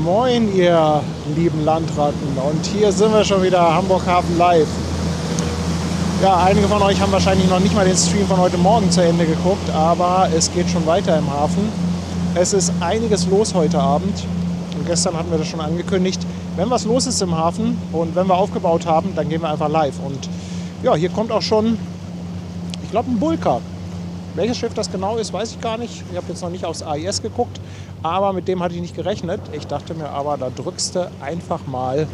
Moin, ihr lieben Landratten. Und hier sind wir schon wieder, Hamburg Hafen Live. Ja, einige von euch haben wahrscheinlich noch nicht mal den Stream von heute Morgen zu Ende geguckt, aber es geht schon weiter im Hafen. Es ist einiges los heute Abend. Und gestern hatten wir das schon angekündigt. Wenn was los ist im Hafen und wenn wir aufgebaut haben, dann gehen wir einfach live. Und ja, hier kommt auch schon, ich glaube, ein Bulker. Welches Schiff das genau ist, weiß ich gar nicht. Ich habe jetzt noch nicht aufs AIS geguckt, aber mit dem hatte ich nicht gerechnet. Ich dachte mir aber, da drückst du einfach mal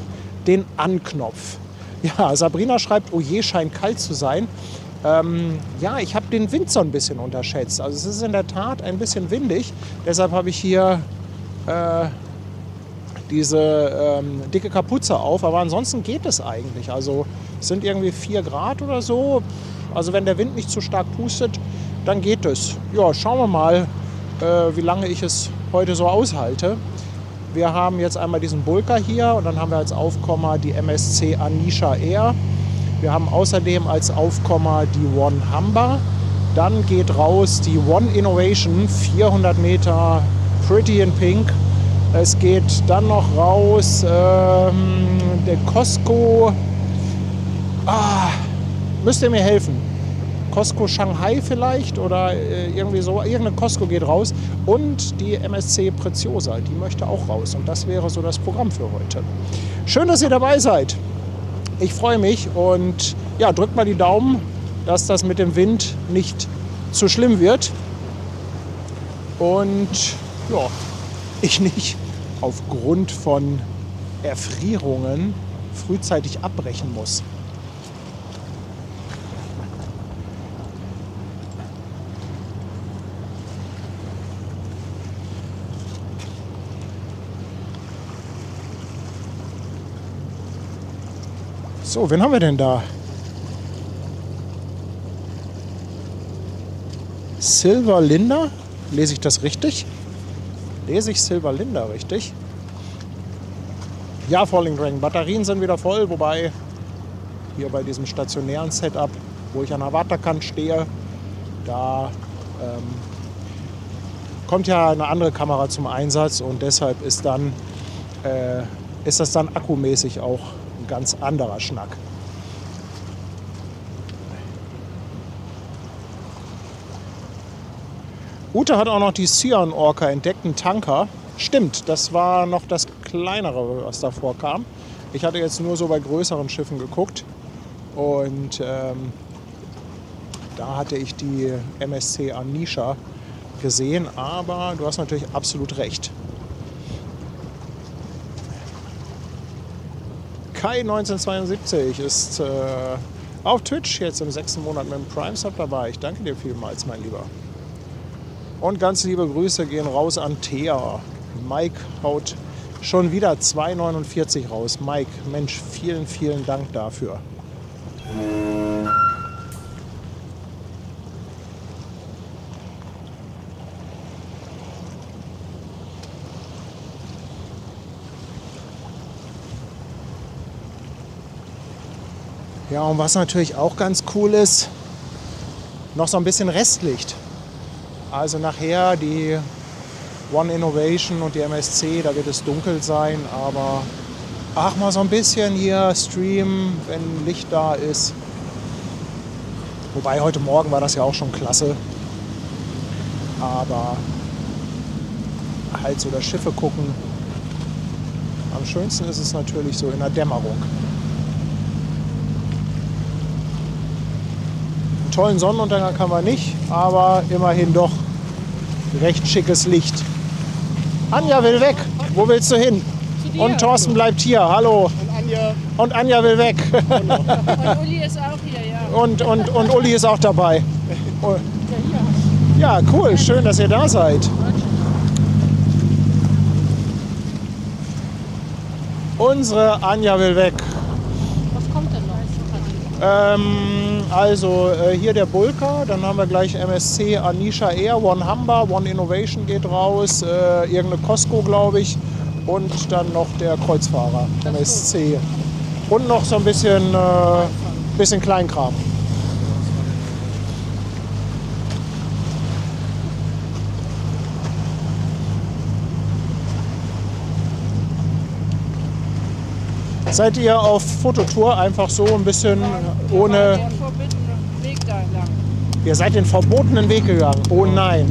den An-Knopf. Ja, Sabrina schreibt, oh je, scheint kalt zu sein. Ja, ich habe den Wind so ein bisschen unterschätzt. Also es ist in der Tat ein bisschen windig. Deshalb habe ich hier diese dicke Kapuze auf. Aber ansonsten geht es eigentlich. Also es sind irgendwie 4 Grad oder so. Also wenn der Wind nicht zu stark pustet, dann geht es. Ja, schauen wir mal, wie lange ich es heute so aushalte. Wir haben jetzt einmal diesen Bulker hier und dann haben wir als Aufkommer die MSC Anisha Air. Wir haben außerdem als Aufkommer die One Humber. Dann geht raus die One Innovation, 400 Meter, Pretty in Pink. Es geht dann noch raus der Cosco. Müsst ihr mir helfen? Cosco Shanghai vielleicht oder irgendwie so. Irgendeine Cosco geht raus. Und die MSC Preziosa, die möchte auch raus. Und das wäre so das Programm für heute. Schön, dass ihr dabei seid. Ich freue mich und ja, drückt mal die Daumen, dass das mit dem Wind nicht zu schlimm wird. Und ja, ich nicht aufgrund von Erfrierungen frühzeitig abbrechen muss. So, wen haben wir denn da? Silver Linda? Lese ich das richtig? Lese ich Silver Linda richtig? Ja, Falling Dragon. Batterien sind wieder voll, wobei hier bei diesem stationären Setup, wo ich an der Wartekante stehe, da kommt ja eine andere Kamera zum Einsatz und deshalb ist das dann akkumäßig auch ein ganz anderer Schnack. Ute hat auch noch die Cyan Orca entdeckt, einen Tanker. Stimmt, das war noch das kleinere, was davor kam. Ich hatte jetzt nur so bei größeren Schiffen geguckt und da hatte ich die MSC Anisha gesehen, aber du hast natürlich absolut recht. Kai 1972 ist auf Twitch jetzt im 6. Monat mit dem Prime-Sub dabei. Ich danke dir vielmals, mein Lieber. Und ganz liebe Grüße gehen raus an Thea. Mike haut schon wieder 2,49 raus. Mike, Mensch, vielen, vielen Dank dafür. Ja, und was natürlich auch ganz cool ist, noch so ein bisschen Restlicht. Also nachher die One Innovation und die MSC, da wird es dunkel sein, aber ach, mal so ein bisschen hier streamen, wenn Licht da ist. Wobei heute Morgen war das ja auch schon klasse. Aber halt so das Schiffe gucken. Am schönsten ist es natürlich so in der Dämmerung. Einen tollen Sonnenuntergang haben wir nicht, aber immerhin doch recht schickes Licht. Anja will weg. Wo willst du hin? Und Thorsten bleibt hier. Hallo. Und Anja will weg. Und Uli ist auch hier, ja. Und Uli ist auch dabei. Ja, cool. Schön, dass ihr da seid. Unsere Anja will weg. Was kommt denn noch? Also hier der Bulker, dann haben wir gleich MSC Anisha Air, One Humber, One Innovation geht raus, irgendeine Cosco, glaube ich, und dann noch der Kreuzfahrer MSC. Und noch so ein bisschen Kleinkram. Seid ihr auf Fototour einfach so ein bisschen ohne... Den verbotenen Weg da lang. Ihr seid den verbotenen Weg gegangen. Oh nein.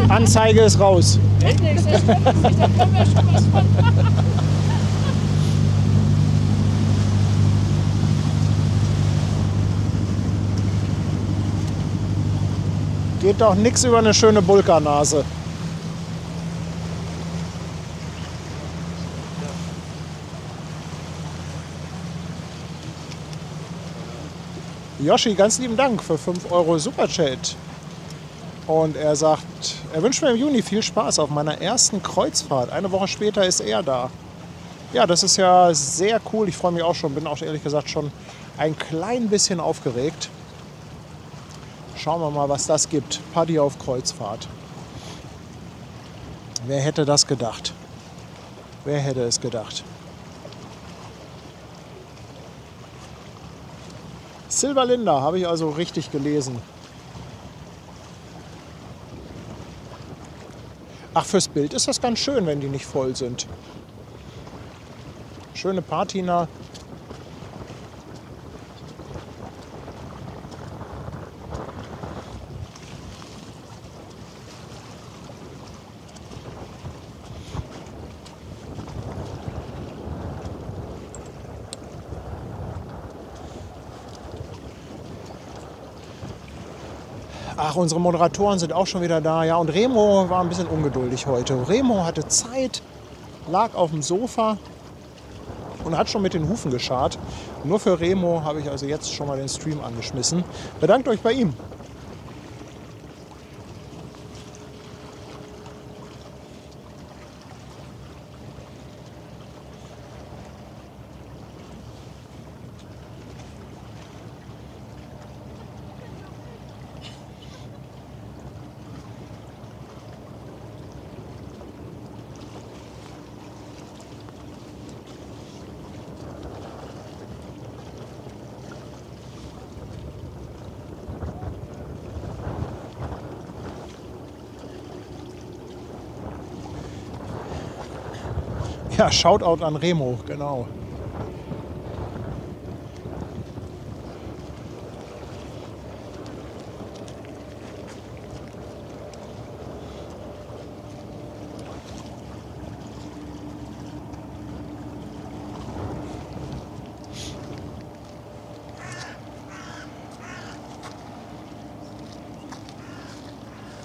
Anzeige ist raus. Endlich, das stimmt nicht, da können wir schon was von. Geht doch nichts über eine schöne Bulkernase. Yoshi, ganz lieben Dank für 5 € Superchat. Und er sagt, er wünscht mir im Juni viel Spaß auf meiner ersten Kreuzfahrt. Eine Woche später ist er da. Ja, das ist ja sehr cool. Ich freue mich auch schon, bin auch ehrlich gesagt schon ein klein bisschen aufgeregt. Schauen wir mal, was das gibt. Paddy auf Kreuzfahrt. Wer hätte das gedacht? Wer hätte es gedacht? Silver Linda habe ich also richtig gelesen. Ach, fürs Bild ist das ganz schön, wenn die nicht voll sind. Schöne Patina. Ach, unsere Moderatoren sind auch schon wieder da. Ja, und Remo war ein bisschen ungeduldig heute. Remo hatte Zeit, lag auf dem Sofa und hat schon mit den Hufen gescharrt. Nur für Remo habe ich also jetzt schon mal den Stream angeschmissen. Bedankt euch bei ihm. Ja, Shoutout an Remo, genau.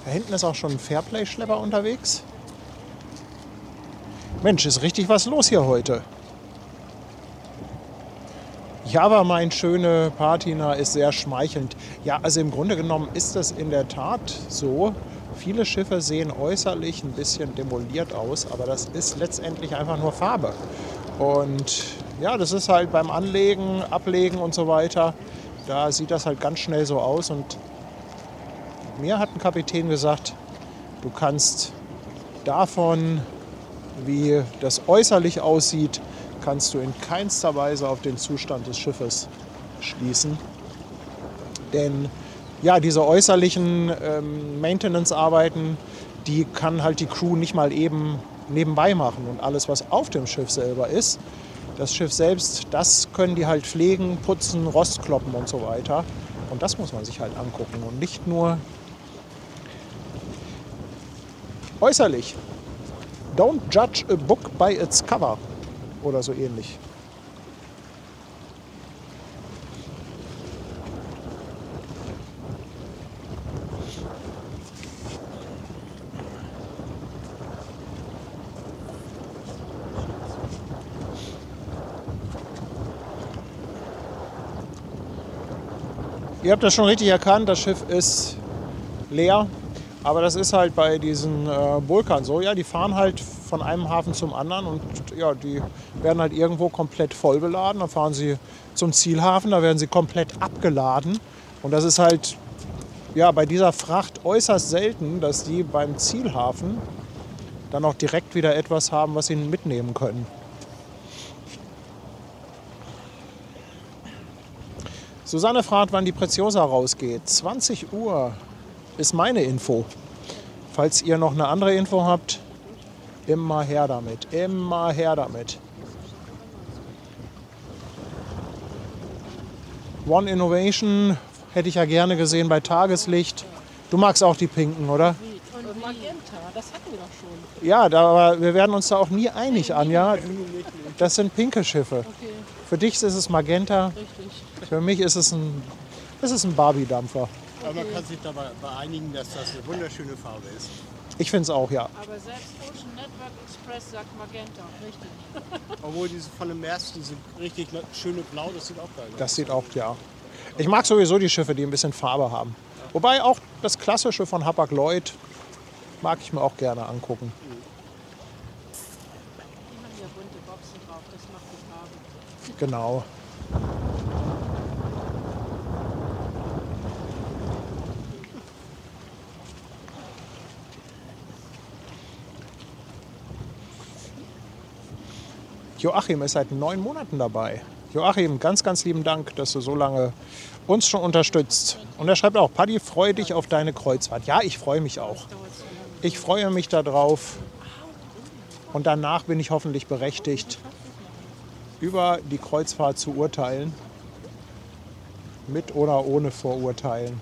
Da hinten ist auch schon ein Fairplay-Schlepper unterwegs. Mensch, ist richtig was los hier heute. Java, mein schöne Patina, ist sehr schmeichelnd. Ja, also im Grunde genommen ist das in der Tat so. Viele Schiffe sehen äußerlich ein bisschen demoliert aus, aber das ist letztendlich einfach nur Farbe. Und ja, das ist halt beim Anlegen, Ablegen und so weiter, da sieht das halt ganz schnell so aus. Und mir hat ein Kapitän gesagt, du kannst davon, wie das äußerlich aussieht, kannst du in keinster Weise auf den Zustand des Schiffes schließen. Denn ja, diese äußerlichen Maintenance-Arbeiten, die kann halt die Crew nicht mal eben nebenbei machen. Und alles, was auf dem Schiff selber ist, das Schiff selbst, das können die halt pflegen, putzen, Rostkloppen und so weiter. Und das muss man sich halt angucken und nicht nur äußerlich. Don't judge a book by its cover oder so ähnlich. Ihr habt das schon richtig erkannt, das Schiff ist leer. Aber das ist halt bei diesen Bulkern so. Ja, die fahren halt von einem Hafen zum anderen und ja, die werden halt irgendwo komplett voll beladen. Dann fahren sie zum Zielhafen, da werden sie komplett abgeladen. Und das ist halt ja, bei dieser Fracht äußerst selten, dass die beim Zielhafen dann auch direkt wieder etwas haben, was sie mitnehmen können. Susanne fragt, wann die Preziosa rausgeht. 20 Uhr ist meine Info. Falls ihr noch eine andere Info habt, immer her damit. Immer her damit. One Innovation hätte ich ja gerne gesehen bei Tageslicht. Du magst auch die pinken, oder? Und Magenta, das hatten wir doch schon. Ja, aber wir werden uns da auch nie einig, Anja. Das sind pinke Schiffe. Okay, Für dich ist es Magenta, richtig. für mich ist es ein Barbie-Dampfer. Aber man kann sich dabei einigen, dass das eine wunderschöne Farbe ist. Ich finde es auch, ja. Aber selbst Ocean Network Express sagt Magenta, richtig. Obwohl diese von dem März, diese richtig schöne Blau, das sieht auch geil aus. Das sieht auch, ja. Ich mag sowieso die Schiffe, die ein bisschen Farbe haben. Wobei auch das Klassische von Hapag-Lloyd mag ich mir auch gerne angucken. Die haben ja bunte Boxen drauf, das macht die Farbe. Genau. Joachim ist seit 9 Monaten dabei. Joachim, ganz, ganz lieben Dank, dass du so lange uns schon unterstützt. Und er schreibt auch, Paddy, freue dich auf deine Kreuzfahrt. Ja, ich freue mich auch. Ich freue mich darauf. Und danach bin ich hoffentlich berechtigt, über die Kreuzfahrt zu urteilen. Mit oder ohne Vorurteilen.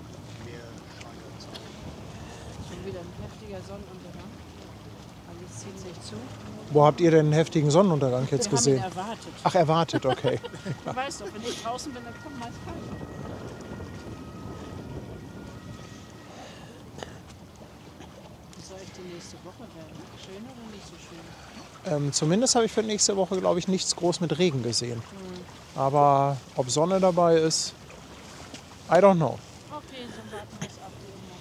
Schon wieder ein heftiger Sonnenuntergang. Alles zieht sich zu. Wo habt ihr denn einen heftigen Sonnenuntergang jetzt Wir gesehen? haben ihn erwartet. Ach, erwartet, okay. Du weißt doch, wenn ich draußen bin, dann kommt meist keiner. Wie soll ich die nächste Woche werden? Schön oder nicht so schön? Zumindest habe ich für nächste Woche, glaube ich, nichts groß mit Regen gesehen. Aber ob Sonne dabei ist, I don't know. Okay, dann warten wir es ab. wie immer.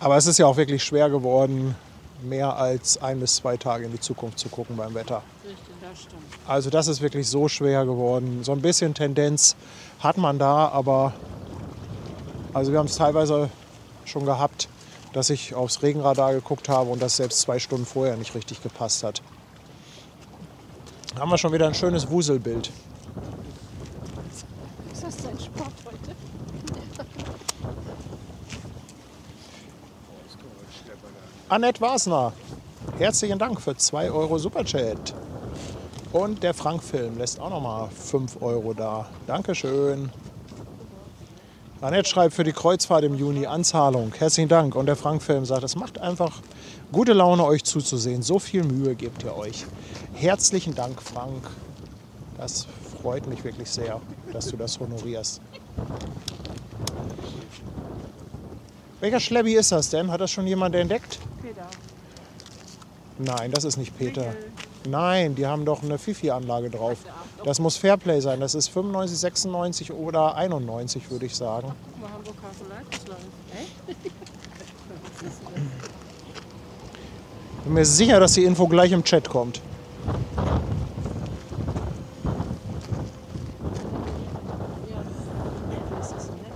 Aber es ist ja auch wirklich schwer geworden, mehr als 1 bis 2 Tage in die Zukunft zu gucken beim Wetter. Richtig, das stimmt. Also das ist wirklich so schwer geworden. So ein bisschen Tendenz hat man da, aber also wir haben es teilweise schon gehabt, dass ich aufs Regenradar geguckt habe und das selbst 2 Stunden vorher nicht richtig gepasst hat. Da haben wir schon wieder ein schönes Wuselbild. Ist das dein Sport heute? Annette Wasner, herzlichen Dank für 2 Euro Superchat. Und der Frank-Film lässt auch nochmal 5 Euro da. Dankeschön. Annette schreibt für die Kreuzfahrt im Juni Anzahlung. Herzlichen Dank. Und der Frank-Film sagt, es macht einfach gute Laune, euch zuzusehen. So viel Mühe gebt ihr euch. Herzlichen Dank, Frank. Das freut mich wirklich sehr, dass du das honorierst. Welcher Schleppi ist das denn? Hat das schon jemand entdeckt? Peter. Nein, das ist nicht Peter. Nein, die haben doch eine Fifi-Anlage drauf. Das muss Fairplay sein. Das ist 95, 96 oder 91, würde ich sagen. Guck mal, Hamburg Hafen Live ist live. Ich bin mir sicher, dass die Info gleich im Chat kommt. Ja, das ist nett.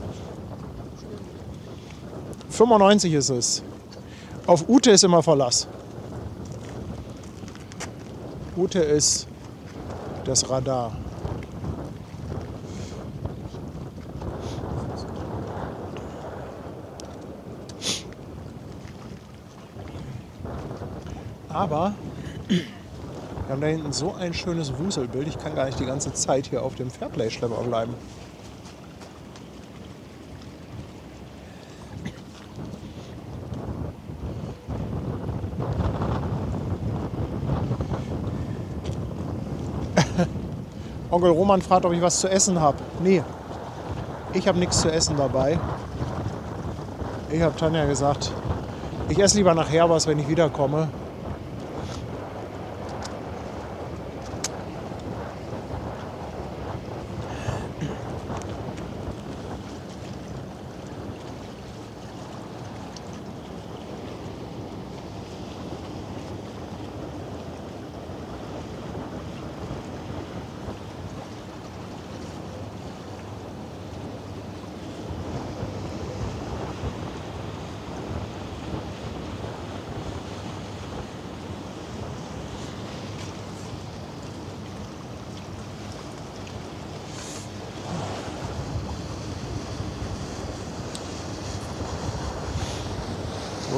95 ist es. Auf Ute ist immer Verlass. Ute ist das Radar. Aber wir haben da hinten so ein schönes Wuselbild. Ich kann gar nicht die ganze Zeit hier auf dem Fairplay-Schlepper bleiben. Onkel Roman fragt, ob ich was zu essen habe. Nee, ich habe nichts zu essen dabei. Ich habe Tanja gesagt, ich esse lieber nachher was, wenn ich wiederkomme.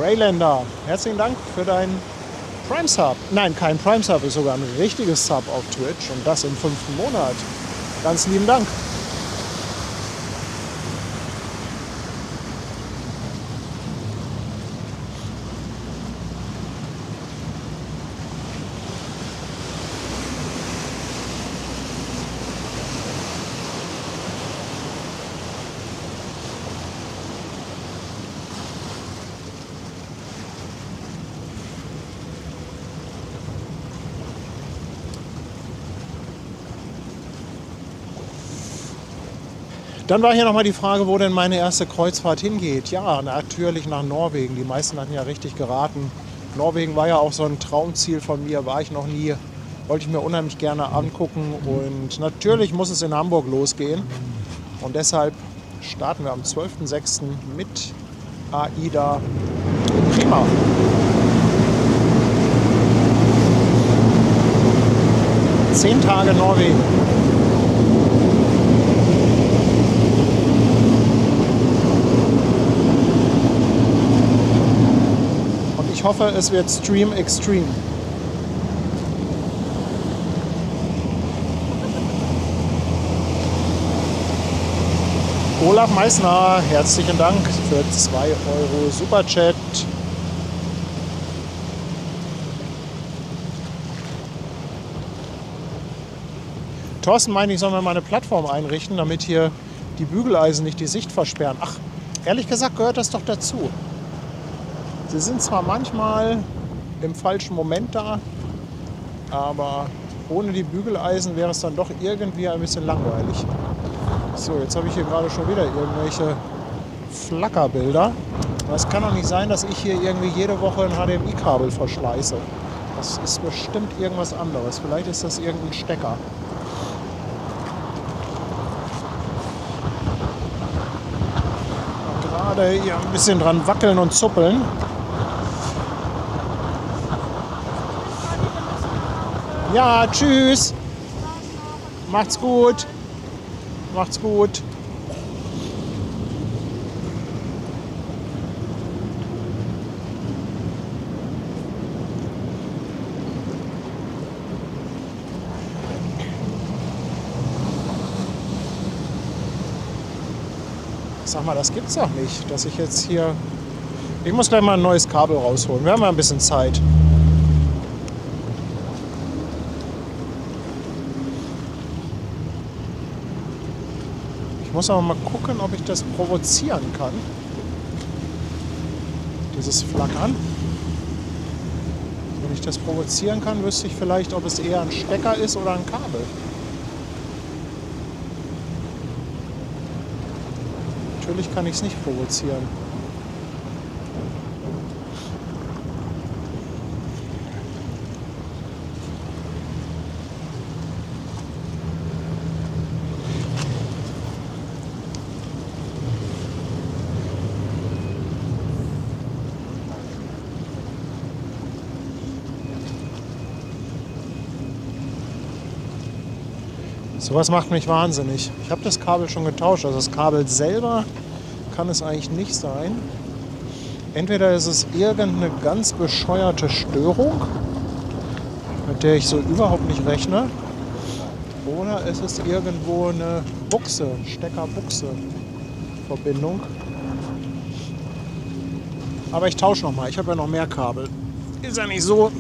Raylander, herzlichen Dank für dein Prime Sub. Nein, kein Prime Sub, ist sogar ein richtiges Sub auf Twitch und das im 5. Monat. Ganz lieben Dank. Dann war hier nochmal die Frage, wo denn meine erste Kreuzfahrt hingeht. Ja, natürlich nach Norwegen. Die meisten hatten ja richtig geraten. Norwegen war ja auch so ein Traumziel von mir, war ich noch nie. Wollte ich mir unheimlich gerne angucken. Und natürlich muss es in Hamburg losgehen. Und deshalb starten wir am 12.06. mit AIDA in Prima. Zehn Tage Norwegen. Ich hoffe, es wird Stream Extreme. Olaf Meissner, herzlichen Dank für 2 € Superchat. Thorsten meint, ich soll mir mal eine Plattform einrichten, damit hier die Bügeleisen nicht die Sicht versperren. Ach, ehrlich gesagt gehört das doch dazu. Sie sind zwar manchmal im falschen Moment da, aber ohne die Bügeleisen wäre es dann doch irgendwie ein bisschen langweilig. So, jetzt habe ich hier gerade schon wieder irgendwelche Flackerbilder. Es kann doch nicht sein, dass ich hier irgendwie jede Woche ein HDMI-Kabel verschleiße. Das ist bestimmt irgendwas anderes. Vielleicht ist das irgendein Stecker. Gerade hier ein bisschen dran wackeln und zuppeln. Ja, tschüss. Macht's gut. Macht's gut. Sag mal, das gibt's doch nicht, dass ich jetzt hier... Ich muss gleich mal ein neues Kabel rausholen. Wir haben ja ein bisschen Zeit. Ich muss aber mal gucken, ob ich das provozieren kann. Dieses Flackern. Wenn ich das provozieren kann, wüsste ich vielleicht, ob es eher ein Stecker ist oder ein Kabel. Natürlich kann ich es nicht provozieren. Sowas macht mich wahnsinnig. Ich habe das Kabel schon getauscht. Also das Kabel selber kann es eigentlich nicht sein. Entweder ist es irgendeine ganz bescheuerte Störung, mit der ich so überhaupt nicht rechne, oder es ist irgendwo eine Buchse, Stecker-Buchse-Verbindung. Aber ich tausche noch mal. Ich habe ja noch mehr Kabel. Ist ja nicht so,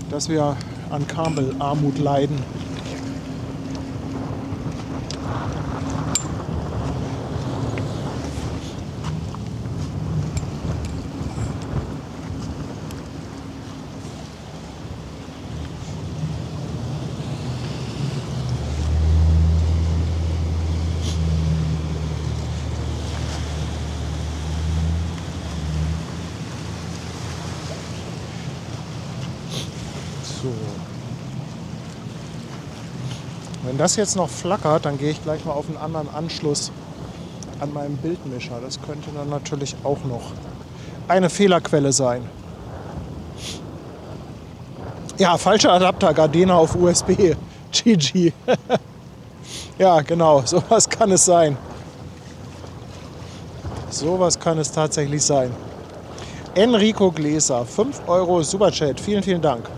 dass wir an Kabelarmut leiden. Wenn das jetzt noch flackert, dann gehe ich gleich mal auf einen anderen Anschluss an meinem Bildmischer. Das könnte dann natürlich auch noch eine Fehlerquelle sein. Ja, falscher Adapter, Gardena auf USB. GG. Ja, genau, sowas kann es sein. Sowas kann es tatsächlich sein. Enrico Gläser, 5 Euro Superchat. Vielen, vielen Dank.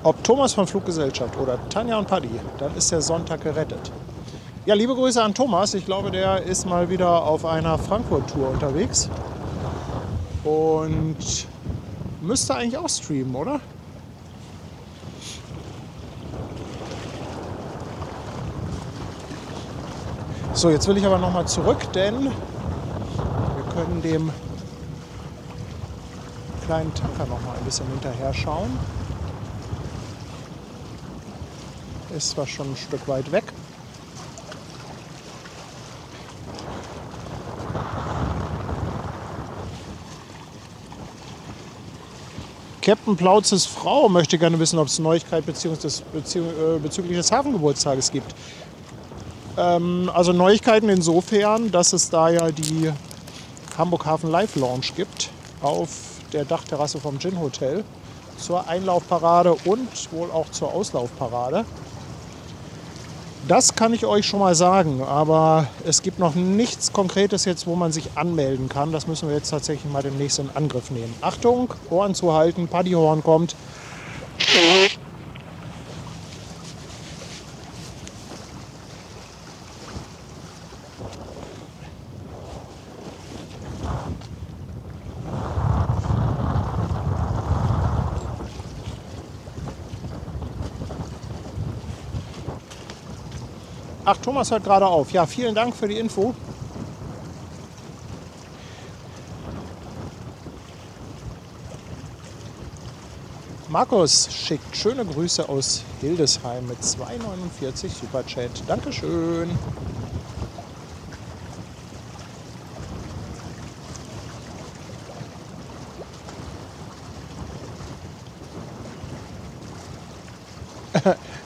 Ob Thomas von Fluggesellschaft oder Tanja und Paddy, dann ist der Sonntag gerettet. Ja, liebe Grüße an Thomas. Ich glaube, der ist mal wieder auf einer Frankfurt-Tour unterwegs. Und müsste eigentlich auch streamen, oder? So, jetzt will ich aber nochmal zurück, denn wir können dem kleinen Tanker nochmal ein bisschen hinterher schauen. Ist zwar schon ein Stück weit weg. Captain Plauzes Frau möchte gerne wissen, ob es Neuigkeit bezüglich des Hafengeburtstages gibt. Also Neuigkeiten insofern, dass es da ja die Hamburg Hafen Live Lounge gibt auf der Dachterrasse vom Gin Hotel zur Einlaufparade und wohl auch zur Auslaufparade. Das kann ich euch schon mal sagen, aber es gibt noch nichts Konkretes jetzt, wo man sich anmelden kann. Das müssen wir jetzt tatsächlich mal demnächst in Angriff nehmen. Achtung, Ohren zuhalten, Paddyhorn kommt. Ach, Thomas hört gerade auf. Ja, vielen Dank für die Info. Markus schickt schöne Grüße aus Hildesheim mit 2,49 Superchat. Dankeschön.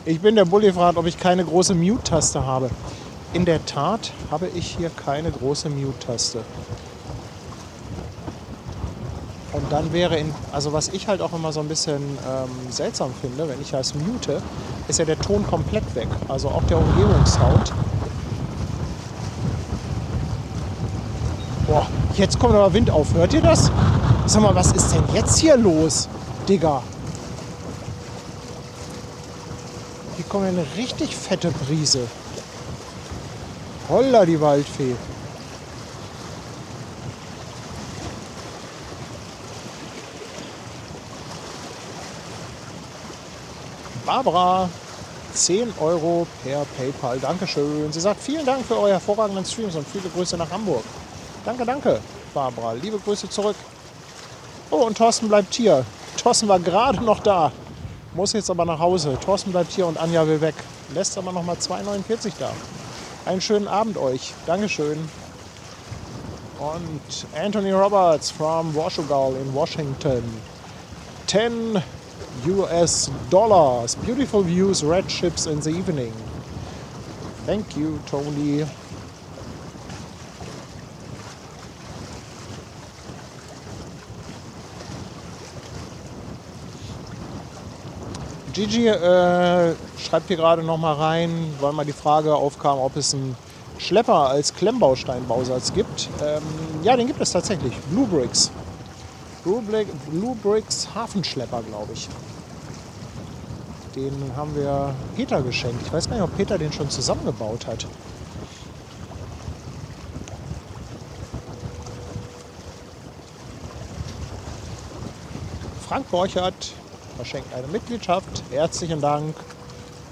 Ich bin der Bulli, fragt, ob ich keine große Mute-Taste habe. In der Tat habe ich hier keine große Mute-Taste. Und dann wäre, also was ich halt auch immer so ein bisschen seltsam finde, wenn ich das mute, ist ja der Ton komplett weg. Also auch der Umgebungssound. Boah, jetzt kommt aber Wind auf. Hört ihr das? Sag mal, was ist denn jetzt hier los, Digga? Hier kommt eine richtig fette Brise. Holla, die Waldfee. Barbara, 10 Euro per PayPal. Dankeschön. Sie sagt, vielen Dank für eure hervorragenden Streams und viele Grüße nach Hamburg. Danke, danke, Barbara. Liebe Grüße zurück. Oh, und Thorsten bleibt hier. Thorsten war gerade noch da. Muss jetzt aber nach Hause. Thorsten bleibt hier und Anja will weg. Lässt aber noch mal 2,49 da. Einen schönen Abend euch. Dankeschön. Und Anthony Roberts from Washougal in Washington. 10 US dollars. Beautiful views, red ships in the evening. Thank you, Tony. Gigi schreibt hier gerade noch mal rein, weil mal die Frage aufkam, ob es einen Schlepper als Klemmbausteinbausatz gibt. Ja, den gibt es tatsächlich. Blue Bricks. Blue Bricks Hafenschlepper, glaube ich. Den haben wir Peter geschenkt. Ich weiß gar nicht, ob Peter den schon zusammengebaut hat. Frank Borchert verschenkt eine Mitgliedschaft. Herzlichen Dank.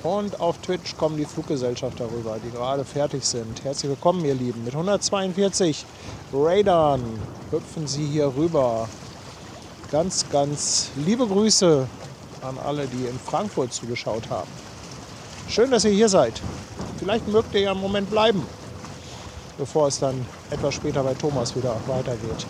Und auf Twitch kommen die Fluggesellschaft darüber, die gerade fertig sind. Herzlich willkommen, ihr Lieben. Mit 142 Raidern hüpfen sie hier rüber. Ganz, ganz liebe Grüße an alle, die in Frankfurt zugeschaut haben. Schön, dass ihr hier seid. Vielleicht mögt ihr ja einen Moment bleiben, bevor es dann etwas später bei Thomas wieder weitergeht.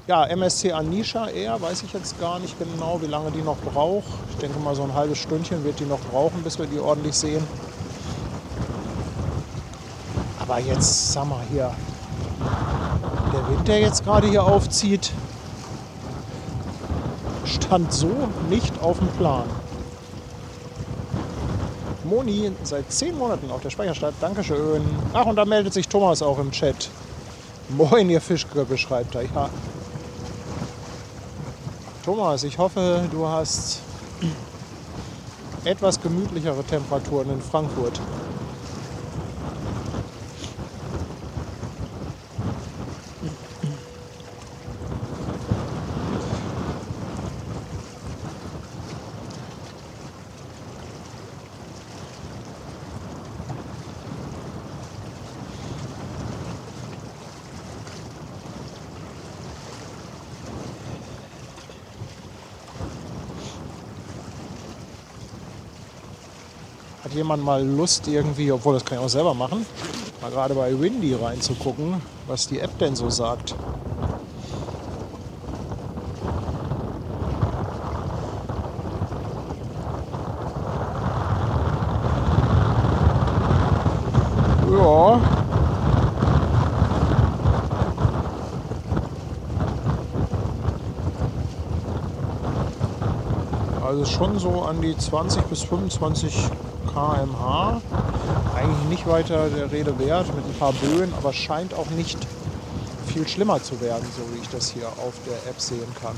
Ja, MSC Anisha eher, weiß ich jetzt gar nicht genau, wie lange die noch braucht. Ich denke mal, so ein halbes Stündchen wird die noch brauchen, bis wir die ordentlich sehen. Aber jetzt, sag mal hier, der Wind, der jetzt gerade hier aufzieht, stand so nicht auf dem Plan. Moni seit 10 Monaten auf der Speicherstadt. Dankeschön. Ach, und da meldet sich Thomas auch im Chat. Moin, ihr Fischgrippe, schreibt er. Ja. Thomas, ich hoffe, du hast etwas gemütlichere Temperaturen in Frankfurt. Hat jemand mal Lust irgendwie, obwohl das kann ich auch selber machen, mal gerade bei Windy reinzugucken, was die App denn so sagt? Ja. Also schon so an die 20 bis 25 km/h. Eigentlich nicht weiter der Rede wert, mit ein paar Böen, aber scheint auch nicht viel schlimmer zu werden, so wie ich das hier auf der App sehen kann.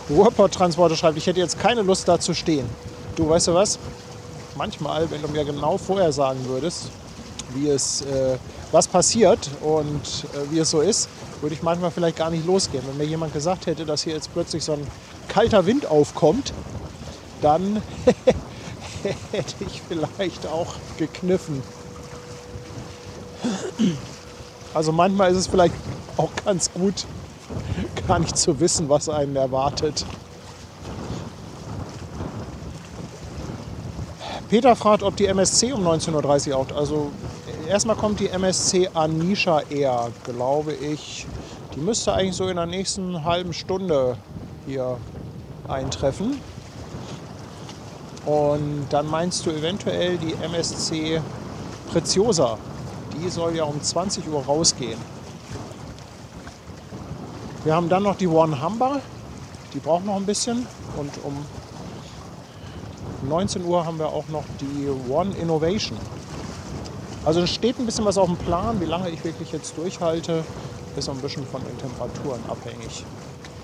Ruhrpott-Transporter schreibt, ich hätte jetzt keine Lust da zu stehen. Du, weißt du was? Manchmal, wenn du mir genau vorher sagen würdest, wie es, was passiert und wie es so ist, würde ich manchmal vielleicht gar nicht losgehen. Wenn mir jemand gesagt hätte, dass hier jetzt plötzlich so ein kalter Wind aufkommt, dann hätte ich vielleicht auch gekniffen. Also manchmal ist es vielleicht auch ganz gut, gar nicht zu wissen, was einen erwartet. Peter fragt, ob die MSC um 19.30 Uhr auch. Also erstmal kommt die MSC Anisha Air, glaube ich. Die müsste eigentlich so in der nächsten halben Stunde hier eintreffen. Und dann meinst du eventuell die MSC Preziosa. Die soll ja um 20 Uhr rausgehen. Wir haben dann noch die One Humber. Die braucht noch ein bisschen. Und um 19 Uhr haben wir auch noch die One Innovation. Also es steht ein bisschen was auf dem Plan. Wie lange ich wirklich jetzt durchhalte, ist ein bisschen von den Temperaturen abhängig.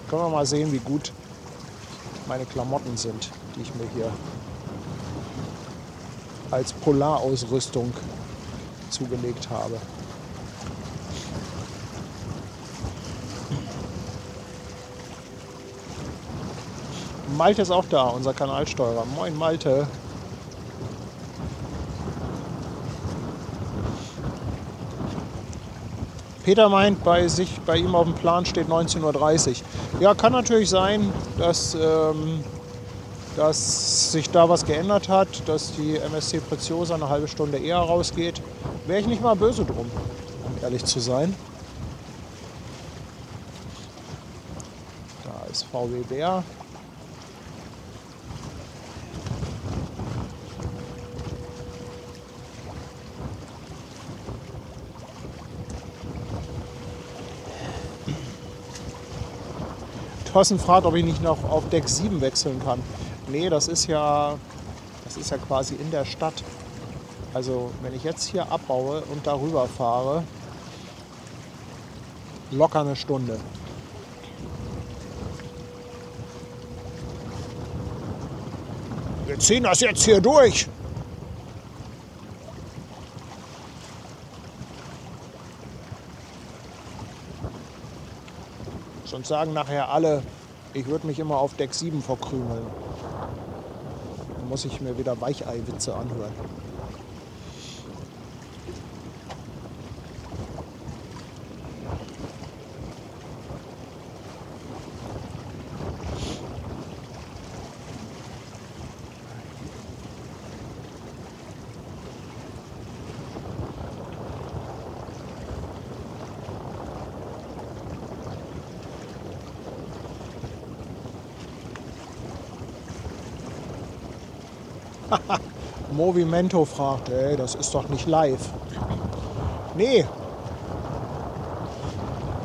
Können wir mal sehen, wie gut meine Klamotten sind, die ich mir hier als Polarausrüstung zugelegt habe. Malte ist auch da, unser Kanalsteuerer. Moin Malte. Peter meint, bei ihm auf dem Plan steht 19.30 Uhr. Ja, kann natürlich sein, dass sich da was geändert hat, dass die MSC Preziosa eine halbe Stunde eher rausgeht. Wäre ich nicht mal böse drum, um ehrlich zu sein. Da ist VW Bär. Thorsten fragt, ob ich nicht noch auf Deck 7 wechseln kann. Nee, das ist ja quasi in der Stadt. Also wenn ich jetzt hier abbaue und darüber fahre, locker eine Stunde. Wir ziehen das jetzt hier durch. Sonst sagen nachher alle, ich würde mich immer auf Deck 7 verkrümeln. Dann muss ich mir wieder Weicheiwitze anhören. Movimento fragt, ey, das ist doch nicht live. Nee.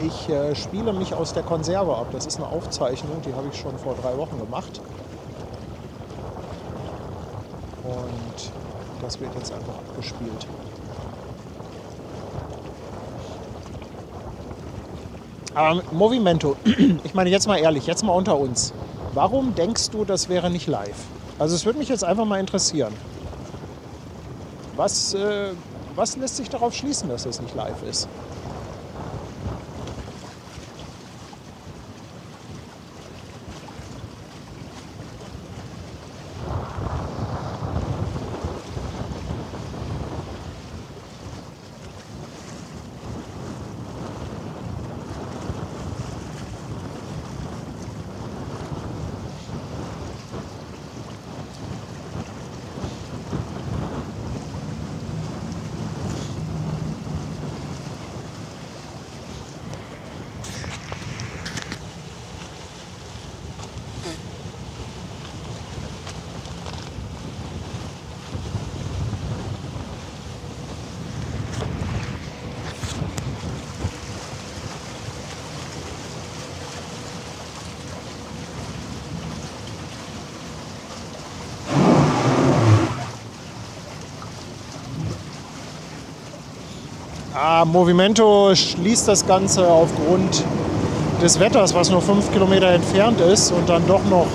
Ich spiele mich aus der Konserve ab. Das ist eine Aufzeichnung, die habe ich schon vor 3 Wochen gemacht. Und das wird jetzt einfach abgespielt. Aber Movimento, ich meine jetzt mal ehrlich, jetzt mal unter uns. Warum denkst du, das wäre nicht live? Also es würde mich jetzt einfach mal interessieren. Was lässt sich darauf schließen, dass das nicht live ist? Movimento schließt das Ganze aufgrund des Wetters, was nur 5 Kilometer entfernt ist und dann doch noch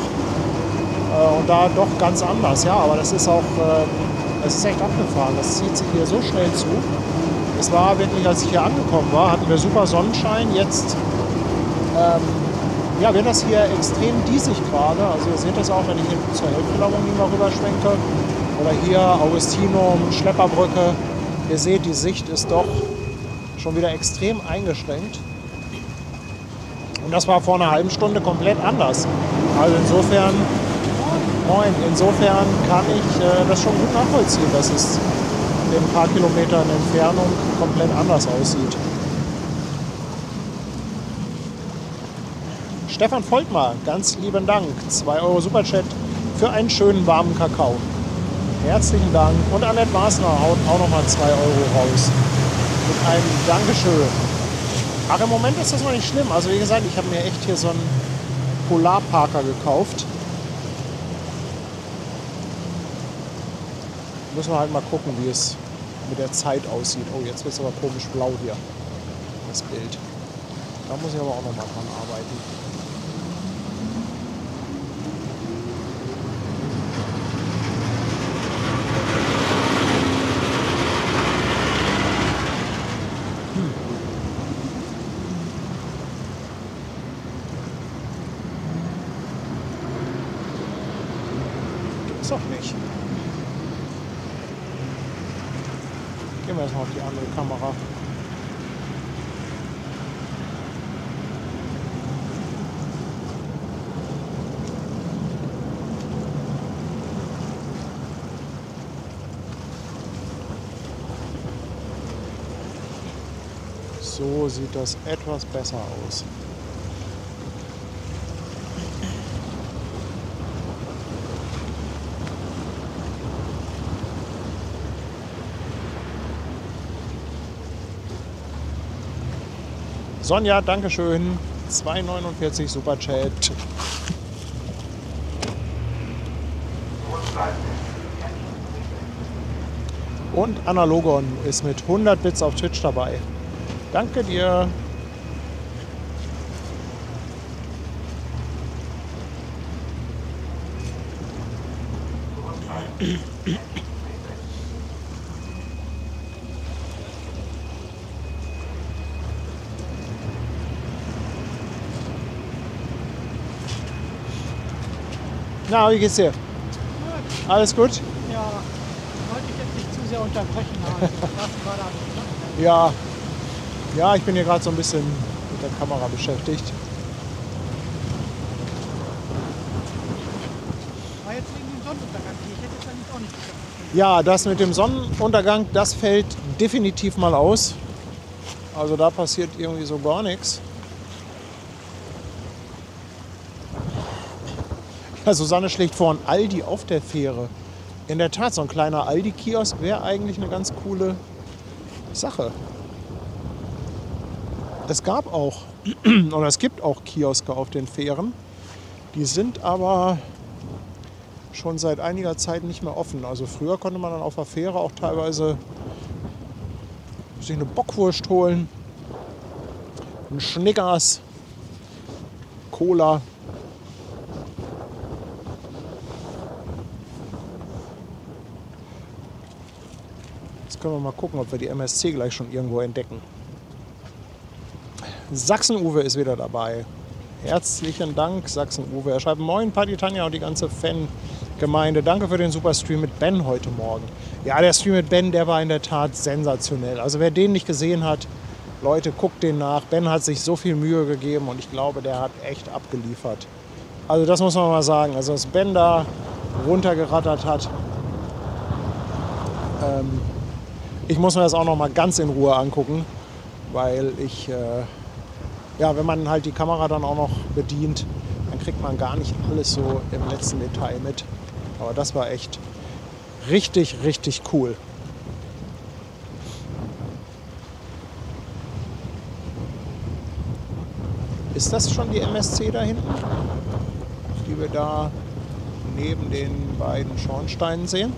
und da doch ganz anders. Ja, aber das ist auch, das ist echt abgefahren. Das zieht sich hier so schnell zu. Es war wirklich, als ich hier angekommen war, hatten wir super Sonnenschein. Jetzt ja, wird das hier extrem diesig gerade. Also ihr seht das auch, wenn ich hinten zur Elbphilharmonie mal rüberschwenke. Oder hier Augustinum, Schlepperbrücke. Ihr seht, die Sicht ist doch schon wieder extrem eingeschränkt. Und das war vor einer halben Stunde komplett anders. Also insofern, insofern kann ich das schon gut nachvollziehen, dass es in ein paar Kilometern Entfernung komplett anders aussieht. Stefan Voltmar, ganz lieben Dank. 2 Euro Superchat für einen schönen warmen Kakao. Herzlichen Dank. Und Annette Maßner haut auch nochmal 2 Euro raus. Mit einem Dankeschön. Ach, im Moment ist das noch nicht schlimm. Also wie gesagt, ich habe mir echt hier so einen Polarparker gekauft. Müssen wir halt mal gucken, wie es mit der Zeit aussieht. Oh, jetzt wird es aber komisch blau hier, das Bild. Da muss ich aber auch nochmal dran arbeiten. Doch nicht. Gehen wir erstmal auf die andere Kamera. So sieht das etwas besser aus. Sonja, Dankeschön. 2,49 Superchat. Und Analogon ist mit 100 Bits auf Twitch dabei. Danke dir. Na, wie geht's dir? Gut. Alles gut? Ja, wollte ich jetzt nicht zu sehr unterbrechen haben. Ja. Ja, ich bin hier gerade so ein bisschen mit der Kamera beschäftigt. War jetzt wegen dem Sonnenuntergang. Ich hätte jetzt eigentlich auch nicht geschafft. Ja, das mit dem Sonnenuntergang, das fällt definitiv mal aus. Also da passiert irgendwie so gar nichts. Ja, Susanne schlägt vor, ein Aldi auf der Fähre. In der Tat, so ein kleiner Aldi-Kiosk wäre eigentlich eine ganz coole Sache. Es gab auch Und es gibt auch Kioske auf den Fähren. Die sind aber schon seit einiger Zeit nicht mehr offen. Also früher konnte man dann auf der Fähre auch teilweise sich eine Bockwurst holen, einen Schnickers, Cola. Jetzt können wir mal gucken, ob wir die MSC gleich schon irgendwo entdecken. Sachsen-Uwe ist wieder dabei. Herzlichen Dank, Sachsen-Uwe. Er schreibt: Moin, Party Tanja und die ganze Fangemeinde. Danke für den super Stream mit Ben heute Morgen. Ja, der Stream mit Ben, der war in der Tat sensationell. Also wer den nicht gesehen hat, Leute, guckt den nach. Ben hat sich so viel Mühe gegeben und ich glaube, der hat echt abgeliefert. Also das muss man mal sagen. Also was Ben da runtergerattert hat. Ich muss mir das auch noch mal ganz in Ruhe angucken, weil ich... ja, wenn man halt die Kamera dann auch noch bedient, dann kriegt man gar nicht alles so im letzten Detail mit. Aber das war echt richtig, richtig cool. Ist das schon die MSC da hinten, die wir da neben den beiden Schornsteinen sehen?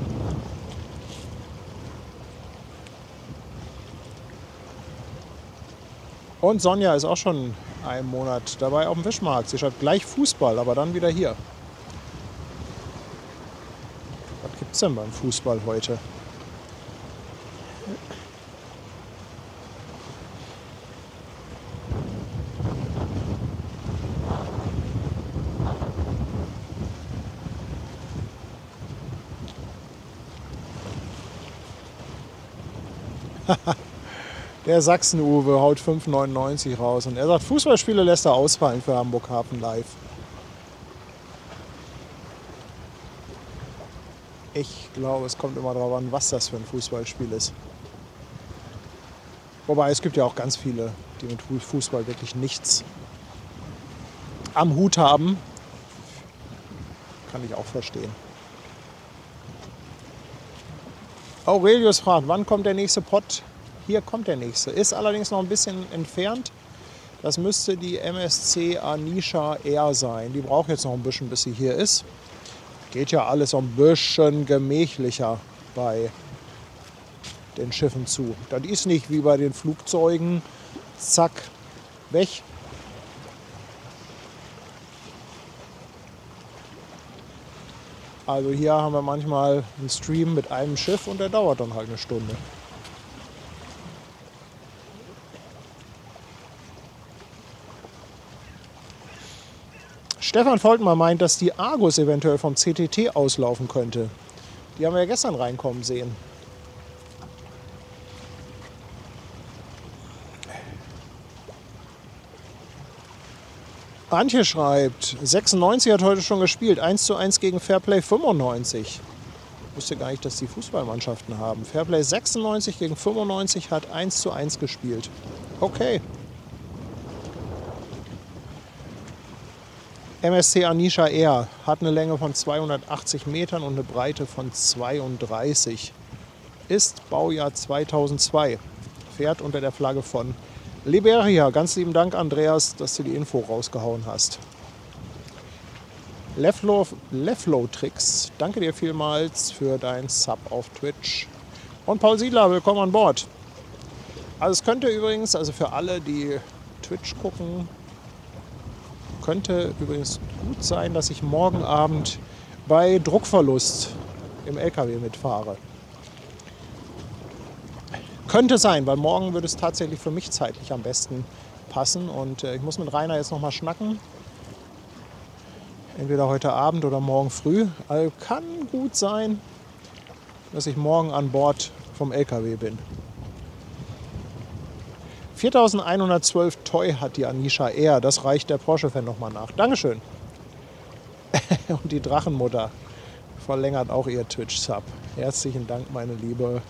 Und Sonja ist auch schon einen Monat dabei auf dem Fischmarkt. Sie schreibt gleich Fußball, aber dann wieder hier. Was gibt es denn beim Fußball heute? Der Sachsen-Uwe haut 5,99 raus und er sagt, Fußballspiele lässt er ausfallen für Hamburg Hafen Live. Ich glaube, es kommt immer darauf an, was das für ein Fußballspiel ist. Wobei, es gibt ja auch ganz viele, die mit Fußball wirklich nichts am Hut haben. Kann ich auch verstehen. Aurelius fragt, wann kommt der nächste Pod? Hier kommt der nächste. Ist allerdings noch ein bisschen entfernt. Das müsste die MSC Anisha R sein. Die braucht jetzt noch ein bisschen, bis sie hier ist. Geht ja alles ein bisschen gemächlicher bei den Schiffen zu. Das ist nicht wie bei den Flugzeugen. Zack, weg. Also hier haben wir manchmal einen Stream mit einem Schiff und der dauert dann halt eine Stunde. Stefan Voltmann meint, dass die Argus eventuell vom CTT auslaufen könnte. Die haben wir ja gestern reinkommen sehen. Antje schreibt, 96 hat heute schon gespielt, 1:1 gegen Fairplay 95. Ich wusste gar nicht, dass die Fußballmannschaften haben. Fairplay 96 gegen 95 hat 1:1 gespielt. Okay. MSC Anisha R hat eine Länge von 280 Metern und eine Breite von 32. Ist Baujahr 2002. Fährt unter der Flagge von Liberia. Ganz lieben Dank, Andreas, dass du die Info rausgehauen hast. Leflow Tricks, danke dir vielmals für deinen Sub auf Twitch. Und Paul Siedler, willkommen an Bord. Also es könnte übrigens, also für alle, die Twitch gucken, könnte übrigens gut sein, dass ich morgen Abend bei Druckverlust im LKW mitfahre. Könnte sein, weil morgen würde es tatsächlich für mich zeitlich am besten passen. Und ich muss mit Rainer jetzt noch mal schnacken. Entweder heute Abend oder morgen früh. Also kann gut sein, dass ich morgen an Bord vom LKW bin. 4112 Toy hat die Anisha R. Das reicht der Porsche-Fan nochmal nach. Dankeschön. Und die Drachenmutter verlängert auch ihr Twitch-Sub. Herzlichen Dank, meine Liebe.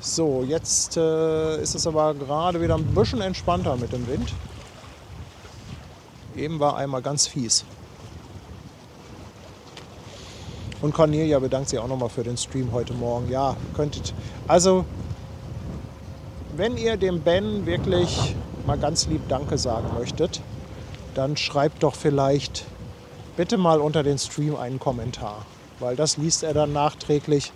So, jetzt ist es aber gerade wieder ein bisschen entspannter mit dem Wind. Eben war einmal ganz fies. Und Cornelia bedankt sich auch nochmal für den Stream heute Morgen. Ja, könntet. Also, wenn ihr dem Ben wirklich mal ganz lieb Danke sagen möchtet, dann schreibt doch vielleicht bitte mal unter den Stream einen Kommentar, weil das liest er dann nachträglich.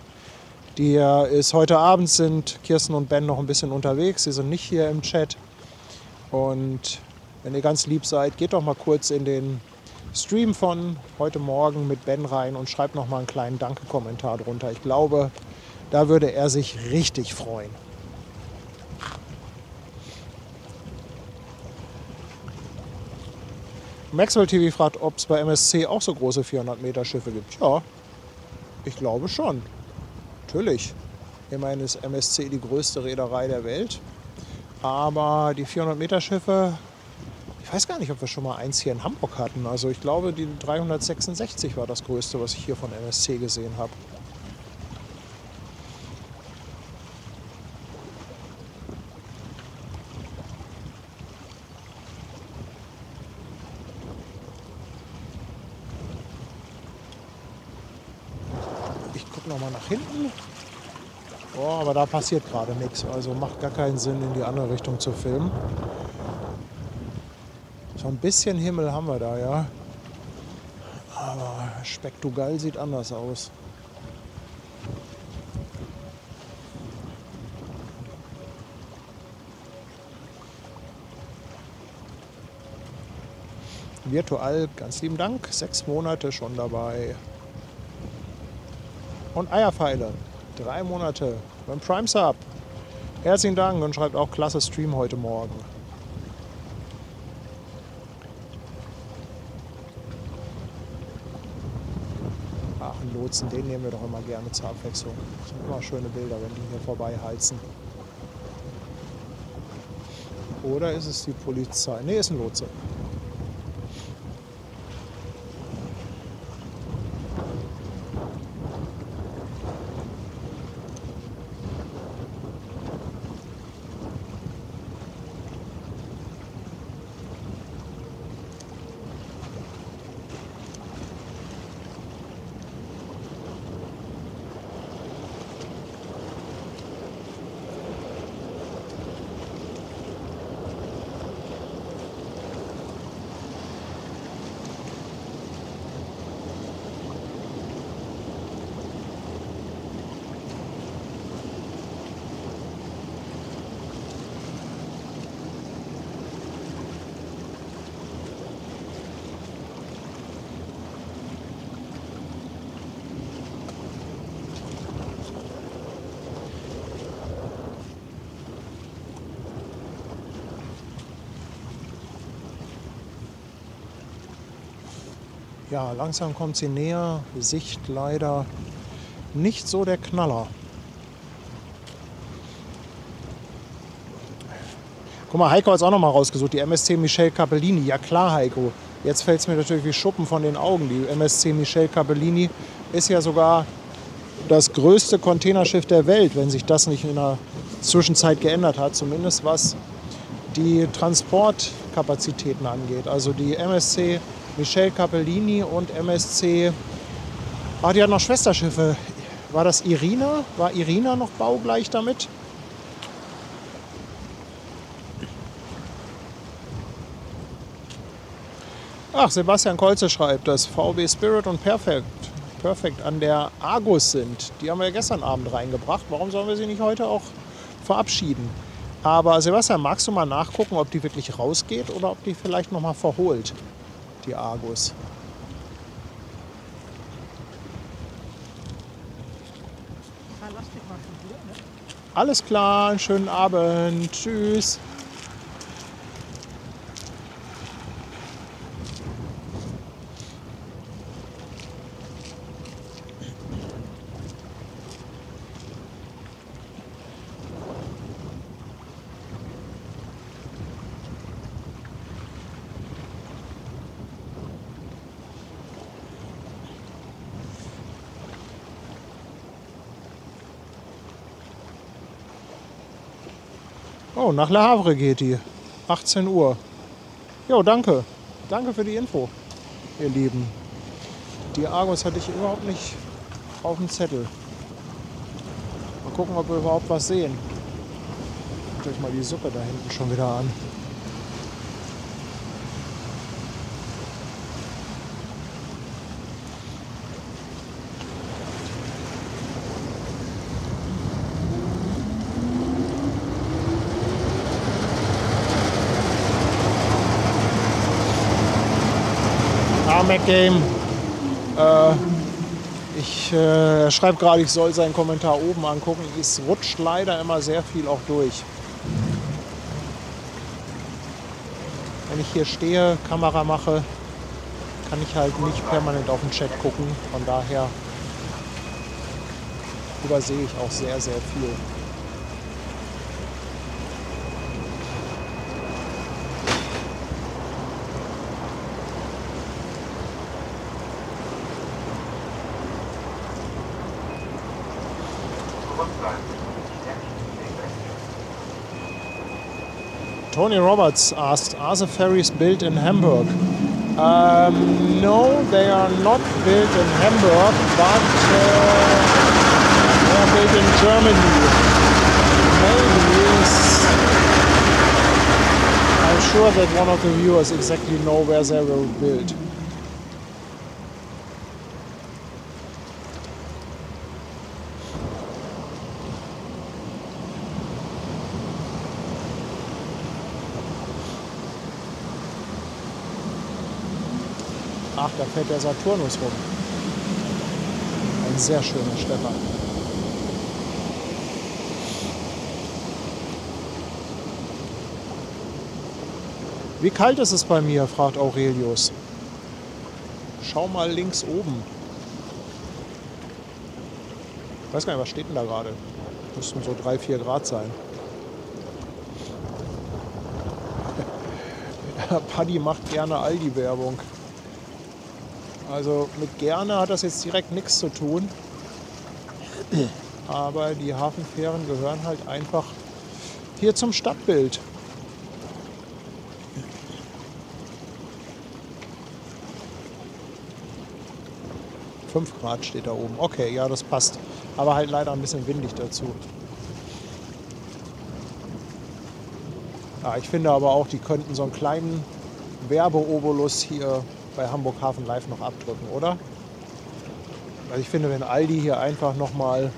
Heute Abend sind Kirsten und Ben noch ein bisschen unterwegs, sie sind nicht hier im Chat. Und wenn ihr ganz lieb seid, geht doch mal kurz in den Stream von heute Morgen mit Ben rein und schreibt noch mal einen kleinen Danke-Kommentar drunter. Ich glaube, da würde er sich richtig freuen. Maxwell TV fragt, ob es bei MSC auch so große 400-Meter-Schiffe gibt. Ja, ich glaube schon. Natürlich. Immerhin ist MSC die größte Reederei der Welt. Aber die 400-Meter-Schiffe, ich weiß gar nicht, ob wir schon mal eins hier in Hamburg hatten. Also ich glaube, die 366 war das größte, was ich hier von MSC gesehen habe. Nochmal nach hinten. Oh, aber da passiert gerade nichts. Also macht gar keinen Sinn, in die andere Richtung zu filmen. So ein bisschen Himmel haben wir da, ja. Aber Spektugal sieht anders aus. Virtual, ganz lieben Dank. 6 Monate schon dabei. Und Eierpfeile, 3 Monate beim Prime Sub. Herzlichen Dank und schreibt auch klasse Stream heute Morgen. Ach, einen Lotsen, den nehmen wir doch immer gerne zur Abwechslung. Das sind immer schöne Bilder, wenn die hier vorbei heizen. Oder ist es die Polizei? Ne, ist ein Lotse. Ja, langsam kommt sie näher. Sicht leider nicht so der Knaller. Guck mal, Heiko hat es auch noch mal rausgesucht. Die MSC Michel Capellini. Ja klar, Heiko. Jetzt fällt es mir natürlich wie Schuppen von den Augen. Die MSC Michel Capellini ist ja sogar das größte Containerschiff der Welt, wenn sich das nicht in der Zwischenzeit geändert hat. Zumindest was die Transportkapazitäten angeht. Also die MSC Michel Capellini und MSC, die hat noch Schwesterschiffe. War das Irina? War Irina noch baugleich damit? Ach, Sebastian Kolze schreibt, dass VW Spirit und Perfect an der Argus sind. Die haben wir gestern Abend reingebracht. Warum sollen wir sie nicht heute auch verabschieden? Aber Sebastian, magst du mal nachgucken, ob die wirklich rausgeht oder ob die vielleicht noch mal verholt? Die Argus. Alles klar, einen schönen Abend. Tschüss. Oh, nach Le Havre geht die. 18 Uhr. Jo, danke. Danke für die Info, ihr Lieben. Die Argus hatte ich überhaupt nicht auf dem Zettel. Mal gucken, ob wir überhaupt was sehen. euch mal die Suppe da hinten schon wieder an. MacGame. Er schreibt gerade, ich soll seinen Kommentar oben angucken. Es rutscht leider immer sehr viel auch durch. Wenn ich hier stehe, Kamera mache, kann ich halt nicht permanent auf den Chat gucken. Von daher übersehe ich auch sehr, sehr viel. Tony Roberts asked, are the ferries built in Hamburg? No, they are not built in Hamburg, but they are built in Germany. Maybe I'm sure that one of the viewers exactly know where they were built. Ach, da fährt der Saturnus rum. Ein sehr schöner Schlepper. Wie kalt ist es bei mir, fragt Aurelius. Schau mal links oben. Ich weiß gar nicht, was steht denn da gerade? Müssten so 3-4 Grad sein. Ja, Paddy macht gerne Aldi-Werbung. Also mit gerne hat das jetzt direkt nichts zu tun. Aber die Hafenfähren gehören halt einfach hier zum Stadtbild. (5 Grad steht da oben. Okay, ja, das passt. Aber halt leider ein bisschen windig dazu. Ja, ich finde aber auch, die könnten so einen kleinen Werbeobolus hier bei Hamburg Hafen Live noch abdrücken, oder? Also ich finde, wenn Aldi hier einfach nochmal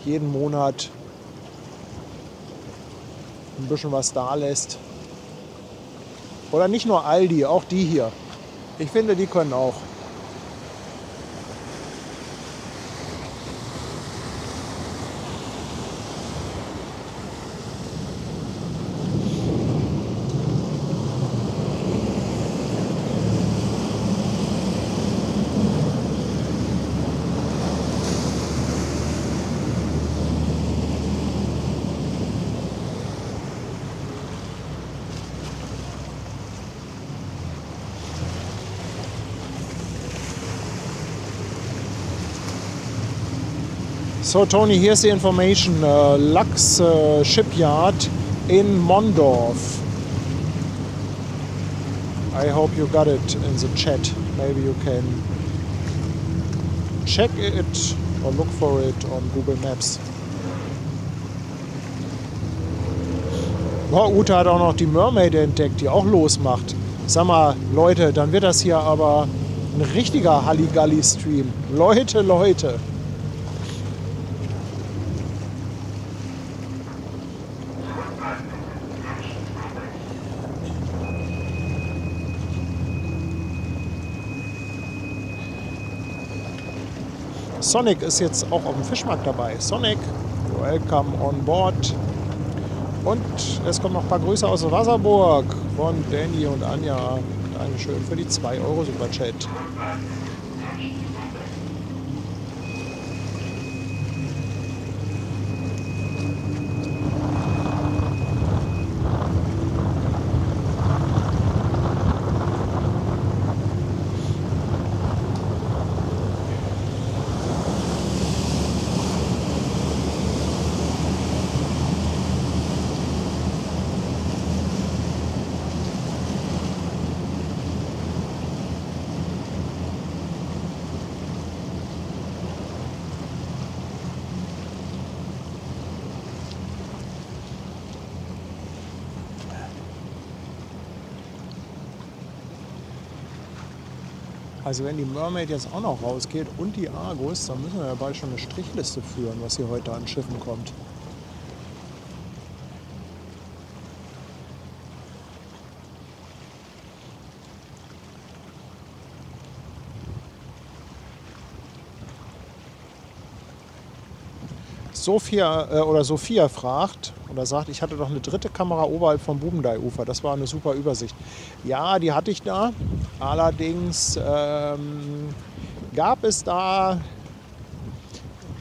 jeden Monat ein bisschen was da lässt. Oder nicht nur Aldi, auch die hier. Ich finde, die können auch. So Tony, here's the information. Lux shipyard in Mondorf. I hope you got it in the chat. Maybe you can check it or look for it on Google Maps. Boah, Ute hat auch noch die Mermaid entdeckt, die auch losmacht. Sag mal, Leute, dann wird das hier aber ein richtiger Halligalli-Stream. Leute, Leute. Sonic ist jetzt auch auf dem Fischmarkt dabei. Sonic, welcome on board. Und es kommen noch ein paar Grüße aus Wasserburg von Danny und Anja. Dankeschön für die 2 € Superchat. Also wenn die Mermaid jetzt auch noch rausgeht und die Argus, dann müssen wir ja bald schon eine Strichliste führen, was hier heute an Schiffen kommt. Sophia fragt oder sagt, ich hatte doch eine dritte Kamera oberhalb vom Bubendai-Ufer. Das war eine super Übersicht. Ja, die hatte ich da. Allerdings gab es da,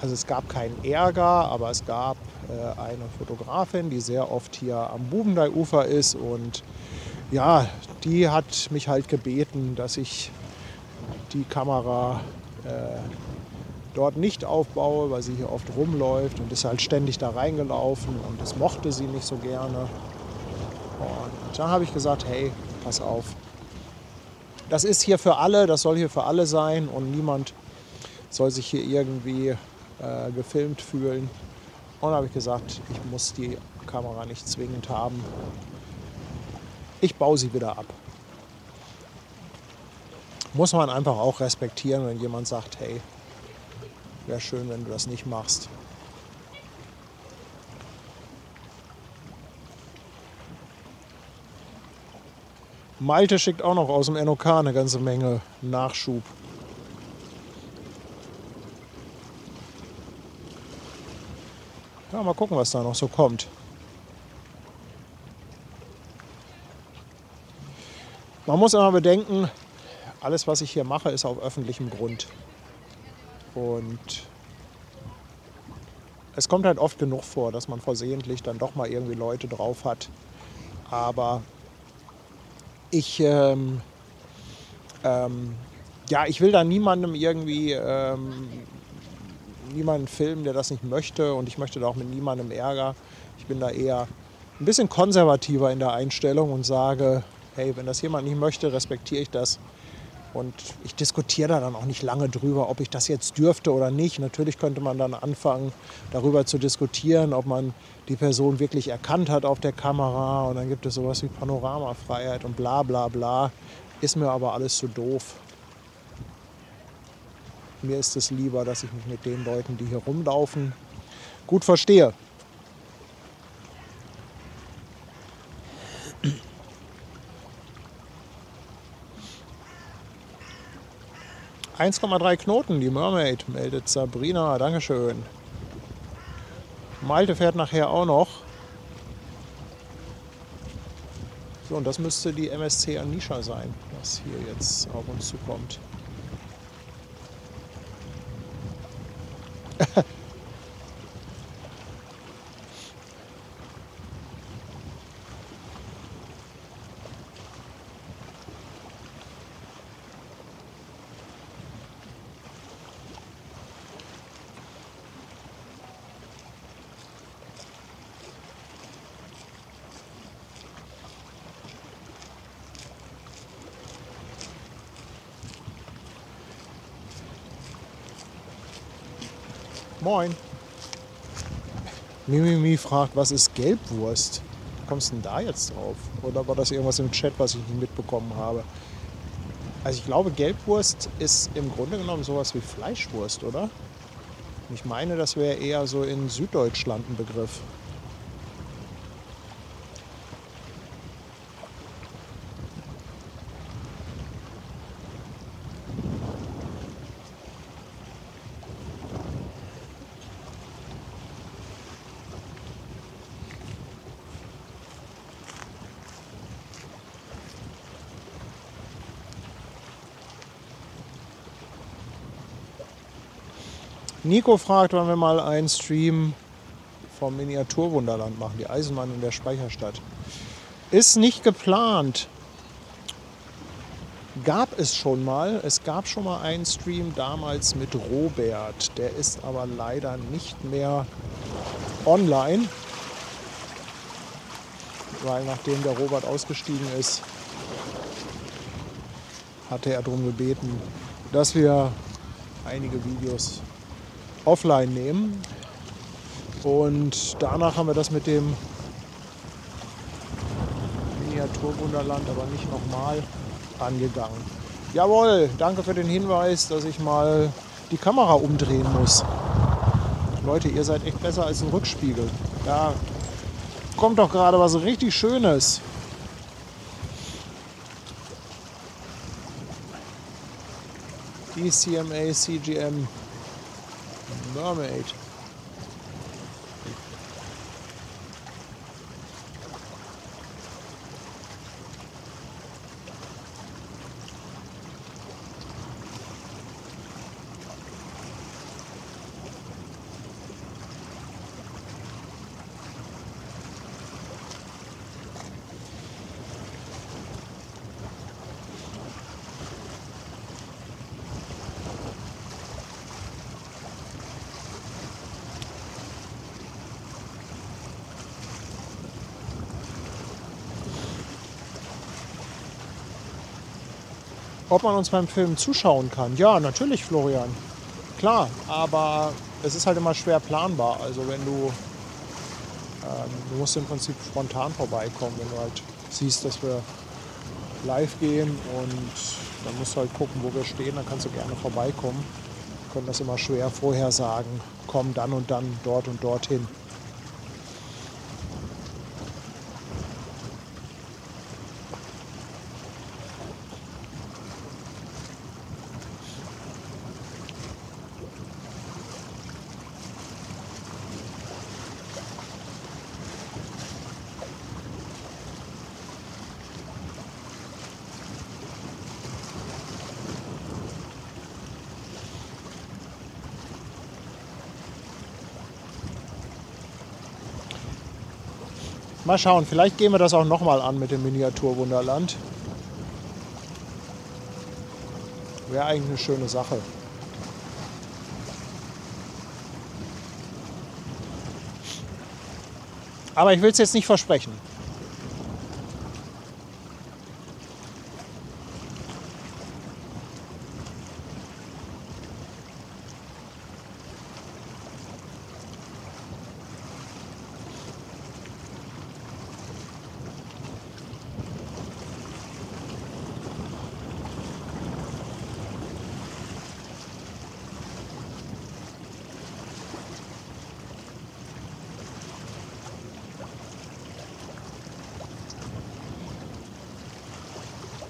also es gab keinen Ärger, aber es gab eine Fotografin, die sehr oft hier am Bubendai-Ufer ist. Und ja, die hat mich halt gebeten, dass ich die Kamera dort nicht aufbaue, weil sie hier oft rumläuft und ist halt ständig da reingelaufen und das mochte sie nicht so gerne. Und dann habe ich gesagt, hey, pass auf. Das ist hier für alle, das soll hier für alle sein und niemand soll sich hier irgendwie gefilmt fühlen. Und dann habe ich gesagt, ich muss die Kamera nicht zwingend haben. Ich baue sie wieder ab. Muss man einfach auch respektieren, wenn jemand sagt, hey, wäre schön, wenn du das nicht machst. Malte schickt auch noch aus dem NOK eine ganze Menge Nachschub. Ja, mal gucken, was da noch so kommt. Man muss immer bedenken, alles, was ich hier mache, ist auf öffentlichem Grund. Und es kommt halt oft genug vor, dass man versehentlich dann doch mal irgendwie Leute drauf hat. Aber ich will da niemandem irgendwie niemanden filmen, der das nicht möchte. Und ich möchte da auch mit niemandem Ärger. Ich bin da eher ein bisschen konservativer in der Einstellung und sage, hey, wenn das jemand nicht möchte, respektiere ich das. Und ich diskutiere da dann auch nicht lange drüber, ob ich das jetzt dürfte oder nicht. Natürlich könnte man dann anfangen, darüber zu diskutieren, ob man die Person wirklich erkannt hat auf der Kamera. Und dann gibt es sowas wie Panoramafreiheit und bla bla bla. Ist mir aber alles zu doof. Mir ist es lieber, dass ich mich mit den Leuten, die hier rumlaufen, gut verstehe. 1,3 Knoten, die Mermaid, meldet Sabrina. Dankeschön. Malte fährt nachher auch noch. So, und das müsste die MSC Anisha sein, was hier jetzt auf uns zukommt. Moin. Mimimi fragt, was ist Gelbwurst? Wie kommst du denn da jetzt drauf? Oder war das irgendwas im Chat, was ich nicht mitbekommen habe? Also ich glaube, Gelbwurst ist im Grunde genommen sowas wie Fleischwurst, oder? Und ich meine, das wäre eher so in Süddeutschland ein Begriff. Nico fragt, wann wir mal einen Stream vom Miniaturwunderland machen, die Eisenbahn in der Speicherstadt. Ist nicht geplant. Gab es schon mal. Es gab schon mal einen Stream damals mit Robert. Der ist aber leider nicht mehr online. Weil nachdem der Robert ausgestiegen ist, hatte er darum gebeten, dass wir einige Videos offline nehmen. Und danach haben wir das mit dem Miniaturwunderland aber nicht nochmal angegangen. Jawohl, danke für den Hinweis, dass ich mal die Kamera umdrehen muss. Leute, ihr seid echt besser als ein Rückspiegel. Da kommt doch gerade was richtig Schönes. DCMA CGM Mermaid. Ob man uns beim Film zuschauen kann? Ja, natürlich, Florian. Klar, aber es ist halt immer schwer planbar. Also wenn du musst im Prinzip spontan vorbeikommen, wenn du halt siehst, dass wir live gehen und dann musst du halt gucken, wo wir stehen, dann kannst du gerne vorbeikommen. Wir können das immer schwer vorher sagen, komm dann und dann dort und dorthin. Mal schauen, vielleicht gehen wir das auch nochmal an mit dem Miniaturwunderland. Wäre eigentlich eine schöne Sache. Aber ich will es jetzt nicht versprechen.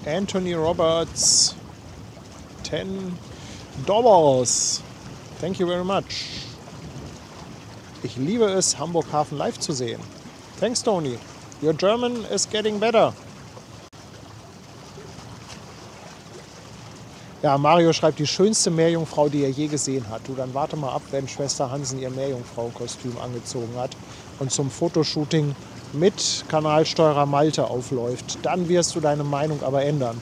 Anthony Roberts, $10. Thank you very much. Ich liebe es, Hamburg Hafen live zu sehen. Thanks, Tony. Your German is getting better. Ja, Mario schreibt, die schönste Meerjungfrau, die er je gesehen hat. Du, dann warte mal ab, wenn Schwester Hansen ihr Meerjungfrau-Kostüm angezogen hat und zum Fotoshooting mit Kanalsteurer Malte aufläuft. Dann wirst du deine Meinung aber ändern.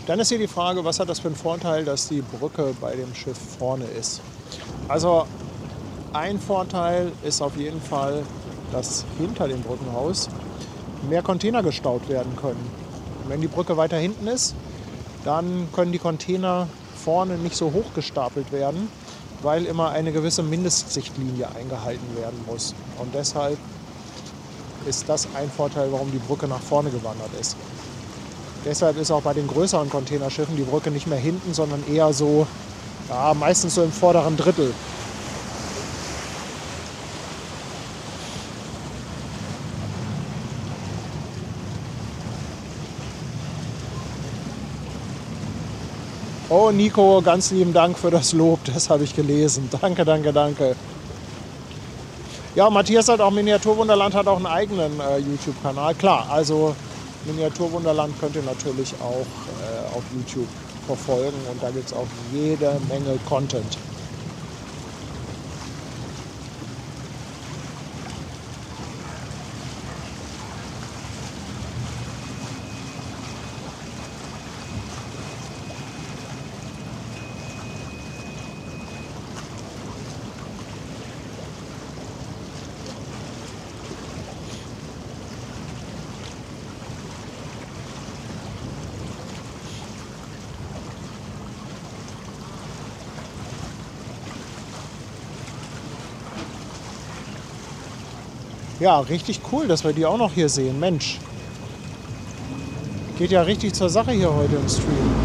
Dann ist hier die Frage, was hat das für einen Vorteil, dass die Brücke bei dem Schiff vorne ist? Also ein Vorteil ist auf jeden Fall, dass hinter dem Brückenhaus mehr Container gestaut werden können. Und wenn die Brücke weiter hinten ist, dann können die Container vorne nicht so hoch gestapelt werden, weil immer eine gewisse Mindestsichtlinie eingehalten werden muss. Und deshalb ist das ein Vorteil, warum die Brücke nach vorne gewandert ist. Deshalb ist auch bei den größeren Containerschiffen die Brücke nicht mehr hinten, sondern eher so, ja, meistens so im vorderen Drittel. Oh Nico, ganz lieben Dank für das Lob, das habe ich gelesen. Danke, danke, danke. Ja, Matthias hat auch Miniaturwunderland, hat auch einen eigenen YouTube-Kanal. Klar, also Miniaturwunderland könnt ihr natürlich auch auf YouTube verfolgen und da gibt es auch jede Menge Content. Ja, richtig cool, dass wir die auch noch hier sehen. Mensch. Geht ja richtig zur Sache hier heute im Stream.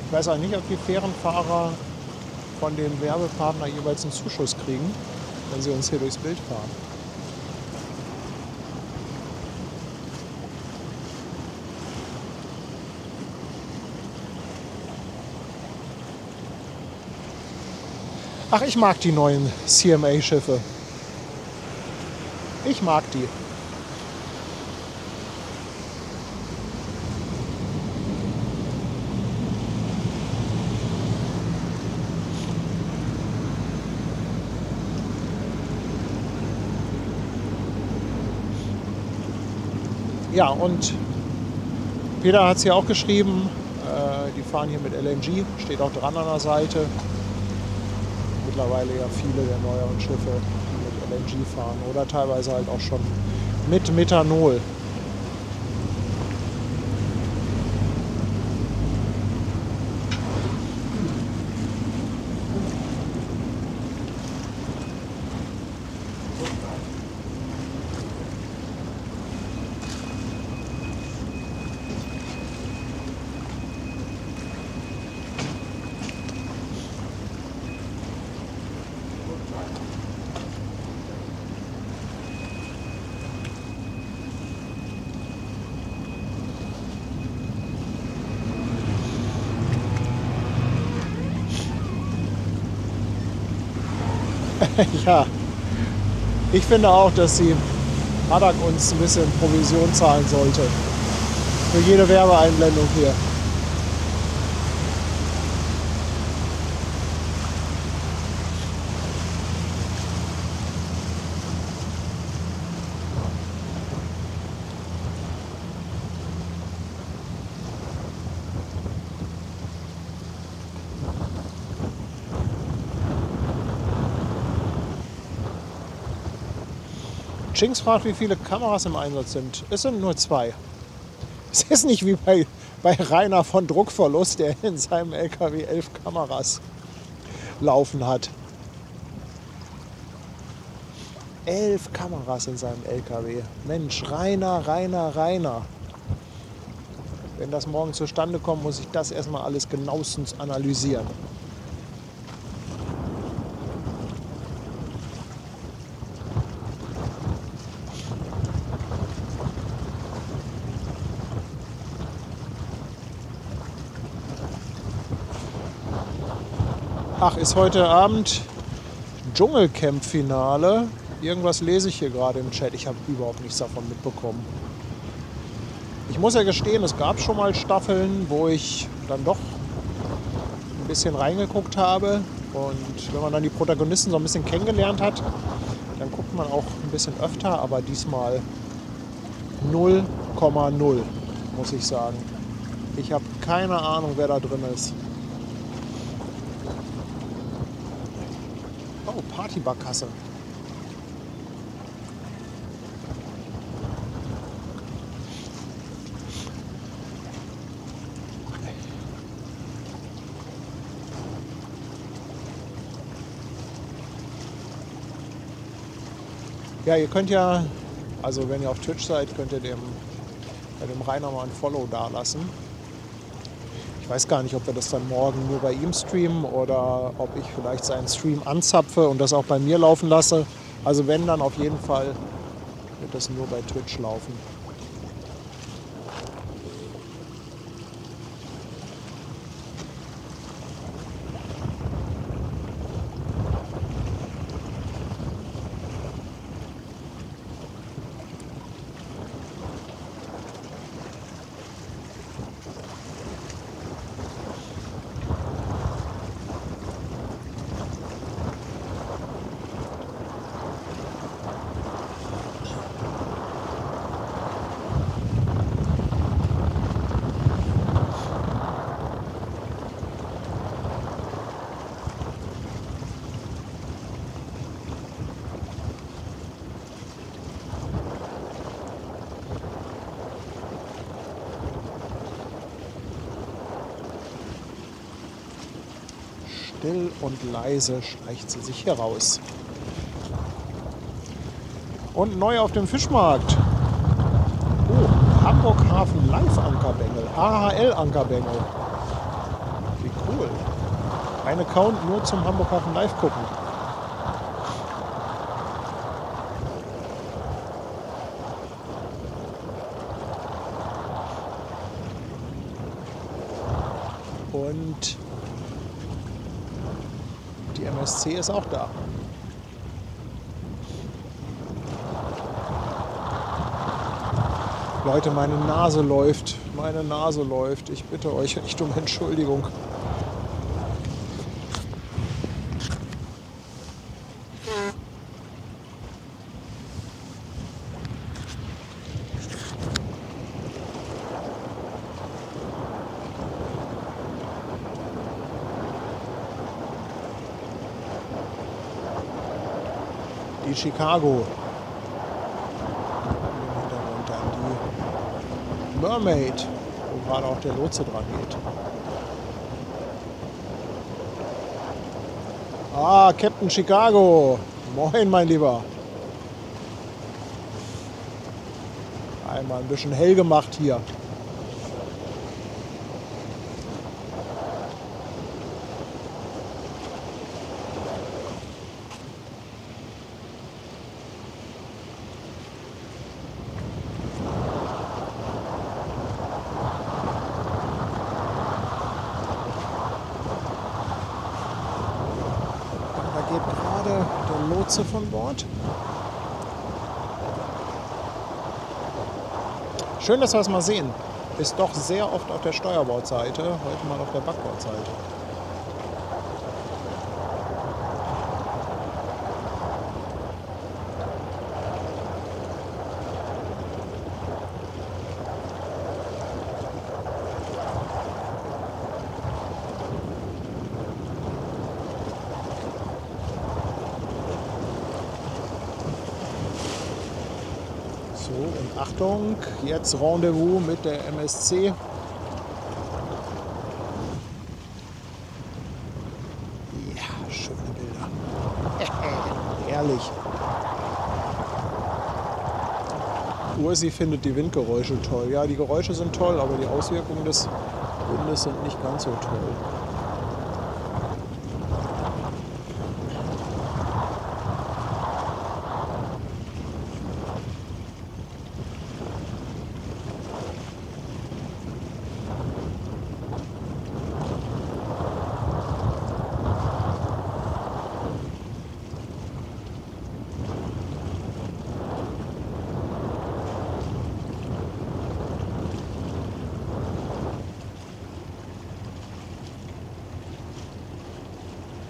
Ich weiß auch nicht, ob die Fährenfahrer von dem Werbepartner jeweils einen Zuschuss kriegen, wenn sie uns hier durchs Bild fahren. Ach, ich mag die neuen CMA-Schiffe. Ich mag die. Ja, und Peter hat es hier auch geschrieben, die fahren hier mit LNG, steht auch dran an der Seite. Mittlerweile ja viele der neueren Schiffe, die mit LNG fahren oder teilweise halt auch schon mit Methanol. Ja, ich finde auch, dass die Haddock uns ein bisschen Provision zahlen sollte. Für jede Werbeeinblendung hier. Jinx fragt, wie viele Kameras im Einsatz sind. Es sind nur 2. Es ist nicht wie bei Rainer von Druckverlust, der in seinem LKW 11 Kameras laufen hat. 11 Kameras in seinem LKW. Mensch, Rainer. Wenn das morgen zustande kommt, muss ich das erstmal alles genauestens analysieren. Ach, ist heute Abend Dschungelcamp-Finale. Irgendwas lese ich hier gerade im Chat. Ich habe überhaupt nichts davon mitbekommen. Ich muss ja gestehen, es gab schon mal Staffeln, wo ich dann doch ein bisschen reingeguckt habe. Und wenn man dann die Protagonisten so ein bisschen kennengelernt hat, dann guckt man auch ein bisschen öfter. Aber diesmal 0,0, muss ich sagen. Ich habe keine Ahnung, wer da drin ist. Oh, Partybarkasse. Ja, ihr könnt ja, also wenn ihr auf Twitch seid, könnt ihr dem Rainer mal ein Follow dalassen. Ich weiß gar nicht, ob wir das dann morgen nur bei ihm streamen oder ob ich vielleicht seinen Stream anzapfe und das auch bei mir laufen lasse. Also wenn, dann auf jeden Fall wird das nur bei Twitch laufen. Still und leise schleicht sie sich hier raus. Und neu auf dem Fischmarkt. Oh, Hamburg Hafen Live Ankerbengel. AHL Ankerbengel. Wie cool. Ein Account nur zum Hamburg Hafen Live gucken. Und die MSC ist auch da. Leute, meine Nase läuft. Meine Nase läuft. Ich bitte euch echt um Entschuldigung. Die Chicago. Im Hintergrund dann die Mermaid, wo gerade auch der Lotse dran geht. Ah, Captain Chicago. Moin, mein Lieber. Einmal ein bisschen hell gemacht hier. Geht gerade der Lotse von Bord. Schön, dass wir es mal sehen. Ist doch sehr oft auf der Steuerbordseite, heute mal auf der Backbordseite. So, und Achtung, jetzt Rendezvous mit der MSC. Ja, schöne Bilder. Herrlich. Ursi findet die Windgeräusche toll. Ja, die Geräusche sind toll, aber die Auswirkungen des Windes sind nicht ganz so toll.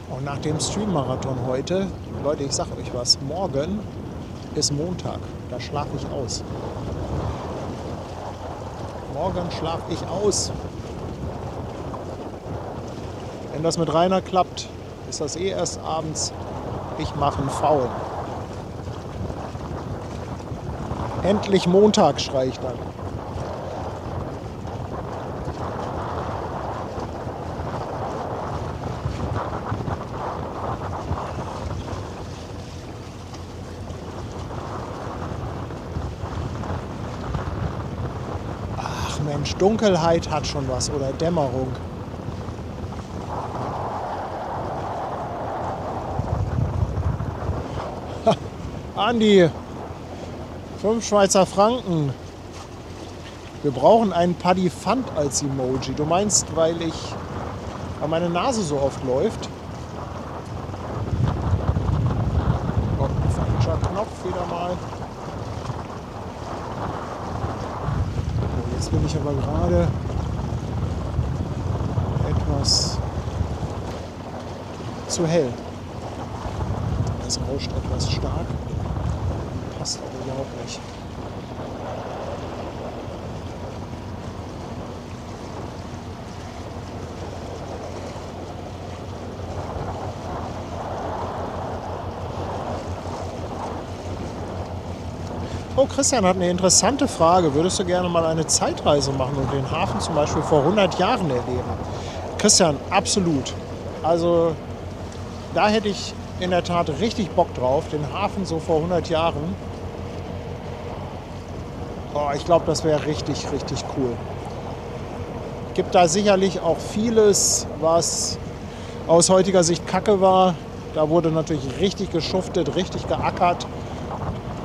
Und nach dem Stream-Marathon heute, Leute, ich sag euch was, morgen ist Montag, da schlafe ich aus. Morgen schlafe ich aus. Wenn das mit Rainer klappt, ist das eh erst abends. Ich mache einen Faulen. Endlich Montag, schrei ich dann. Mensch, Dunkelheit hat schon was oder Dämmerung. Ha, Andi, 5 Schweizer Franken. Wir brauchen einen Paddy-Pfand als Emoji. Du meinst, weil meine Nase so oft läuft? Oh, falscher Knopf wieder mal. Jetzt bin ich aber gerade etwas zu hell. Das rauscht etwas stark, passt aber überhaupt nicht. Oh, Christian hat eine interessante Frage. Würdest du gerne mal eine Zeitreise machen und den Hafen zum Beispiel vor 100 Jahren erleben? Christian, absolut. Also Da hätte ich in der Tat richtig Bock drauf. Den Hafen so vor 100 Jahren. Oh, ich glaube, das wäre richtig, richtig cool. Gibt da sicherlich auch vieles, was aus heutiger Sicht Kacke war. Da wurde natürlich richtig geschuftet, richtig geackert.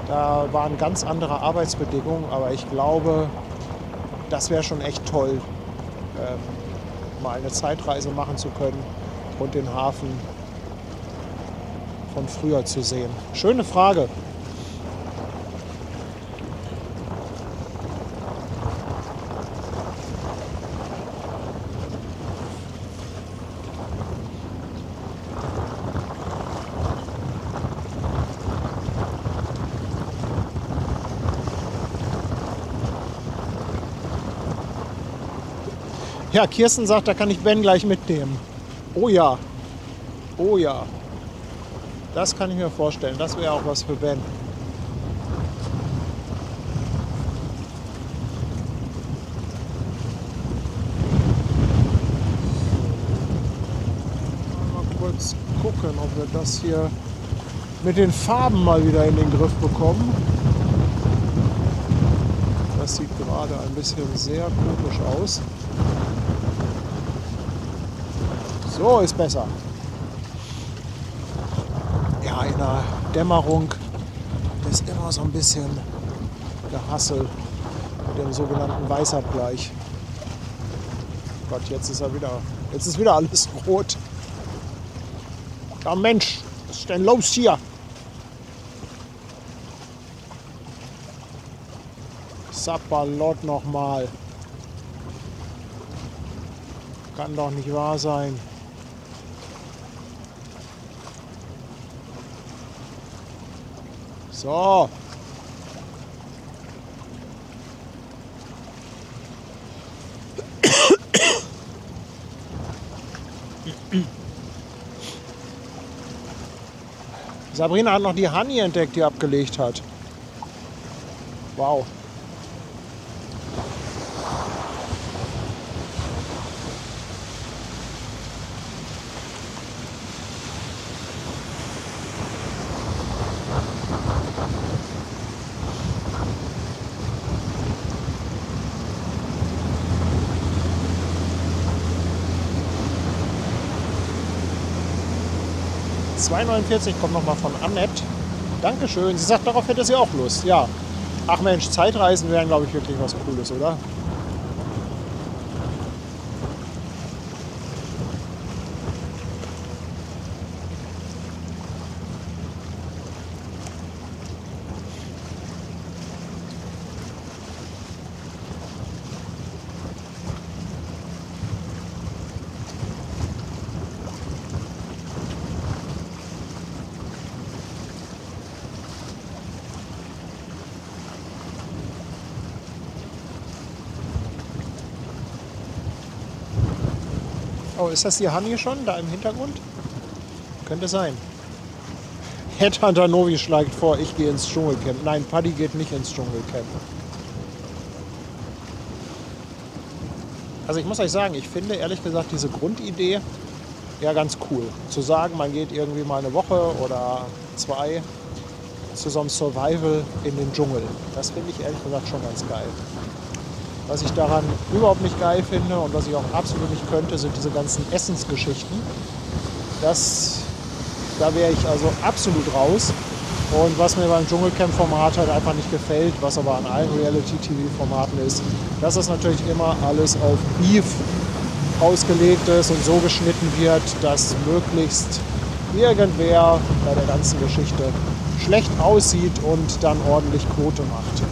Da waren ganz andere Arbeitsbedingungen, aber ich glaube, das wäre schon echt toll, mal eine Zeitreise machen zu können und den Hafen von früher zu sehen. Schöne Frage. Ja, Kirsten sagt, da kann ich Ben gleich mitnehmen. Oh ja. Oh ja. Das kann ich mir vorstellen. Das wäre auch was für Ben. Mal kurz gucken, ob wir das hier mit den Farben mal wieder in den Griff bekommen. Das sieht gerade ein bisschen sehr komisch aus. So ist besser. Ja, in der Dämmerung ist immer so ein bisschen Gehassel mit dem sogenannten Weißabgleich. Gott, jetzt ist wieder alles rot. Ja Mensch, was ist denn los hier? Sapperlot nochmal. Kann doch nicht wahr sein. So. Sabrina hat noch die Honey entdeckt, die abgelegt hat. Wow. $2,49 kommt nochmal von Annette. Dankeschön. Sie sagt, darauf hätte sie auch Lust. Ja. Ach Mensch, Zeitreisen wären, glaube ich, wirklich was Cooles, oder? Oh, ist das die Honey schon, da im Hintergrund? Könnte sein. Headhunter Novi schlägt vor, ich gehe ins Dschungelcamp. Nein, Paddy geht nicht ins Dschungelcamp. Also ich muss euch sagen, ich finde ehrlich gesagt diese Grundidee ja ganz cool. Zu sagen, man geht irgendwie mal eine Woche oder 2 zu so einem Survival in den Dschungel. Das finde ich ehrlich gesagt schon ganz geil. Was ich daran überhaupt nicht geil finde und was ich auch absolut nicht könnte, sind diese ganzen Essensgeschichten. Da wäre ich also absolut raus. Und was mir beim Dschungelcamp-Format halt einfach nicht gefällt, was aber an allen Reality-TV-Formaten ist, dass es natürlich immer alles auf Beef ausgelegt ist und so geschnitten wird, dass möglichst irgendwer bei der ganzen Geschichte schlecht aussieht und dann ordentlich Quote macht.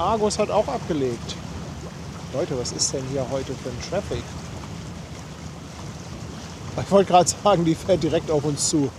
Argus hat auch abgelegt. Leute, was ist denn hier heute für ein Traffic? Ich wollte gerade sagen, die fährt direkt auf uns zu.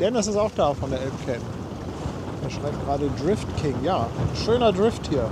Dennis ist auch da von der Elbcam. Er schreibt gerade Drift King. Ja, schöner Drift hier.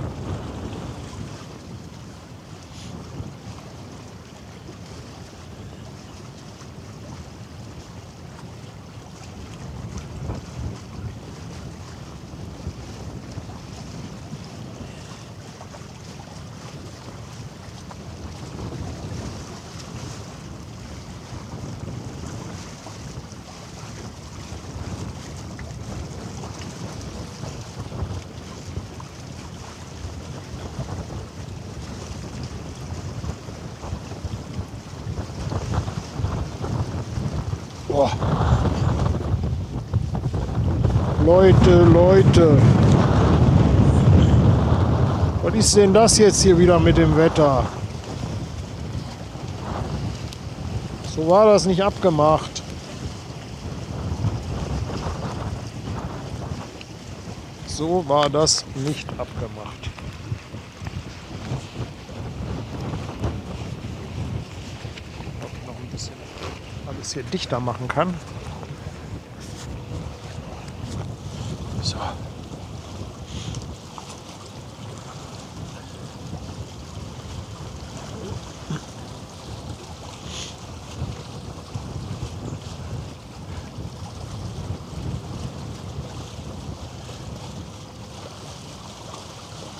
Boah. Leute. Was ist denn das jetzt hier wieder mit dem Wetter? So war das nicht abgemacht. So war das nicht abgemacht. Ob ich noch ein bisschen alles hier dichter machen kann. So.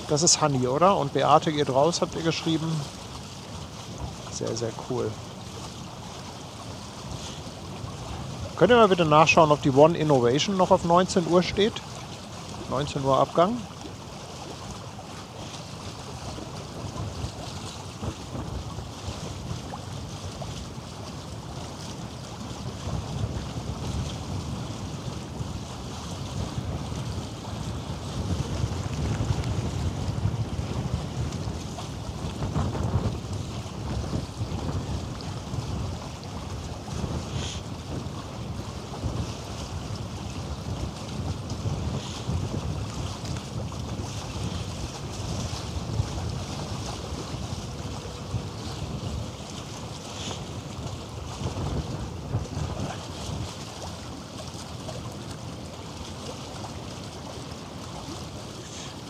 Das ist Hanni, oder? Und Beate geht raus, habt ihr geschrieben. Sehr, sehr cool. Könnt ihr mal bitte nachschauen, ob die One Innovation noch auf 19 Uhr steht? 19 Uhr Abgang.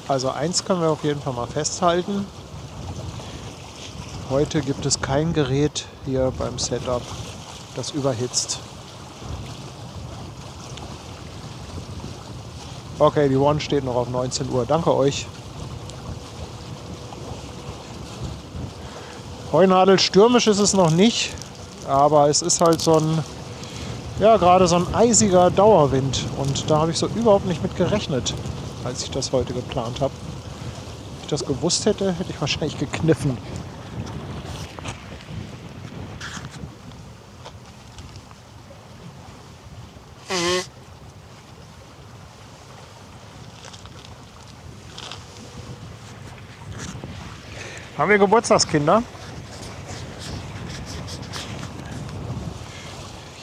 Also eins können wir auf jeden Fall mal festhalten. Heute gibt es kein Gerät hier beim Setup, das überhitzt. Okay, die One steht noch auf 19 Uhr. Danke euch. Heunadel, stürmisch ist es noch nicht, aber es ist halt so ein, ja, gerade so ein eisiger Dauerwind. Und da habe ich so überhaupt nicht mit gerechnet, als ich das heute geplant habe. Wenn ich das gewusst hätte, hätte ich wahrscheinlich gekniffen. Haben wir Geburtstagskinder?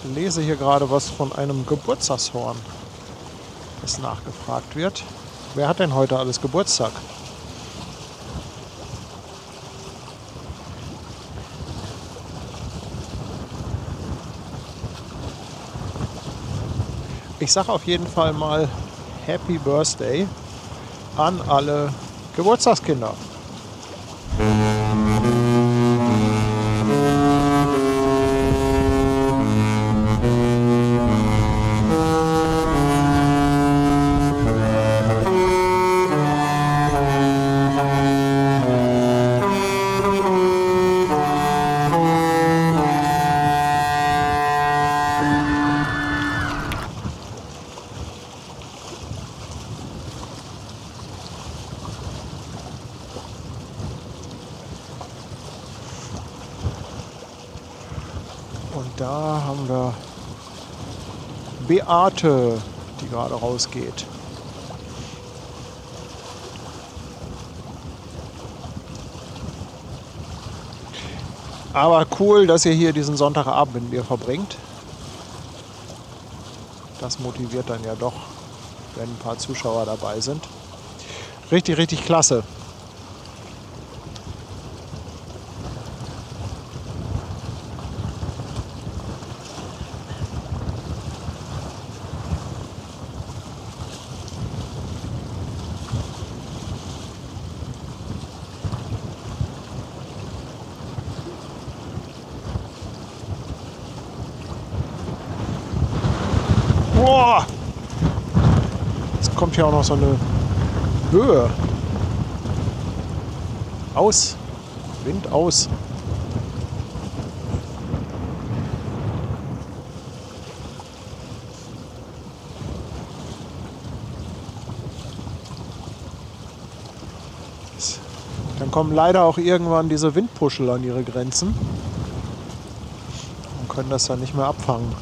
Ich lese hier gerade was von einem Geburtstagshorn, das nachgefragt wird. Wer hat denn heute alles Geburtstag? Ich sage auf jeden Fall mal Happy Birthday an alle Geburtstagskinder. da haben wir Beate, die gerade rausgeht. Aber cool, dass ihr hier diesen Sonntagabend mit mir verbringt. Das motiviert dann ja doch, wenn ein paar Zuschauer dabei sind. Richtig, richtig klasse. Boah! Jetzt kommt hier auch noch so eine Höhe. Aus. Wind aus. Dann kommen leider auch irgendwann diese Windpuschel an ihre Grenzen und können das dann nicht mehr abfangen.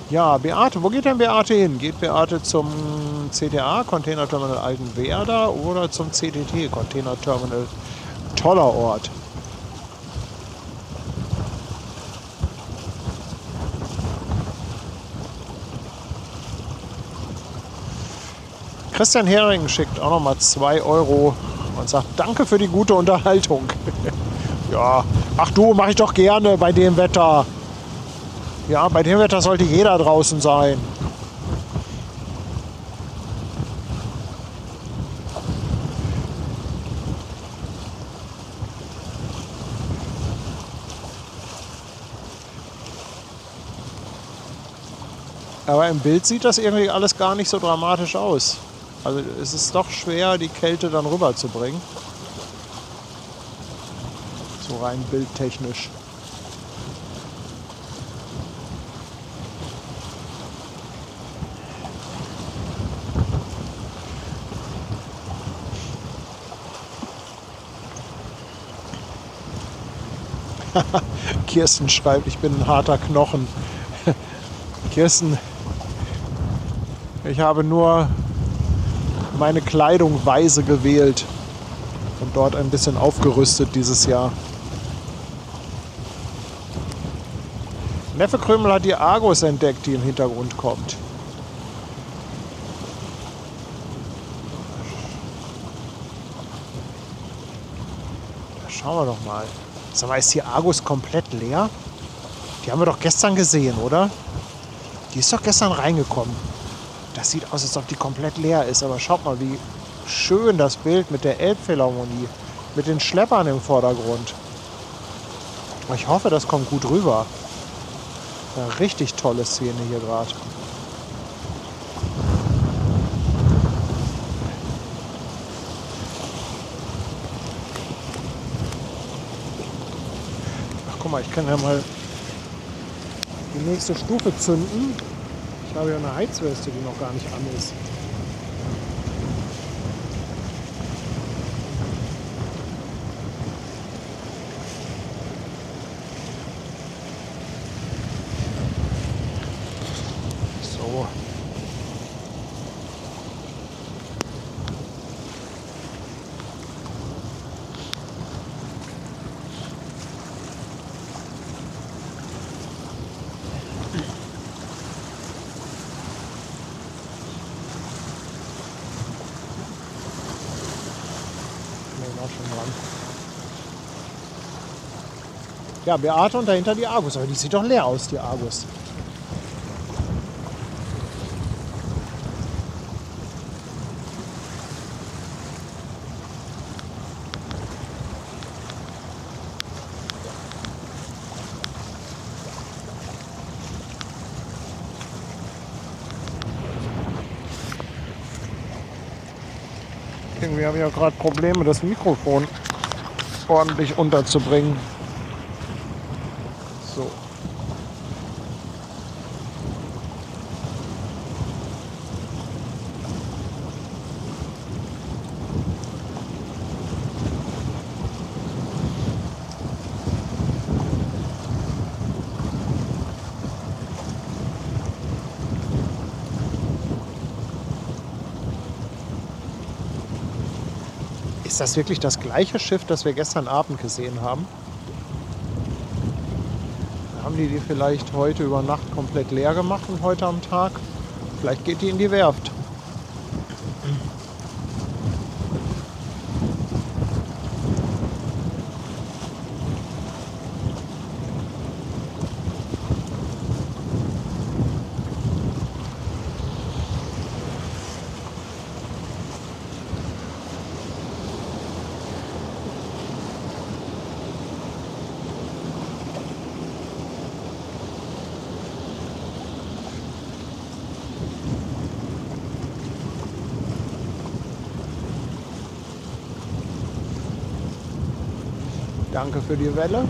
Ja, Beate, wo geht denn Beate hin? Geht Beate zum CTA, Container Terminal Altenwerder, oder zum CTT, Container Terminal Tollerort? Christian Hering schickt auch nochmal 2 € und sagt, danke für die gute Unterhaltung. Ja, ach du, mache ich doch gerne bei dem Wetter. Ja, bei dem Wetter sollte jeder draußen sein. Aber im Bild sieht das irgendwie alles gar nicht so dramatisch aus. Also es ist doch schwer, die Kälte dann rüberzubringen. So rein bildtechnisch. Kirsten schreibt, ich bin ein harter Knochen. Kirsten, ich habe nur meine Kleidung weise gewählt und dort ein bisschen aufgerüstet dieses Jahr. Neffe Krümel hat die Argus entdeckt, die im Hintergrund kommt. Da schauen wir doch mal. Sag mal, ist die Argus komplett leer? Die haben wir doch gestern gesehen, oder? Die ist doch gestern reingekommen. Das sieht aus, als ob die komplett leer ist. Aber schaut mal, wie schön das Bild mit der Elbphilharmonie, mit den Schleppern im Vordergrund. Ich hoffe, das kommt gut rüber. Eine richtig tolle Szene hier gerade. Ach, guck mal, ich kann ja mal die nächste Stufe zünden. Ich habe ja eine Heizweste, die noch gar nicht an ist. So. Ja, Beate und dahinter die Argus. Aber die sieht doch leer aus, die Argus. Irgendwie habe ich ja gerade Probleme, das Mikrofon ordentlich unterzubringen. So. Ist das wirklich das gleiche Schiff, das wir gestern Abend gesehen haben? Haben die vielleicht heute über Nacht komplett leer gemacht und heute am Tag? Vielleicht geht die in die Werft. Danke für die Welle.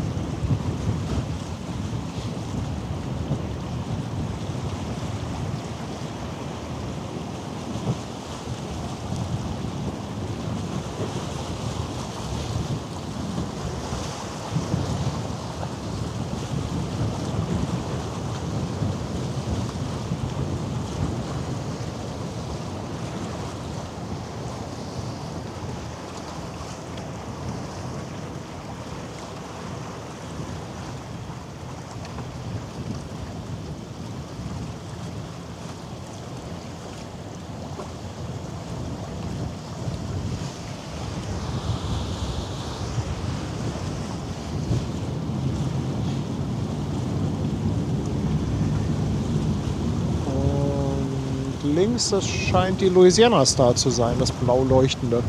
Links, das scheint die Louisiana Star zu sein, das blau leuchtende.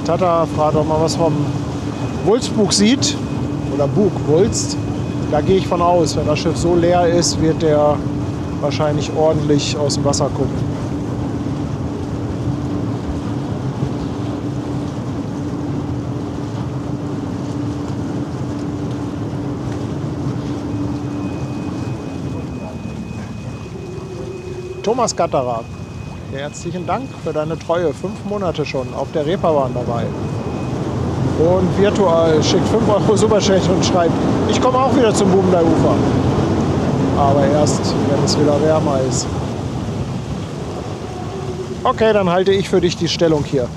Tata fragt, ob man was vom Wulstbug sieht. Oder Bug, Wulst. Da gehe ich von aus. Wenn das Schiff so leer ist, wird der wahrscheinlich ordentlich aus dem Wasser gucken. Thomas Gatterer, herzlichen Dank für deine Treue. 5 Monate schon auf der Reeperbahn dabei. Und Virtual schickt 5 € Superchat und schreibt, ich komme auch wieder zum Bubendei-Ufer. Aber erst, wenn es wieder wärmer ist. Okay, dann halte ich für dich die Stellung hier.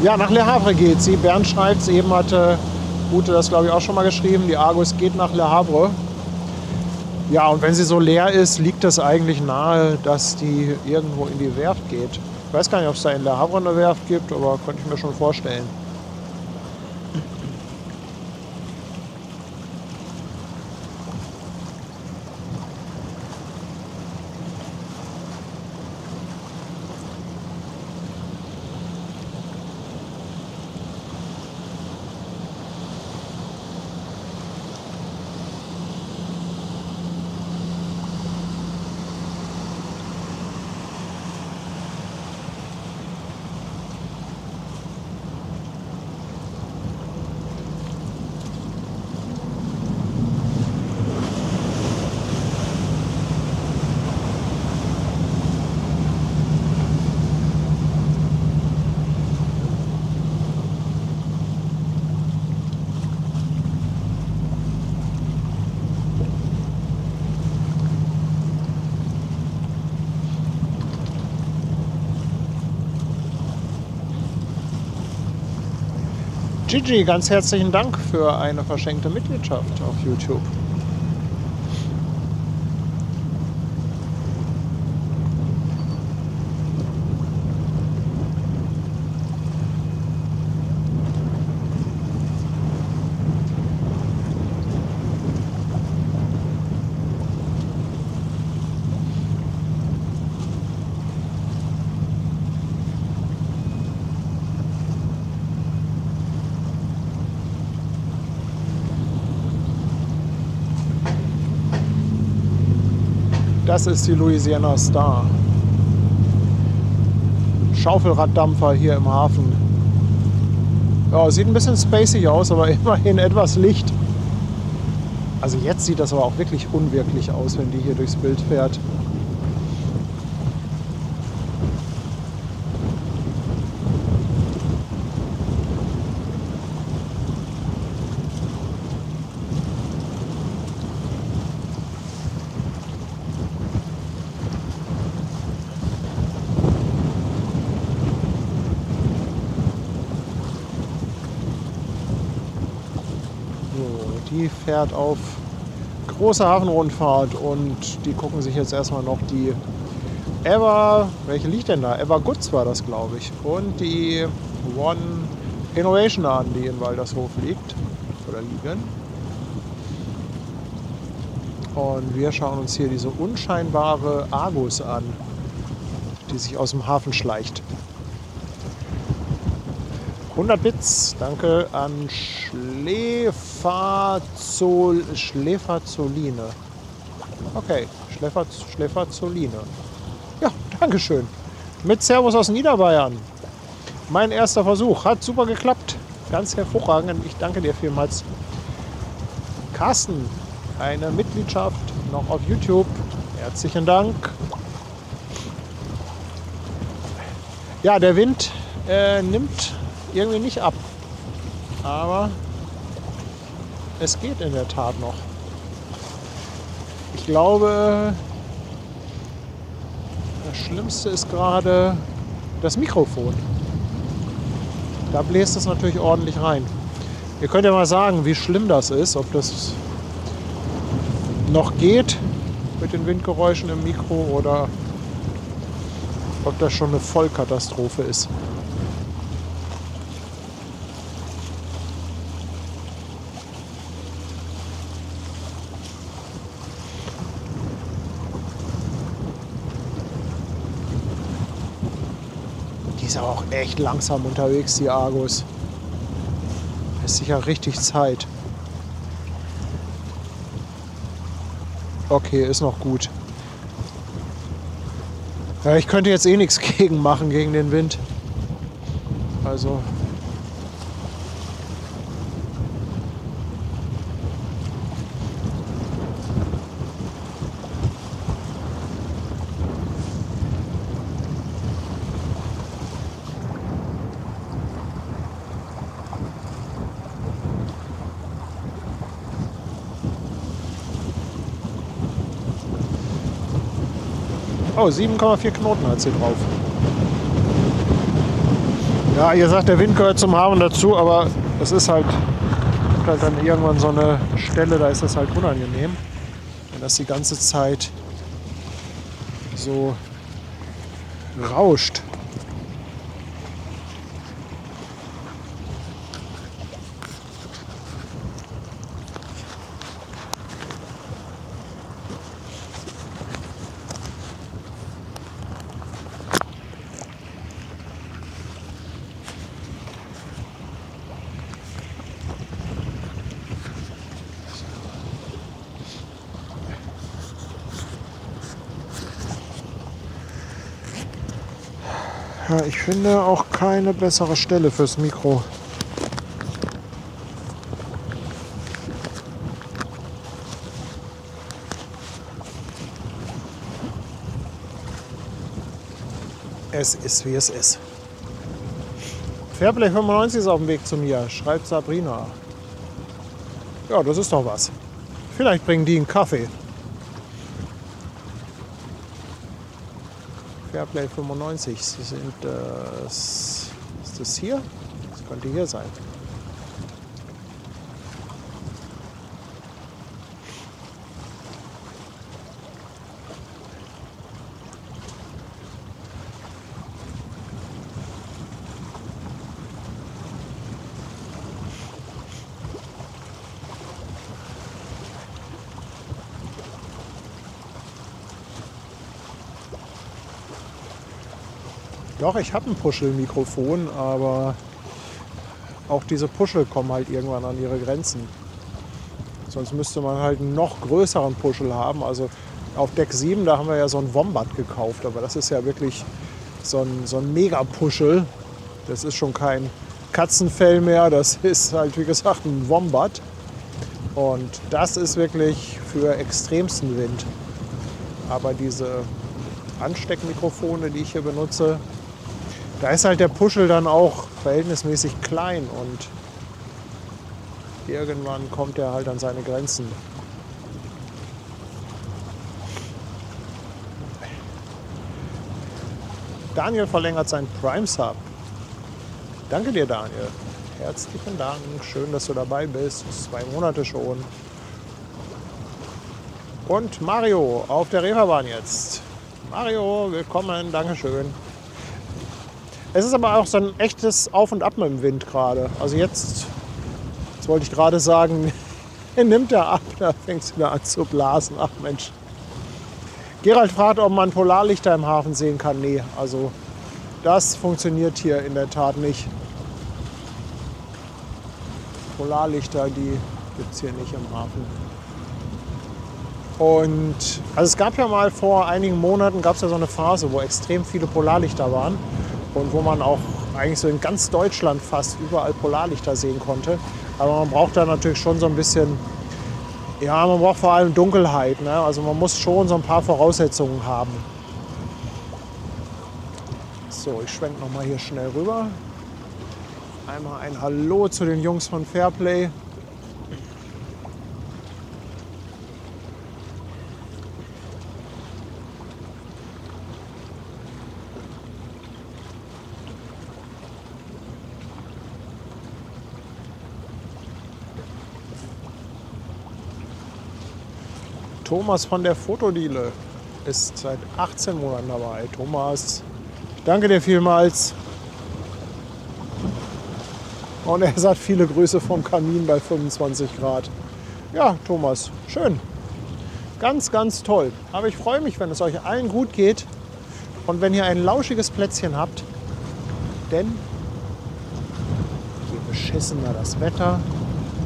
Ja, nach Le Havre geht sie. Bernd schreibt es, eben hatte Ute das, glaube ich, auch schon mal geschrieben. Die Argus geht nach Le Havre. Ja, und wenn sie so leer ist, liegt es eigentlich nahe, dass die irgendwo in die Werft geht. Ich weiß gar nicht, ob es da in Le Havre eine Werft gibt, aber könnte ich mir schon vorstellen. Gigi, ganz herzlichen Dank für eine verschenkte Mitgliedschaft auf YouTube. Das ist die Louisiana Star. Schaufelraddampfer hier im Hafen. Ja, sieht ein bisschen spacig aus, aber immerhin etwas Licht. Also jetzt sieht das aber auch wirklich unwirklich aus, wenn die hier durchs Bild fährt. So, die fährt auf große Hafenrundfahrt und die gucken sich jetzt erstmal noch die welche liegt denn da? Ever Goods war das, glaube ich. Und die One Innovation an, die in Waltershof liegt oder liegen. Und wir schauen uns hier diese unscheinbare Argus an, die sich aus dem Hafen schleicht. 100 Bits, danke an Schläferzoline. Okay, Schläferzoline. Ja, dankeschön. Mit Servus aus Niederbayern. Mein erster Versuch. Hat super geklappt. Ganz hervorragend. Ich danke dir vielmals. Carsten, eine Mitgliedschaft noch auf YouTube. Herzlichen Dank. Ja, der Wind nimmt irgendwie nicht ab. Aber es geht in der Tat noch. Ich glaube, das Schlimmste ist gerade das Mikrofon. Da bläst es natürlich ordentlich rein. Ihr könnt ja mal sagen, wie schlimm das ist, ob das noch geht mit den Windgeräuschen im Mikro oder ob das schon eine Vollkatastrophe ist. Die ist aber auch echt langsam unterwegs, die Argus. Ist sicher richtig Zeit. Okay, ist noch gut. Ja, ich könnte jetzt eh nichts gegen machen, gegen den Wind. Also. Oh, 7,4 Knoten hat sie drauf. Ja, ihr sagt, der Wind gehört zum Hafen dazu, aber es ist halt dann irgendwann so eine Stelle, da ist das halt unangenehm, wenn das die ganze Zeit so rauscht. Ja, ich finde auch keine bessere Stelle fürs Mikro. Es ist, wie es ist. Fairplay 95 ist auf dem Weg zu mir, schreibt Sabrina. Ja, das ist doch was. Vielleicht bringen die einen Kaffee. Fairplay 95 sind ist das hier? Das könnte hier sein. Doch, ich habe ein Puschel-Mikrofon, aber auch diese Puschel kommen halt irgendwann an ihre Grenzen. Sonst müsste man halt einen noch größeren Puschel haben. Also auf Deck 7, da haben wir ja so ein Wombat gekauft, aber das ist ja wirklich so ein Mega-Puschel. Das ist schon kein Katzenfell mehr, das ist halt wie gesagt ein Wombat. Und das ist wirklich für extremsten Wind. Aber diese Ansteckmikrofone, die ich hier benutze, da ist halt der Puschel dann auch verhältnismäßig klein und irgendwann kommt er halt an seine Grenzen. Daniel verlängert seinen Prime Sub. Danke dir, Daniel. herzlichen Dank. Schön, dass du dabei bist. 2 Monate schon. Und Mario auf der Reeperbahn jetzt. Mario, willkommen, Dankeschön. Es ist aber auch so ein echtes Auf und Ab mit dem Wind gerade. Also jetzt wollte ich gerade sagen, nimmt er ab, da fängst du wieder an zu blasen. Ach Mensch. Gerald fragt, ob man Polarlichter im Hafen sehen kann. Nee, also das funktioniert hier in der Tat nicht. Polarlichter, die gibt es hier nicht im Hafen. Und also es gab ja mal vor einigen Monaten gab es ja so eine Phase, wo extrem viele Polarlichter waren und wo man auch eigentlich so in ganz Deutschland fast überall Polarlichter sehen konnte. Aber man braucht da natürlich schon so ein bisschen, ja, man braucht vor allem Dunkelheit, ne? Also man muss schon so ein paar Voraussetzungen haben. So, ich schwenke noch mal hier schnell rüber. Einmal ein Hallo zu den Jungs von Fairplay. Thomas von der Fotodiele ist seit 18 Monaten dabei. Thomas, ich danke dir vielmals. Und er sagt viele Grüße vom Kamin bei 25 Grad. Ja, Thomas, schön. Ganz, ganz toll. Aber ich freue mich, wenn es euch allen gut geht und wenn ihr ein lauschiges Plätzchen habt. Denn je beschissener das Wetter,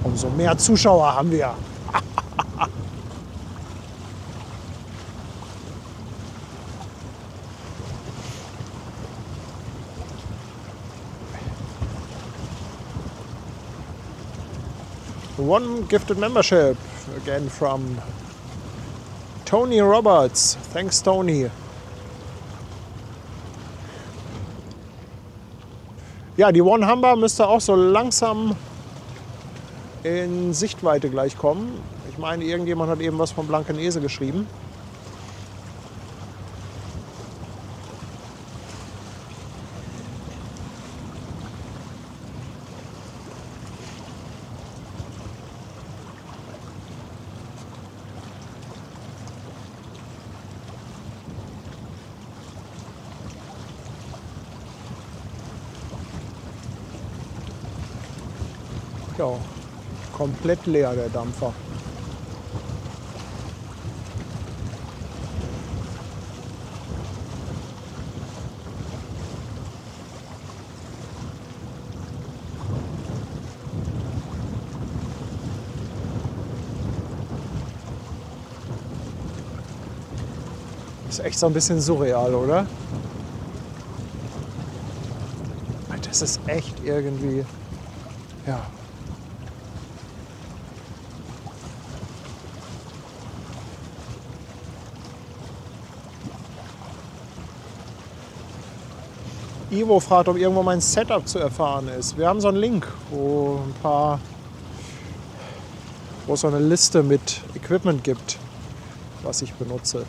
umso mehr Zuschauer haben wir. One gifted membership again from Tony Roberts. Thanks, Tony. Ja, die One Humber müsste auch so langsam in Sichtweite gleich kommen. Ich meine, irgendjemand hat eben was von Blankenese geschrieben. Ja, komplett leer der Dampfer. Ist echt so ein bisschen surreal, oder? Das ist echt irgendwie, ja. Ivo fragt, ob irgendwo mein Setup zu erfahren ist. Wir haben so einen Link, wo es so eine Liste mit Equipment gibt, was ich benutze.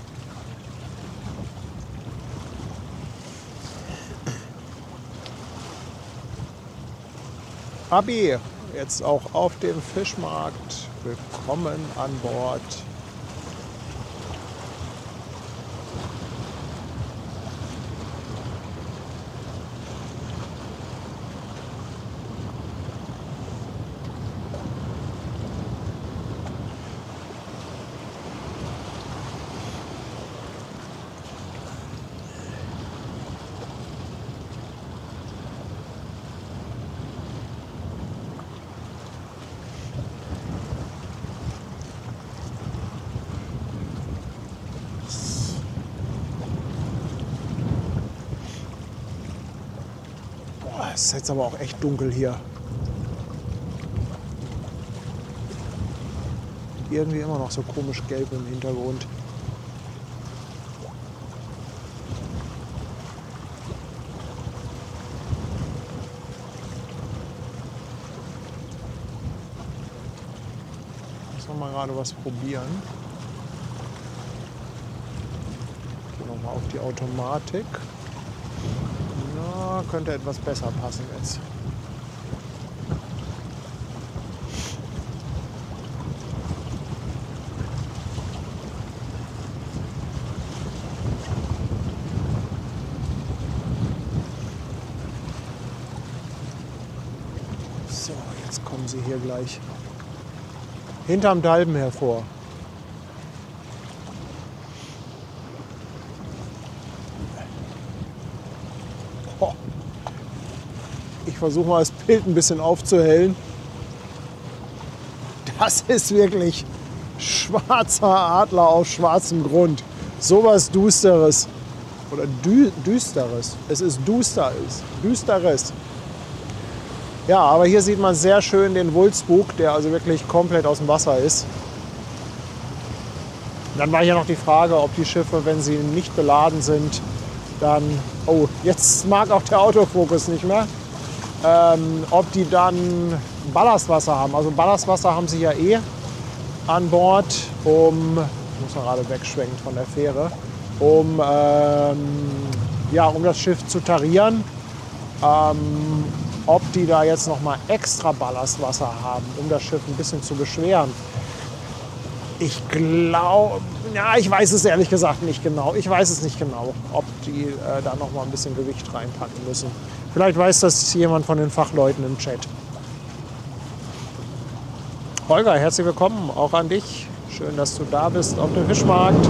Abi, jetzt auch auf dem Fischmarkt. Willkommen an Bord. Es ist jetzt aber auch echt dunkel hier. Irgendwie immer noch so komisch gelb im Hintergrund. Muss noch mal gerade was probieren. Gehen wir mal auf die Automatik. Könnte etwas besser passen jetzt. kommen sie hier gleich. Hinterm Dalben hervor. Ich versuche mal das Bild ein bisschen aufzuhellen. Das ist wirklich schwarzer Adler auf schwarzem Grund. Sowas Dusteres. Oder Düsteres. Es ist Düsteres. Ja, aber hier sieht man sehr schön den Wulstbug, der also wirklich komplett aus dem Wasser ist. Dann war hier noch die Frage, ob die Schiffe, wenn sie nicht beladen sind, dann... Oh, jetzt mag auch der Autofokus nicht mehr. Ob die dann Ballastwasser haben. Also Ballastwasser haben sie ja eh an Bord, um... Ich muss mal gerade wegschwenken von der Fähre. Um das Schiff zu tarieren. Ob die da jetzt noch mal extra Ballastwasser haben, um das Schiff ein bisschen zu beschweren. Ich glaube, ja, ich weiß es ehrlich gesagt nicht genau. Ich weiß es nicht genau, ob die da noch mal ein bisschen Gewicht reinpacken müssen. Vielleicht weiß das jemand von den Fachleuten im Chat. Holger, herzlich willkommen auch an dich. Schön, dass du da bist auf dem Fischmarkt.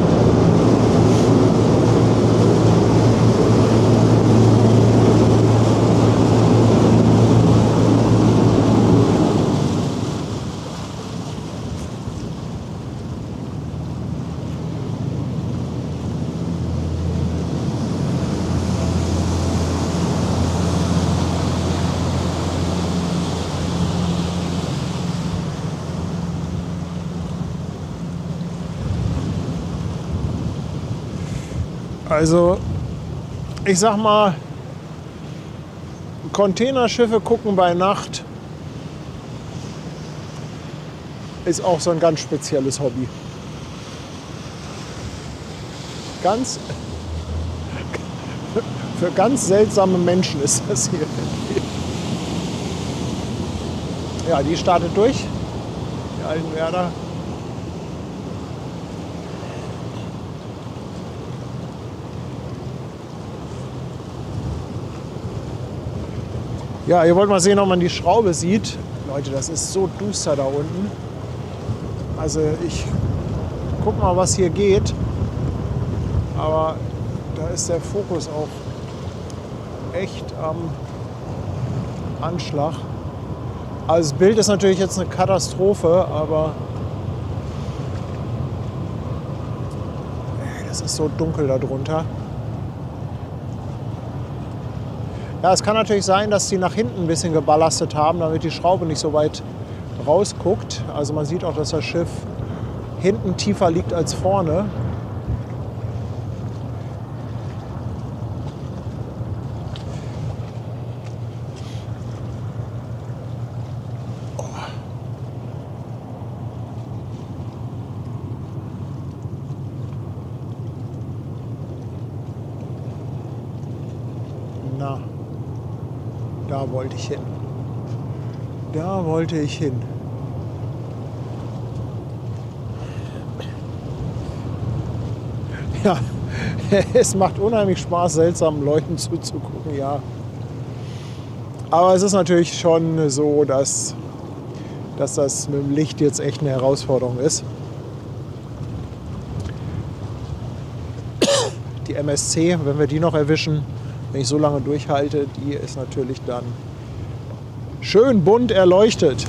Also, ich sag mal, Containerschiffe gucken bei Nacht ist auch so ein ganz spezielles Hobby. Für ganz seltsame Menschen ist das hier. Ja, die startet durch, die Altenwerder. Ja, ihr wollt mal sehen, ob man die Schraube sieht. Leute, das ist so düster da unten. Also ich guck mal, was hier geht. Aber da ist der Fokus auch echt am Anschlag. Also das Bild ist natürlich jetzt eine Katastrophe, aber das ist so dunkel da drunter. Ja, es kann natürlich sein, dass die nach hinten ein bisschen geballastet haben, damit die Schraube nicht so weit rausguckt. Also man sieht auch, dass das Schiff hinten tiefer liegt als vorne. Na. Da wollte ich hin. Da wollte ich hin. Ja, es macht unheimlich Spaß, seltsamen Leuten zuzugucken, ja. Aber es ist natürlich schon so, dass das mit dem Licht jetzt echt eine Herausforderung ist. Die MSC, wenn wir die noch erwischen, wenn ich so lange durchhalte, die ist natürlich dann schön bunt erleuchtet.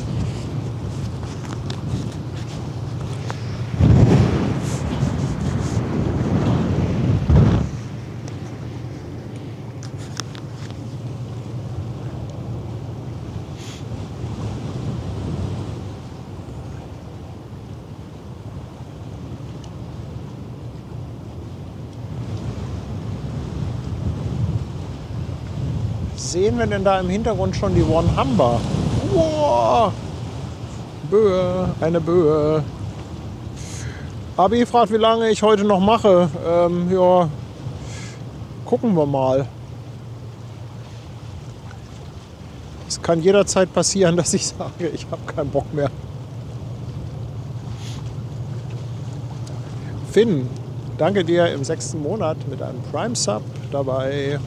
Sehen wir denn da im Hintergrund schon die One Humber? Wow. Böe, eine Böe. Abi fragt, wie lange ich heute noch mache. Ja, gucken wir mal. Es kann jederzeit passieren, dass ich sage, ich habe keinen Bock mehr. Finn, danke dir im 6. Monat mit einem Prime Sub dabei.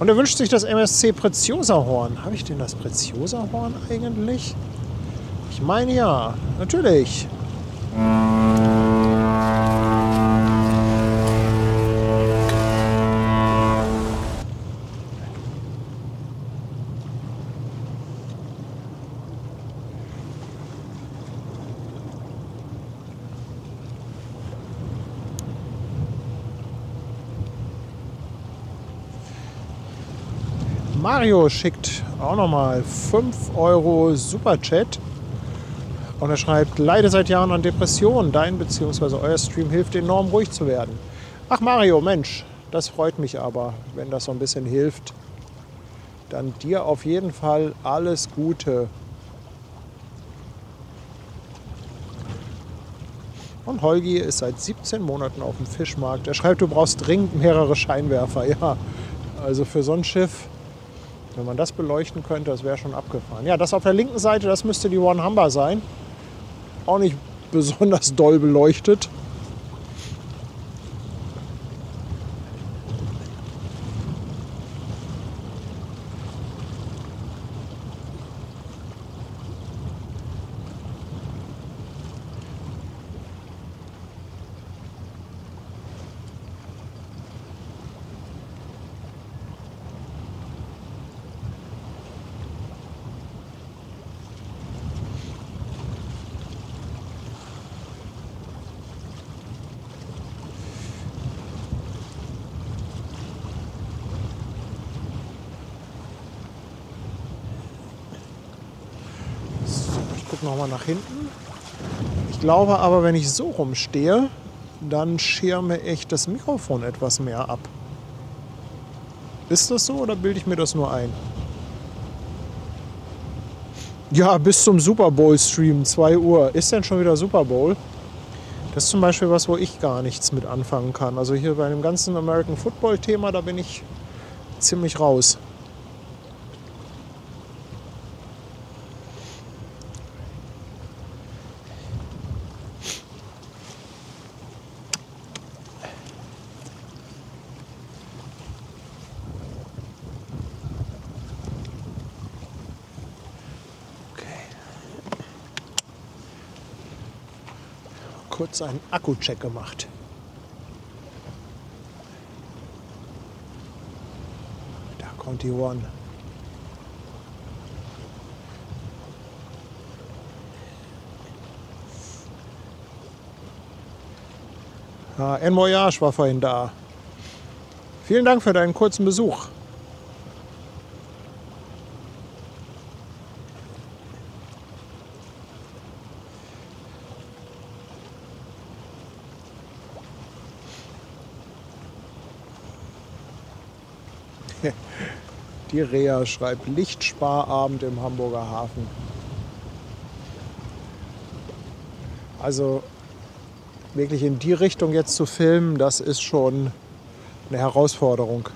Und er wünscht sich das MSC Preziosa Horn. Habe ich denn das Preziosa Horn eigentlich? Ich meine ja, natürlich. Mario schickt auch nochmal 5 Euro Superchat. Und er schreibt, leide seit Jahren an Depressionen. Dein bzw. euer Stream hilft enorm, ruhig zu werden. Ach Mario, Mensch, das freut mich aber, wenn das so ein bisschen hilft. Dann dir auf jeden Fall alles Gute. Und Holgi ist seit 17 Monaten auf dem Fischmarkt. Er schreibt, du brauchst dringend mehrere Scheinwerfer. Ja, also für so ein Schiff, wenn man das beleuchten könnte, das wäre schon abgefahren. Ja, das auf der linken Seite, das müsste die One Humber sein. Auch nicht besonders doll beleuchtet. Nochmal nach hinten. Ich glaube aber, wenn ich so rumstehe, dann schirme ich das Mikrofon etwas mehr ab. Ist das so oder bilde ich mir das nur ein? Ja, bis zum Super Bowl Stream, 2 Uhr. Ist denn schon wieder Super Bowl? Das ist zum Beispiel was, wo ich gar nichts mit anfangen kann. Also hier bei dem ganzen American Football Thema, da bin ich ziemlich raus. Kurz einen Akku-Check gemacht. Da kommt die One. Ja, En Voyage war vorhin da. Vielen Dank für deinen kurzen Besuch. Die Rea schreibt Lichtsparabend im Hamburger Hafen. Also wirklich in die Richtung jetzt zu filmen, das ist schon eine Herausforderung.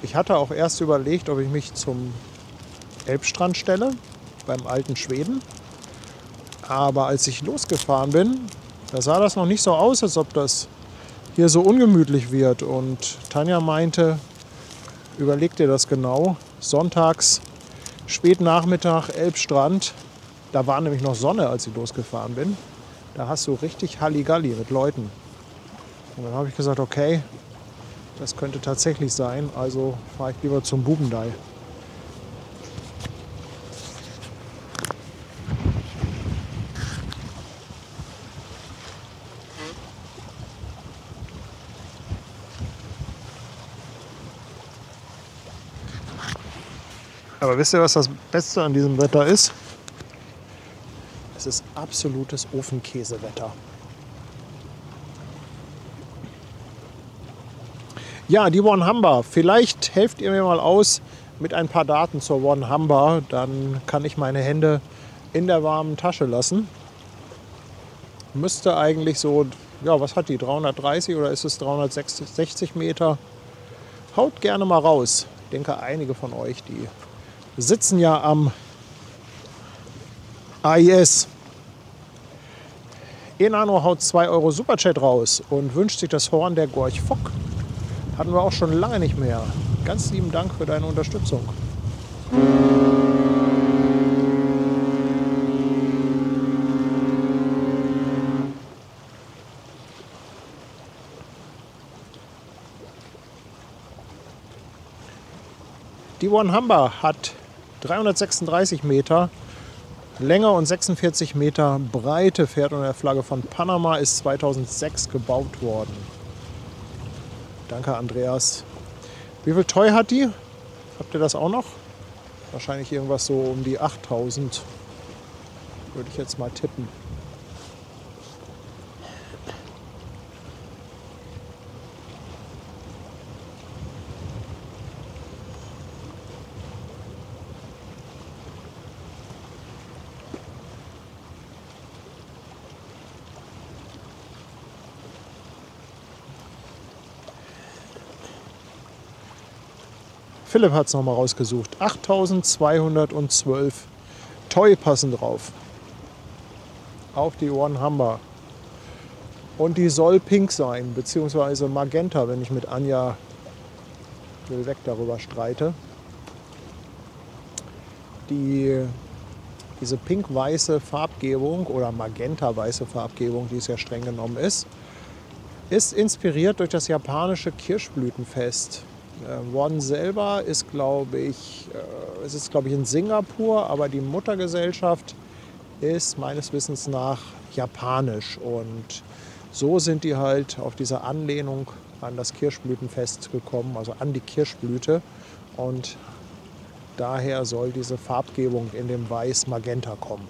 Ich hatte auch erst überlegt, ob ich mich zum Elbstrand stelle, beim alten Schweden. Aber als ich losgefahren bin, da sah das noch nicht so aus, als ob das hier so ungemütlich wird. Und Tanja meinte, überleg dir das genau. Sonntags, Spätnachmittag, Elbstrand. Da war nämlich noch Sonne, als ich losgefahren bin. Da hast du richtig Halligalli mit Leuten. Und dann habe ich gesagt, okay, das könnte tatsächlich sein. Also fahre ich lieber zum Bubendei. Aber wisst ihr, was das Beste an diesem Wetter ist? Es ist absolutes Ofenkäsewetter. Ja, die One Humber. Vielleicht helft ihr mir mal aus mit ein paar Daten zur One Humber. Dann kann ich meine Hände in der warmen Tasche lassen. Müsste eigentlich so, ja, was hat die? 330 oder ist es 360 Meter? Haut gerne mal raus. Ich denke, einige von euch, die sitzen ja am AIS. Enano haut 2 Euro Superchat raus und wünscht sich das Horn der Gorch Fock. Hatten wir auch schon lange nicht mehr. Ganz lieben Dank für deine Unterstützung. Die One Humber hat 336 Meter Länge und 46 Meter Breite, fährt unter der Flagge von Panama, ist 2006 gebaut worden. Danke, Andreas. Wie viel Toy hat die? Habt ihr das auch noch? Wahrscheinlich irgendwas so um die 8000, würde ich jetzt mal tippen. Philipp hat es nochmal rausgesucht. 8212 Toy passen drauf. Auf die One Humber. Und die soll pink sein, beziehungsweise magenta, wenn ich mit Anja weg darüber streite. Diese pink-weiße Farbgebung oder magenta-weiße Farbgebung, die es ja streng genommen ist inspiriert durch das japanische Kirschblütenfest. One selber ist, glaube ich, in Singapur, aber die Muttergesellschaft ist meines Wissens nach japanisch. Und so sind die halt auf diese Anlehnung an das Kirschblütenfest gekommen, also an die Kirschblüte. Und daher soll diese Farbgebung in dem Weiß-Magenta kommen.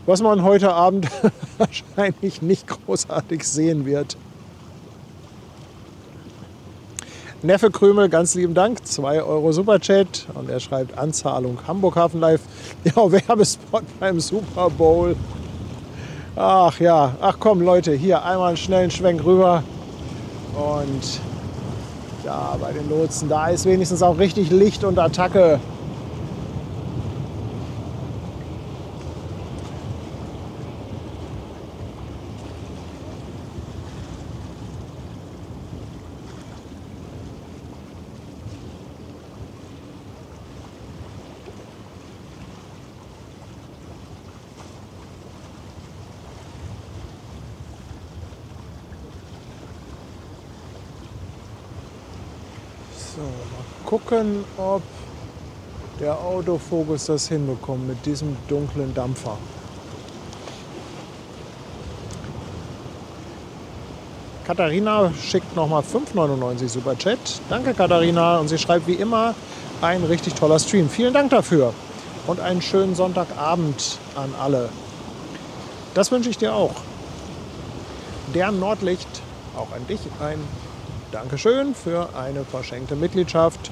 Was man heute Abend wahrscheinlich nicht großartig sehen wird. Neffe Krümel, ganz lieben Dank, 2 Euro Superchat. Und er schreibt Anzahlung Hamburg Hafen Live. Ja, Werbespot beim Super Bowl. Ach ja, ach komm Leute, hier einmal einen schnellen Schwenk rüber. Und da bei den Lotsen, da ist wenigstens auch richtig Licht und Attacke. So, mal gucken, ob der Autofokus das hinbekommt mit diesem dunklen Dampfer. Katharina schickt nochmal 5,99 Superchat. Danke Katharina, und sie schreibt wie immer, ein richtig toller Stream. Vielen Dank dafür und einen schönen Sonntagabend an alle. Das wünsche ich dir auch. Der Nordlicht, auch an dich ein Dankeschön für eine verschenkte Mitgliedschaft.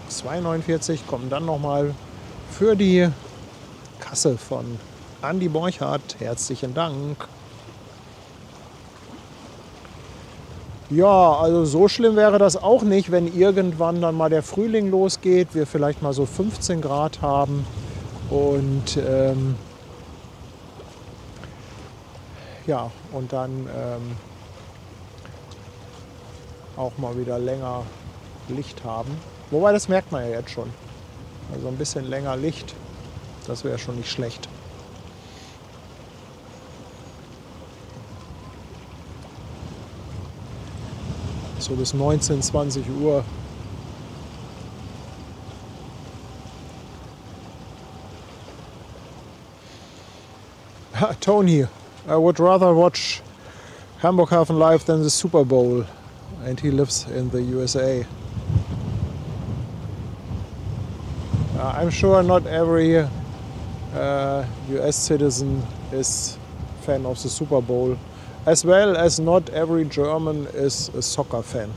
2,49 kommen dann nochmal für die Kasse von Andi Borchardt. Herzlichen Dank. Ja, also so schlimm wäre das auch nicht, wenn irgendwann dann mal der Frühling losgeht, wir vielleicht mal so 15 Grad haben und ja, und dann auch mal wieder länger Licht haben. Wobei, das merkt man ja jetzt schon. Also ein bisschen länger Licht, das wäre schon nicht schlecht. So bis 19, 20 Uhr. Tony, I would rather watch Hamburg Hafen Live than the Super Bowl. And he lives in the USA. I'm sure not every US citizen is fan of the Super Bowl, as well as not every German is a soccer fan.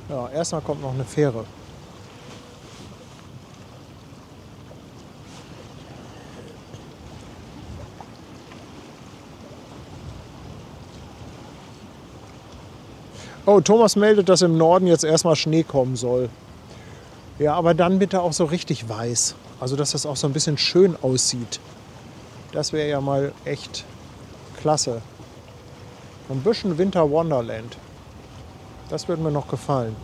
Ja, erstmal kommt noch eine Fähre. Oh, Thomas meldet, dass im Norden jetzt erstmal Schnee kommen soll. Ja, aber dann bitte auch so richtig weiß. Also, dass das auch so ein bisschen schön aussieht. Das wäre ja mal echt klasse. Ein bisschen Winter Wonderland. Das würde mir noch gefallen.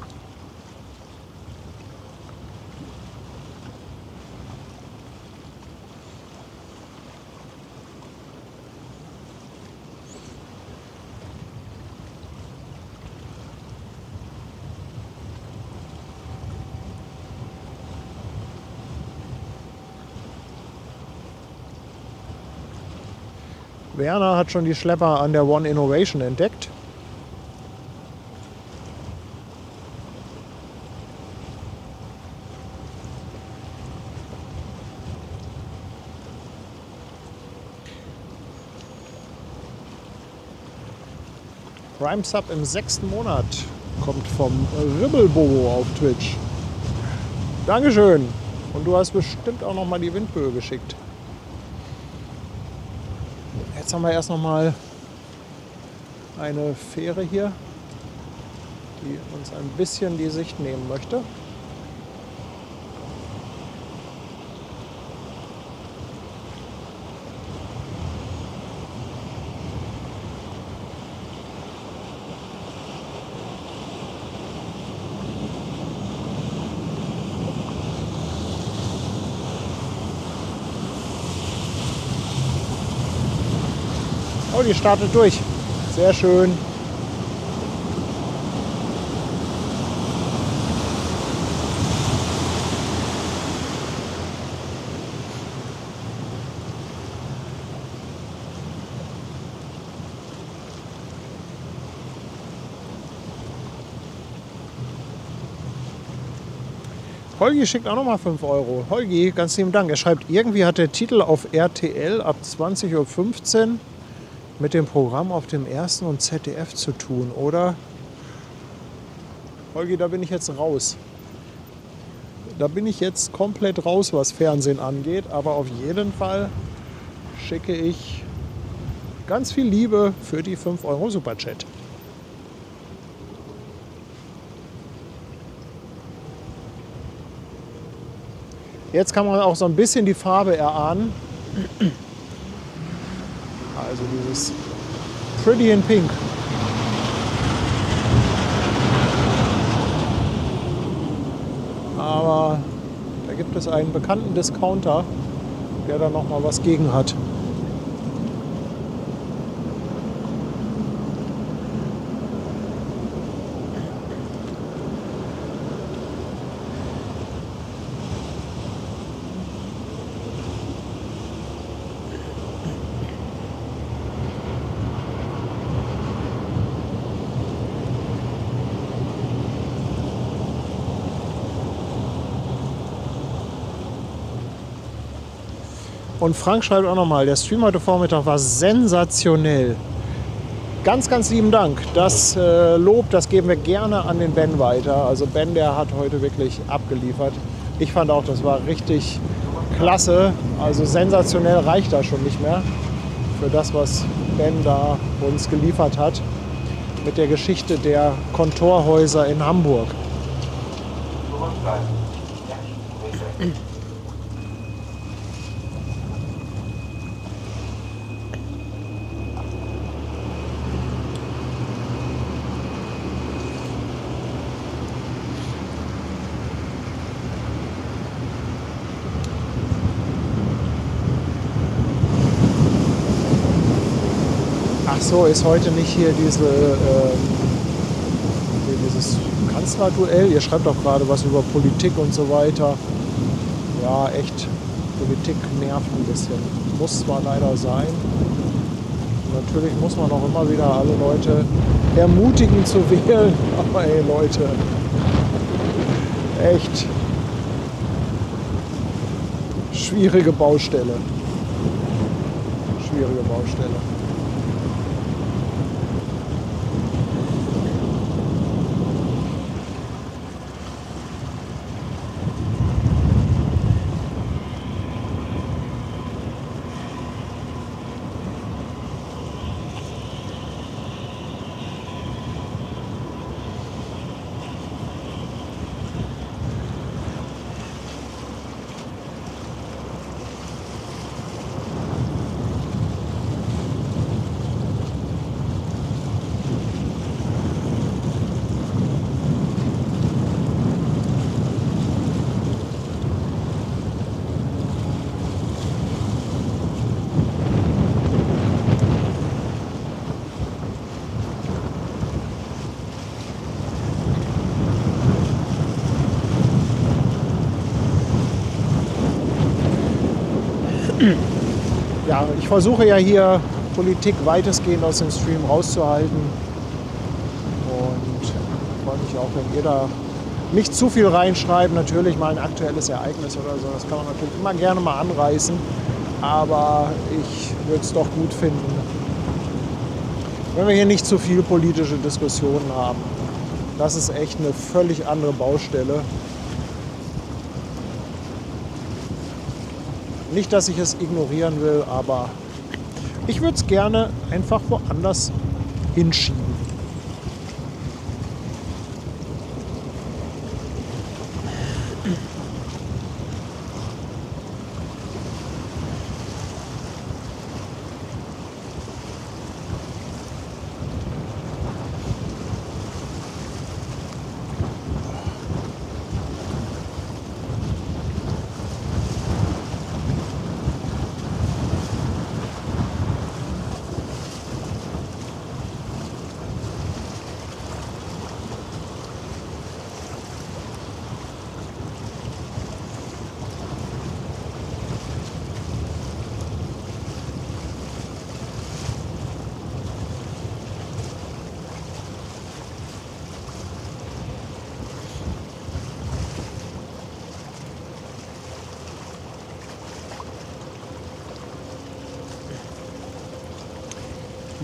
Werner hat schon die Schlepper an der One Innovation entdeckt. Prime Sub im 6. Monat kommt vom Ribbelbobo auf Twitch. Dankeschön. Und du hast bestimmt auch noch mal die Windböe geschickt. Jetzt haben wir erst noch mal eine Fähre hier, die uns ein bisschen die Sicht nehmen möchte. Oh, die startet durch. Sehr schön. Holgi schickt auch nochmal 5 Euro. Holgi, ganz lieben Dank. Er schreibt, irgendwie hat der Titel auf RTL ab 20:15 Uhr mit dem Programm auf dem Ersten und ZDF zu tun, oder? Holgi, da bin ich jetzt raus. Da bin ich jetzt komplett raus, was Fernsehen angeht. Aber auf jeden Fall schicke ich ganz viel Liebe für die 5 Euro Superchat. Jetzt kann man auch so ein bisschen die Farbe erahnen. Also dieses Pretty in Pink. Aber da gibt es einen bekannten Discounter, der da noch mal was gegen hat. Und Frank schreibt auch nochmal, der Stream heute Vormittag war sensationell. Ganz, ganz lieben Dank. Das Lob, das geben wir gerne an den Ben weiter. Also Ben, der hat heute wirklich abgeliefert. Ich fand auch, das war richtig klasse. Also sensationell reicht das schon nicht mehr für das, was Ben da uns geliefert hat. Mit der Geschichte der Kontorhäuser in Hamburg. Ach so, ist heute nicht hier dieses Kanzlerduell? Ihr schreibt doch gerade was über Politik und so weiter. Ja, echt, Politik nervt ein bisschen. Muss zwar leider sein. Natürlich muss man auch immer wieder alle Leute ermutigen zu wählen. Aber ey Leute, echt schwierige Baustelle. Schwierige Baustelle. Ja, ich versuche ja hier Politik weitestgehend aus dem Stream rauszuhalten. Und freue mich auch, wenn ihr da nicht zu viel reinschreibt. Natürlich mal ein aktuelles Ereignis oder so. Das kann man natürlich immer gerne mal anreißen. Aber ich würde es doch gut finden, wenn wir hier nicht zu viel politische Diskussionen haben. Das ist echt eine völlig andere Baustelle. Nicht, dass ich es ignorieren will, aber ich würde es gerne einfach woanders hinschieben.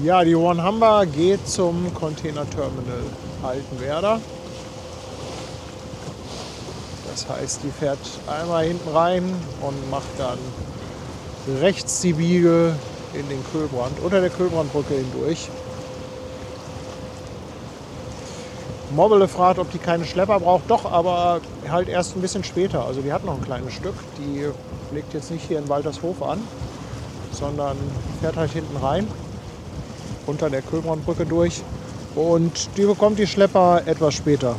Ja, die One Humber geht zum Container Terminal Altenwerder. Das heißt, die fährt einmal hinten rein und macht dann rechts die Biege in den Kühlbrand, unter der Kühlbrandbrücke hindurch. Mobbele fragt, ob die keine Schlepper braucht. Doch, aber halt erst ein bisschen später. Also die hat noch ein kleines Stück. Die legt jetzt nicht hier in Waltershof an, sondern fährt halt hinten rein, unter der Kühlbrandbrücke durch. Und die bekommt die Schlepper etwas später.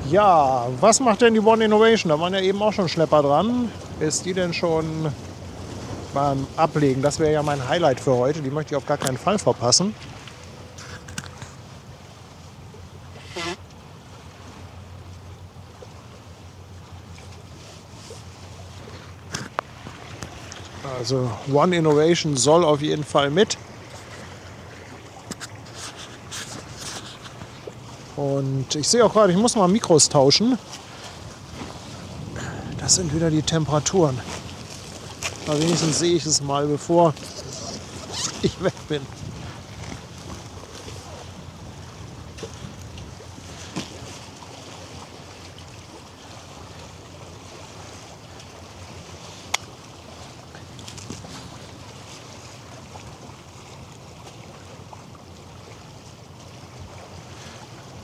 Ja, was macht denn die One Innovation? Da waren ja eben auch schon Schlepper dran. Ist die denn schon beim Ablegen? Das wäre ja mein Highlight für heute. Die möchte ich auf gar keinen Fall verpassen. Also One Innovation soll auf jeden Fall mit. Und ich sehe auch gerade, ich muss mal Mikros tauschen. Das sind wieder die Temperaturen. Aber wenigstens sehe ich es mal, bevor ich weg bin.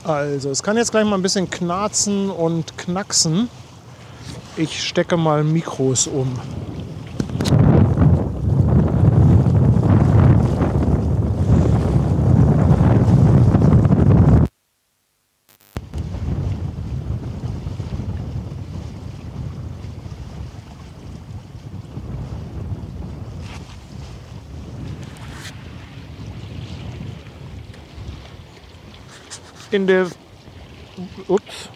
Also, es kann jetzt gleich mal ein bisschen knarzen und knacksen. Ich stecke mal Mikros um. In der Ups.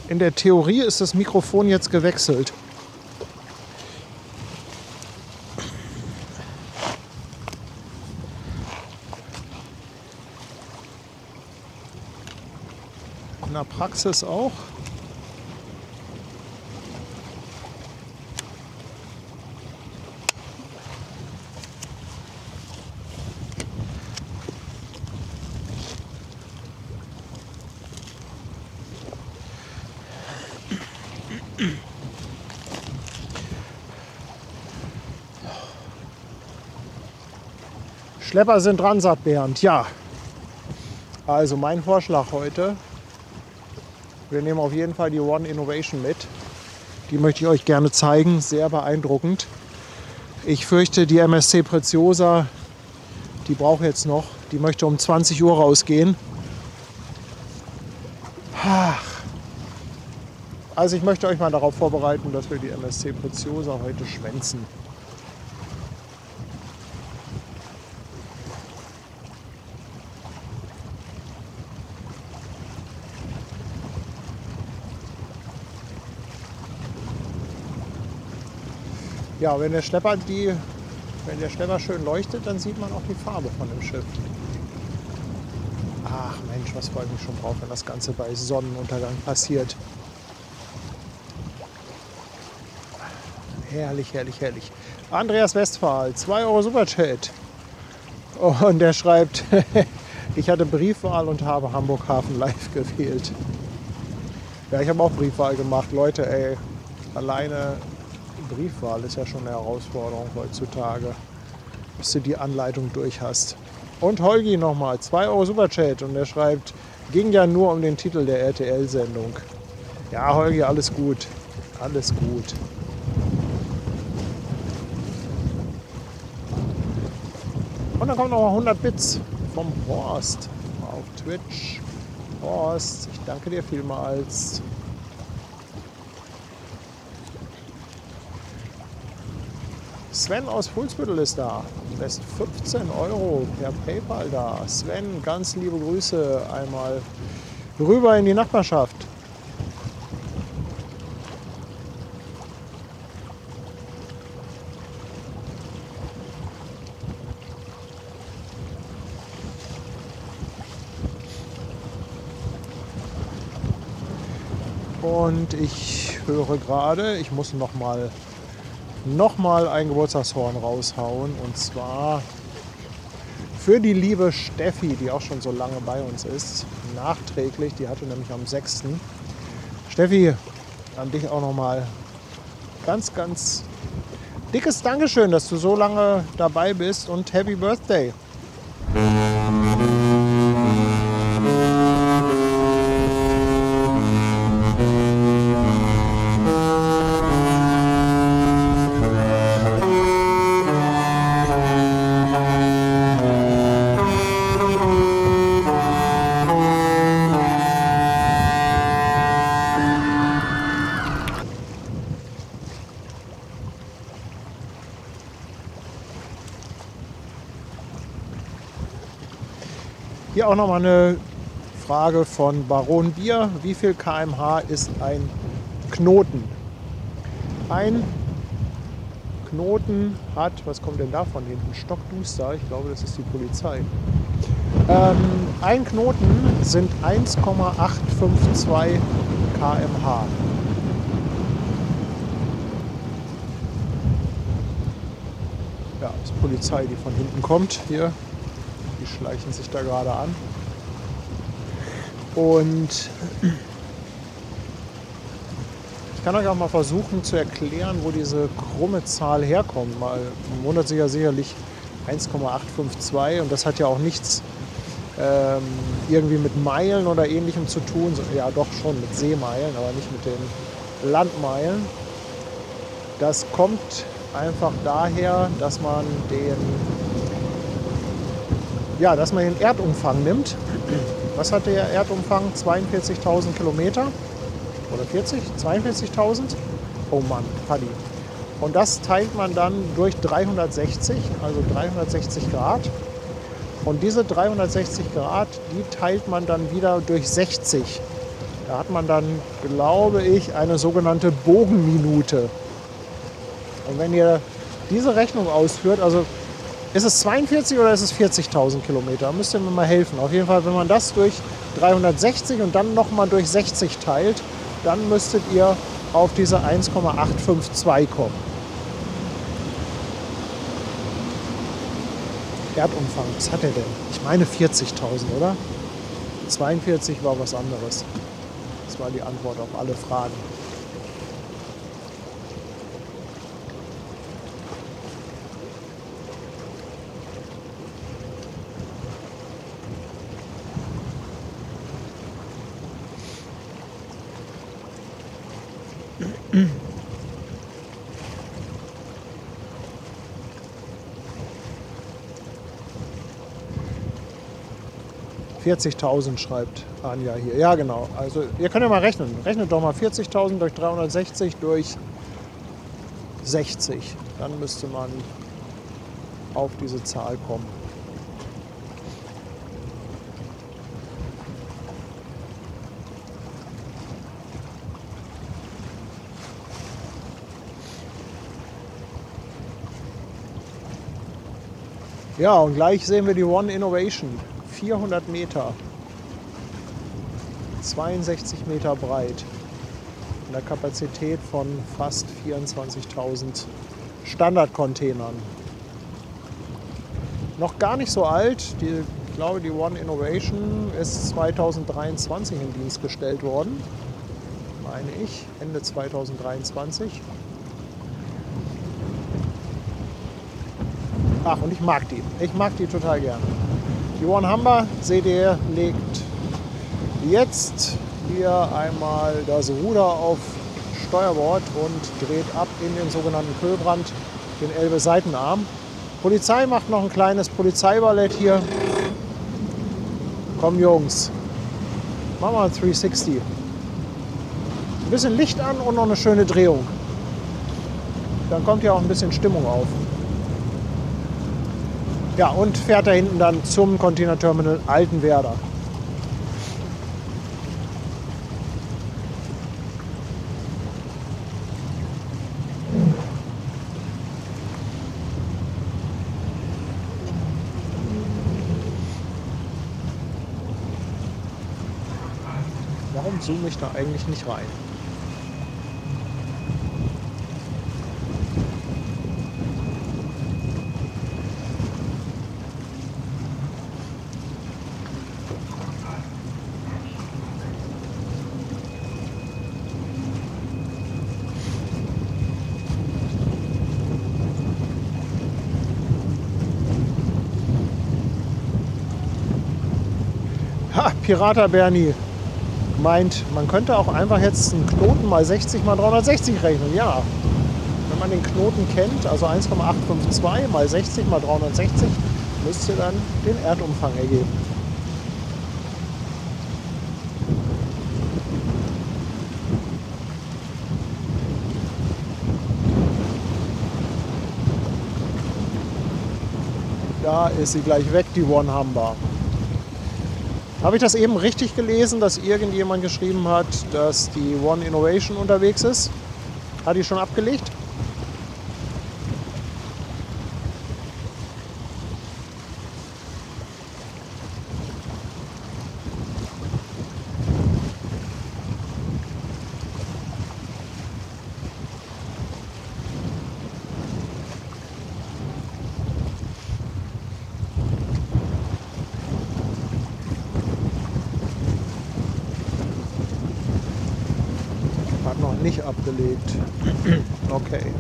In der Theorie ist das Mikrofon jetzt gewechselt. In der Praxis auch. Schlepper sind dran, sagt Bernd. Ja, also mein Vorschlag heute, wir nehmen auf jeden Fall die One Innovation mit. Die möchte ich euch gerne zeigen, sehr beeindruckend. Ich fürchte, die MSC Preziosa, die braucht jetzt noch, die möchte um 20 Uhr rausgehen. Also ich möchte euch mal darauf vorbereiten, dass wir die MSC Preziosa heute schwänzen. Ja, wenn der Schlepper schön leuchtet, dann sieht man auch die Farbe von dem Schiff. Ach Mensch, was freue ich mich schon drauf, wenn das Ganze bei Sonnenuntergang passiert. Herrlich, herrlich, herrlich. Andreas Westphal, 2 Euro Superchat. Und der schreibt, ich hatte Briefwahl und habe Hamburg Hafen Live gewählt. Ja, ich habe auch Briefwahl gemacht. Leute, ey, alleine Briefwahl ist ja schon eine Herausforderung heutzutage, bis du die Anleitung durch hast. Und Holgi nochmal, 2 Euro Superchat und er schreibt, ging ja nur um den Titel der RTL-Sendung. Ja, Holgi, alles gut. Alles gut. Und dann kommen nochmal 100 Bits vom Horst auf Twitch. Horst, ich danke dir vielmals. Sven aus Fuhlsbüttel ist da, lässt 15 Euro per PayPal da. Sven, ganz liebe Grüße einmal rüber in die Nachbarschaft. Und ich höre gerade, ich muss noch mal ein Geburtstagshorn raushauen. Und zwar für die liebe Steffi, die auch schon so lange bei uns ist. Nachträglich, die hatte nämlich am 6. Steffi, an dich auch noch mal ganz, ganz dickes Dankeschön, dass du so lange dabei bist und Happy Birthday. Hier auch noch mal eine Frage von Baron Bier. Wie viel km/h ist ein Knoten? Ein Knoten hat, was kommt denn da von hinten? Stockduster, ich glaube, das ist die Polizei. Ein Knoten sind 1,852 km/h. Ja, das ist Polizei, die von hinten kommt hier. Die schleichen sich da gerade an. Und ich kann euch auch mal versuchen zu erklären, wo diese krumme Zahl herkommt. Man wundert sich ja sicherlich 1,852 und das hat ja auch nichts irgendwie mit Meilen oder Ähnlichem zu tun. Ja, doch schon mit Seemeilen, aber nicht mit den Landmeilen. Das kommt einfach daher, dass man den Erdumfang nimmt. Was hat der Erdumfang? 42.000 Kilometer? Oder 40? 42.000? Oh Mann, Paddy. Und das teilt man dann durch 360, also 360 Grad. Und diese 360 Grad, die teilt man dann wieder durch 60. Da hat man dann, glaube ich, eine sogenannte Bogenminute. Und wenn ihr diese Rechnung ausführt, also ist es 42 oder ist es 40.000 Kilometer? Müsst ihr mir mal helfen. Auf jeden Fall, wenn man das durch 360 und dann nochmal durch 60 teilt, dann müsstet ihr auf diese 1,852 kommen. Erdumfang, was hat er denn? Ich meine 40.000, oder? 42 war was anderes. Das war die Antwort auf alle Fragen. $40.000 schreibt Anja hier. Ja, genau. Also ihr könnt ja mal rechnen. Rechnet doch mal 40.000 durch 360 durch 60. Dann müsste man auf diese Zahl kommen. Ja, und gleich sehen wir die One Innovation. 400 Meter, 62 Meter breit, mit einer Kapazität von fast 24.000 Standardcontainern. Noch gar nicht so alt, ich glaube die One Innovation ist 2023 in Dienst gestellt worden, meine ich, Ende 2023. Ach, und ich mag die total gerne. Die One Humber, seht ihr, legt jetzt hier einmal das Ruder auf Steuerbord und dreht ab in den sogenannten Kühlbrand, den Elbe-Seitenarm. Polizei macht noch ein kleines Polizeiballett hier. Komm Jungs, machen wir ein 360. Ein bisschen Licht an und noch eine schöne Drehung. Dann kommt ja auch ein bisschen Stimmung auf. Ja, und fährt da hinten dann zum Containerterminal Altenwerder. Warum zoome ich da eigentlich nicht rein? Ha, Pirata Bernie meint, man könnte auch einfach jetzt einen Knoten mal 60 mal 360 rechnen. Ja, wenn man den Knoten kennt, also 1,852 mal 60 mal 360, müsste dann den Erdumfang ergeben. Da ist sie gleich weg, die One Humber. Habe ich das eben richtig gelesen, dass irgendjemand geschrieben hat, dass die One Innovation unterwegs ist? Hat die schon abgelegt? Nicht abgelegt. Okay.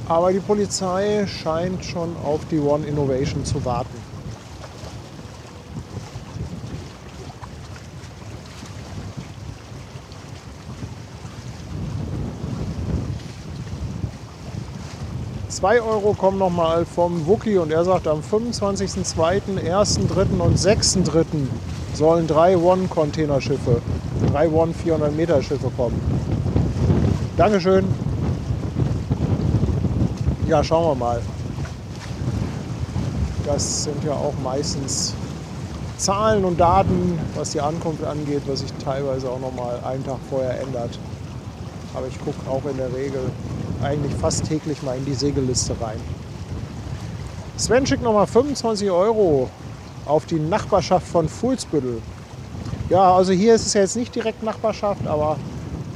Aber die Polizei scheint schon auf die One Innovation zu warten. 2 Euro kommen nochmal vom Wookie und er sagt, am 25.02., 1.03. und 6.03. sollen 3 One-Containerschiffe, 3 One-400-Meter-Schiffe kommen. Dankeschön. Ja, schauen wir mal. Das sind ja auch meistens Zahlen und Daten, was die Ankunft angeht, was sich teilweise auch nochmal einen Tag vorher ändert. Aber ich gucke auch in der Regel eigentlich fast täglich mal in die Segelliste rein. Sven schickt nochmal 25 Euro auf die Nachbarschaft von Fuhlsbüttel. Ja, also hier ist es ja jetzt nicht direkt Nachbarschaft, aber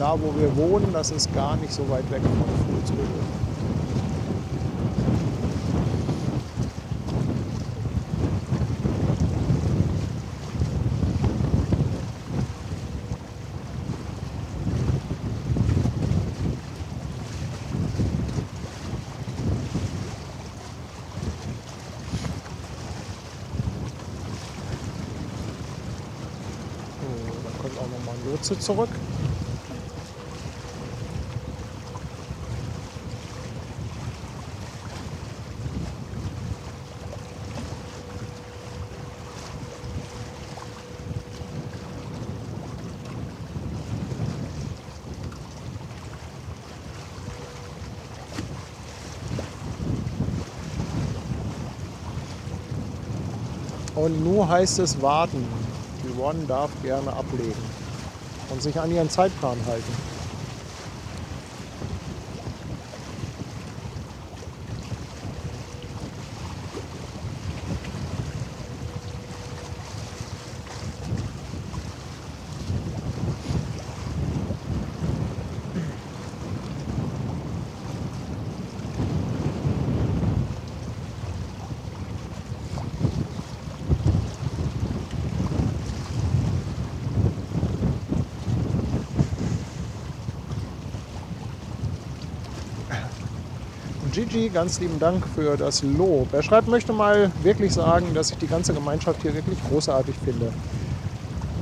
da, wo wir wohnen, das ist gar nicht so weit weg von Fuhlsbüttel. Lotse zurück. Und nun heißt es warten. Die One darf gerne ablegen und sich an ihren Zeitplan halten. Gigi, ganz lieben Dank für das Lob. Er schreibt, möchte mal wirklich sagen, dass ich die ganze Gemeinschaft hier wirklich großartig finde.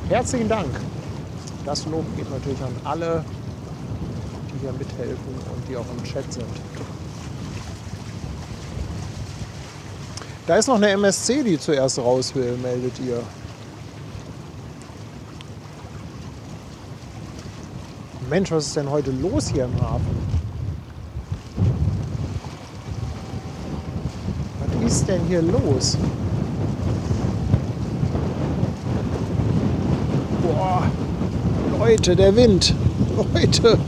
Herzlichen Dank. Das Lob geht natürlich an alle, die hier mithelfen und die auch im Chat sind. Da ist noch eine MSC, die zuerst raus will, meldet ihr. Mensch, was ist denn heute los hier im Hafen? Was ist denn hier los? Boah, Leute, der Wind. Leute.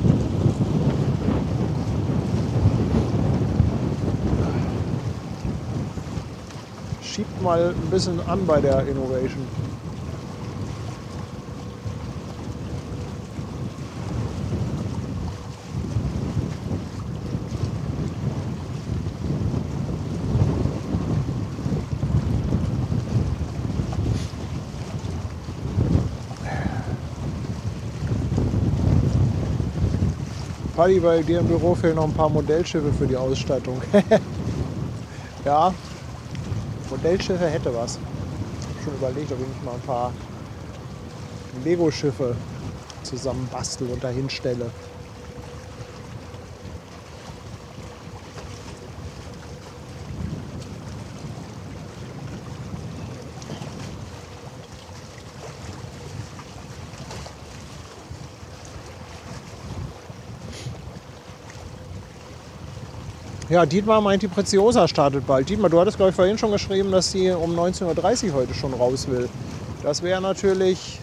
Schiebt mal ein bisschen an bei der Innovation. Paddy, bei dir im Büro fehlen noch ein paar Modellschiffe für die Ausstattung. Ja, Modellschiffe hätte was. Ich habe schon überlegt, ob ich nicht mal ein paar Lego-Schiffe zusammen bastel und dahin stelle. Ja, Dietmar meint, die Preziosa startet bald. Dietmar, du hattest, glaube ich, vorhin schon geschrieben, dass sie um 19:30 Uhr heute schon raus will. Das wäre natürlich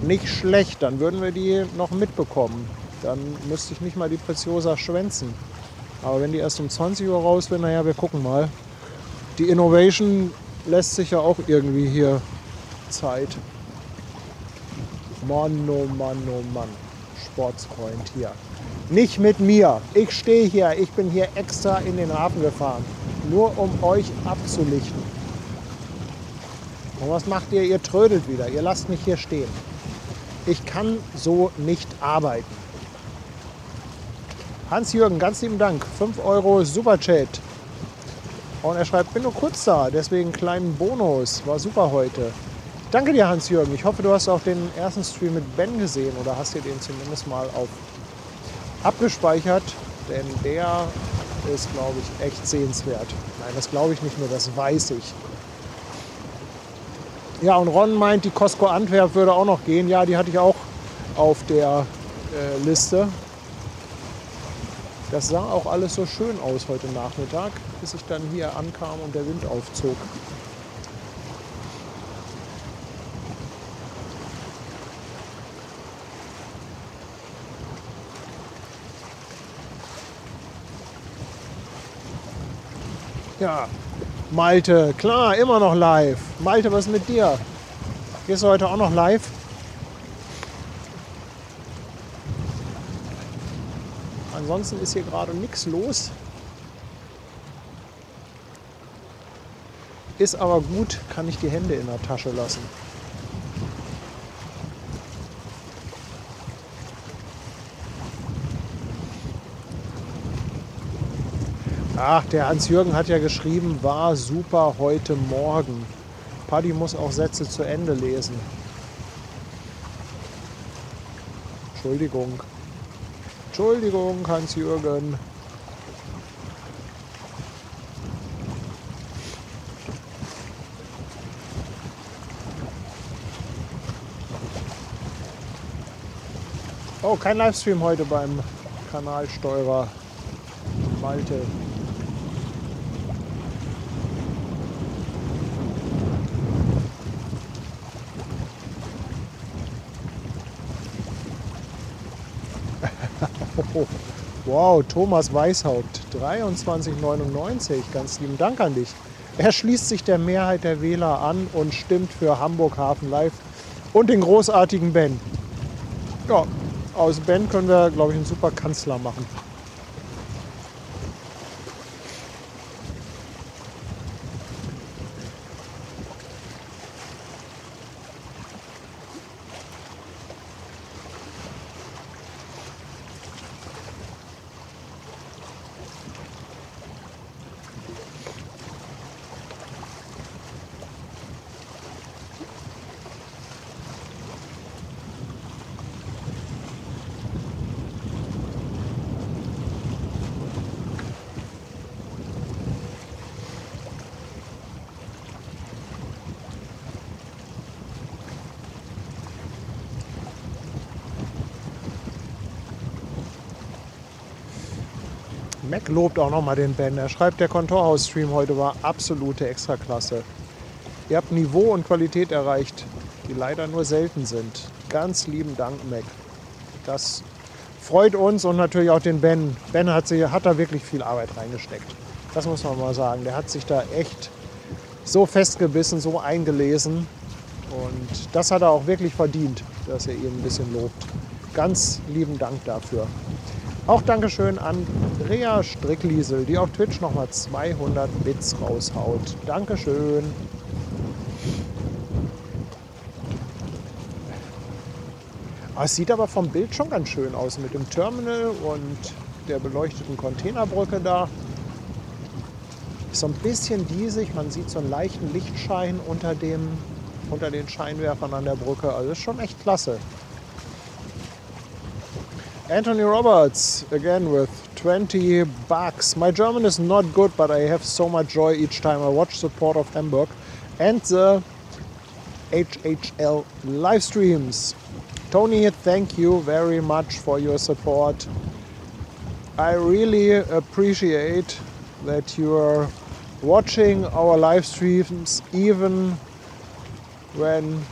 nicht schlecht. Dann würden wir die noch mitbekommen. Dann müsste ich nicht mal die Preziosa schwänzen. Aber wenn die erst um 20 Uhr raus will, naja, wir gucken mal. Die Innovation lässt sich ja auch irgendwie hier Zeit. Mann, oh Mann, oh Mann. Sportsfreund hier. Nicht mit mir. Ich stehe hier. Ich bin hier extra in den Hafen gefahren. Nur um euch abzulichten. Und was macht ihr? Ihr trödelt wieder. Ihr lasst mich hier stehen. Ich kann so nicht arbeiten. Hans-Jürgen, ganz lieben Dank. 5 Euro Superchat. Und er schreibt, bin nur kurz da. Deswegen kleinen Bonus. War super heute. Danke dir, Hans-Jürgen. Ich hoffe, du hast auch den ersten Stream mit Ben gesehen oder hast dir den zumindest mal auf abgespeichert, denn der ist, glaube ich, echt sehenswert. Nein, das glaube ich nicht nur, das weiß ich. Ja, und Ron meint, die Costco Antwerp würde auch noch gehen. Ja, die hatte ich auch auf der Liste. Das sah auch alles so schön aus heute Nachmittag, bis ich dann hier ankam und der Wind aufzog. Ja, Malte, klar, immer noch live. Malte, was ist mit dir? Gehst du heute auch noch live? Ansonsten ist hier gerade nichts los. Ist aber gut, kann ich die Hände in der Tasche lassen. Ach, der Hans-Jürgen hat ja geschrieben, war super heute Morgen. Paddy muss auch Sätze zu Ende lesen. Entschuldigung. Entschuldigung, Hans-Jürgen. Oh, kein Livestream heute beim Kanalsteurer Malte. Wow, Thomas Weishaupt, 23,99. Ganz lieben Dank an dich. Er schließt sich der Mehrheit der Wähler an und stimmt für Hamburg Hafen Live und den großartigen Ben. Ja, aus Ben können wir, glaube ich, einen super Kanzler machen. Mac lobt auch nochmal den Ben. Er schreibt, der Kontorhaus-Stream heute war absolute Extraklasse. Ihr habt Niveau und Qualität erreicht, die leider nur selten sind. Ganz lieben Dank, Mac. Das freut uns und natürlich auch den Ben. Ben hat da wirklich viel Arbeit reingesteckt. Das muss man mal sagen. Der hat sich da echt so festgebissen, so eingelesen. Und das hat er auch wirklich verdient, dass er ihn ein bisschen lobt. Ganz lieben Dank dafür. Auch Dankeschön an Andrea Strickliesel, die auf Twitch nochmal 200 Bits raushaut. Dankeschön. Es sieht aber vom Bild schon ganz schön aus mit dem Terminal und der beleuchteten Containerbrücke da. Ist so ein bisschen diesig, man sieht so einen leichten Lichtschein unter den Scheinwerfern an der Brücke. Also ist schon echt klasse. Anthony Roberts, again with 20 bucks. My German is not good, but I have so much joy each time I watch the Port of Hamburg and the HHL live streams. Tony, thank you very much for your support. I really appreciate that you are watching our live streams even when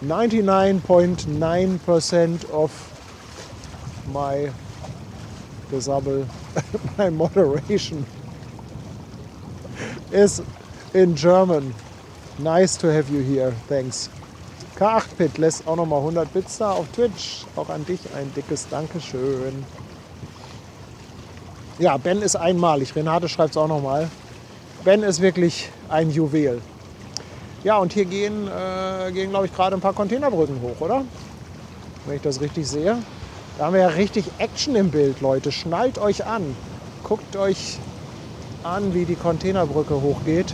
99.9% of my Gesabbel, my moderation is in German. Nice to have you here. Thanks. K8-Pit lässt auch nochmal 100 Bits da auf Twitch. Auch an dich ein dickes Dankeschön. Ja, Ben ist einmalig. Renate schreibt es auch nochmal. Ben ist wirklich ein Juwel. Ja, und hier gehen glaube ich, gerade ein paar Containerbrücken hoch, oder? Wenn ich das richtig sehe. Da haben wir ja richtig Action im Bild, Leute. Schnallt euch an. Guckt euch an, wie die Containerbrücke hochgeht.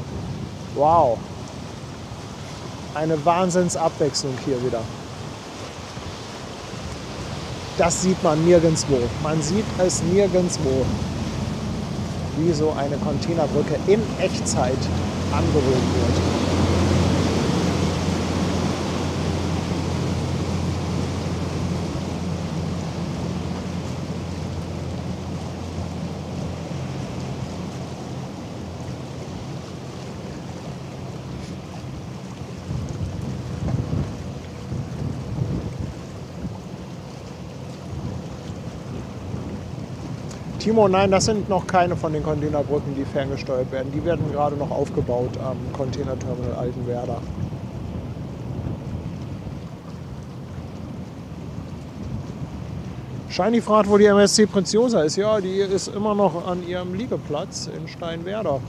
Wow. Eine Wahnsinnsabwechslung hier wieder. Das sieht man nirgendwo. Man sieht es nirgendwo. wie so eine Containerbrücke in Echtzeit angerührt wird. Timo, nein, das sind noch keine von den Containerbrücken, die ferngesteuert werden. Die werden gerade noch aufgebaut am Containerterminal Altenwerder. Shiny fragt, wo die MSC Preziosa ist. Ja, die ist immer noch an ihrem Liegeplatz in Steinwerder.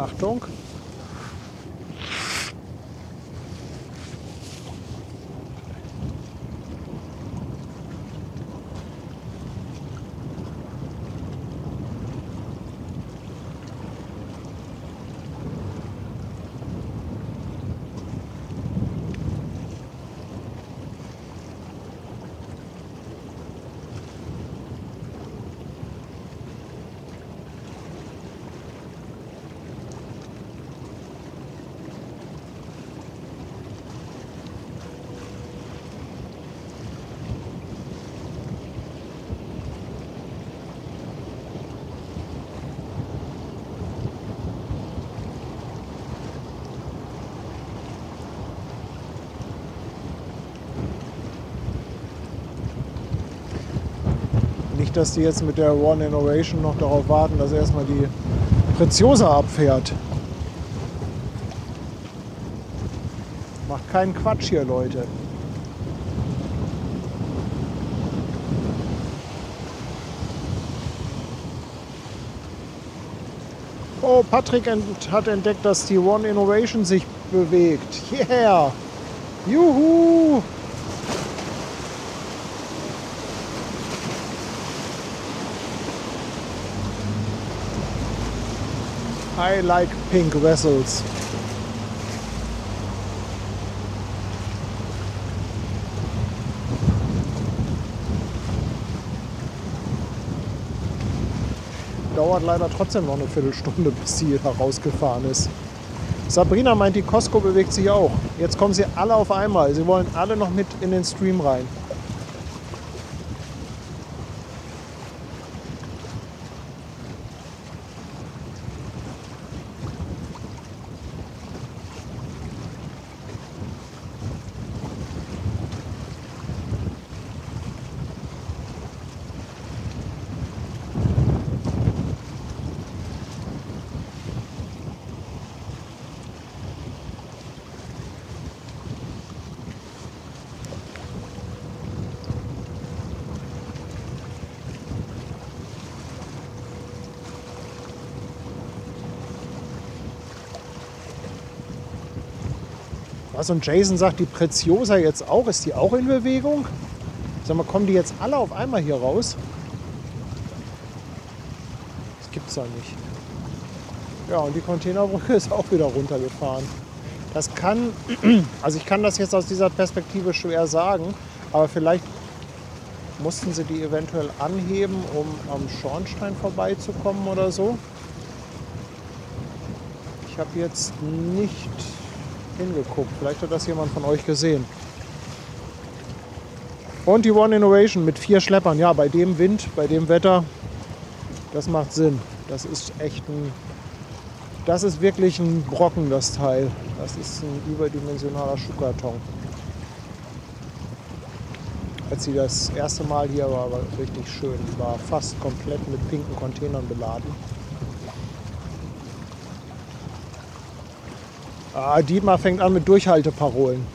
Achtung. Nicht, dass die jetzt mit der One Innovation noch darauf warten, dass erstmal die Preziosa abfährt. Macht keinen Quatsch hier, Leute. Oh, Patrick hat entdeckt, dass die One Innovation sich bewegt. Yeah! Juhu! I like pink vessels. Dauert leider trotzdem noch eine Viertelstunde, bis sie herausgefahren ist. Sabrina meint, die Costco bewegt sich auch. Jetzt kommen sie alle auf einmal. Sie wollen alle noch mit in den Stream rein. Was, und Jason sagt, die Preziosa jetzt auch? Ist die auch in Bewegung? Sag mal, kommen die jetzt alle auf einmal hier raus? Das gibt's doch nicht. Ja, und die Containerbrücke ist auch wieder runtergefahren. Das kann, also ich kann das jetzt aus dieser Perspektive schwer sagen, aber vielleicht mussten sie die eventuell anheben, um am Schornstein vorbeizukommen oder so. Ich habe jetzt nicht hingeguckt. Vielleicht hat das jemand von euch gesehen. Und die One Innovation mit 4 Schleppern. Ja, bei dem Wind, bei dem Wetter, das macht Sinn. Das ist echt das ist wirklich ein Brocken, das Teil. Das ist ein überdimensionaler Schuhkarton. Als sie das erste Mal hier war richtig schön. Die war fast komplett mit pinken Containern beladen. Dietmar fängt an mit Durchhalteparolen.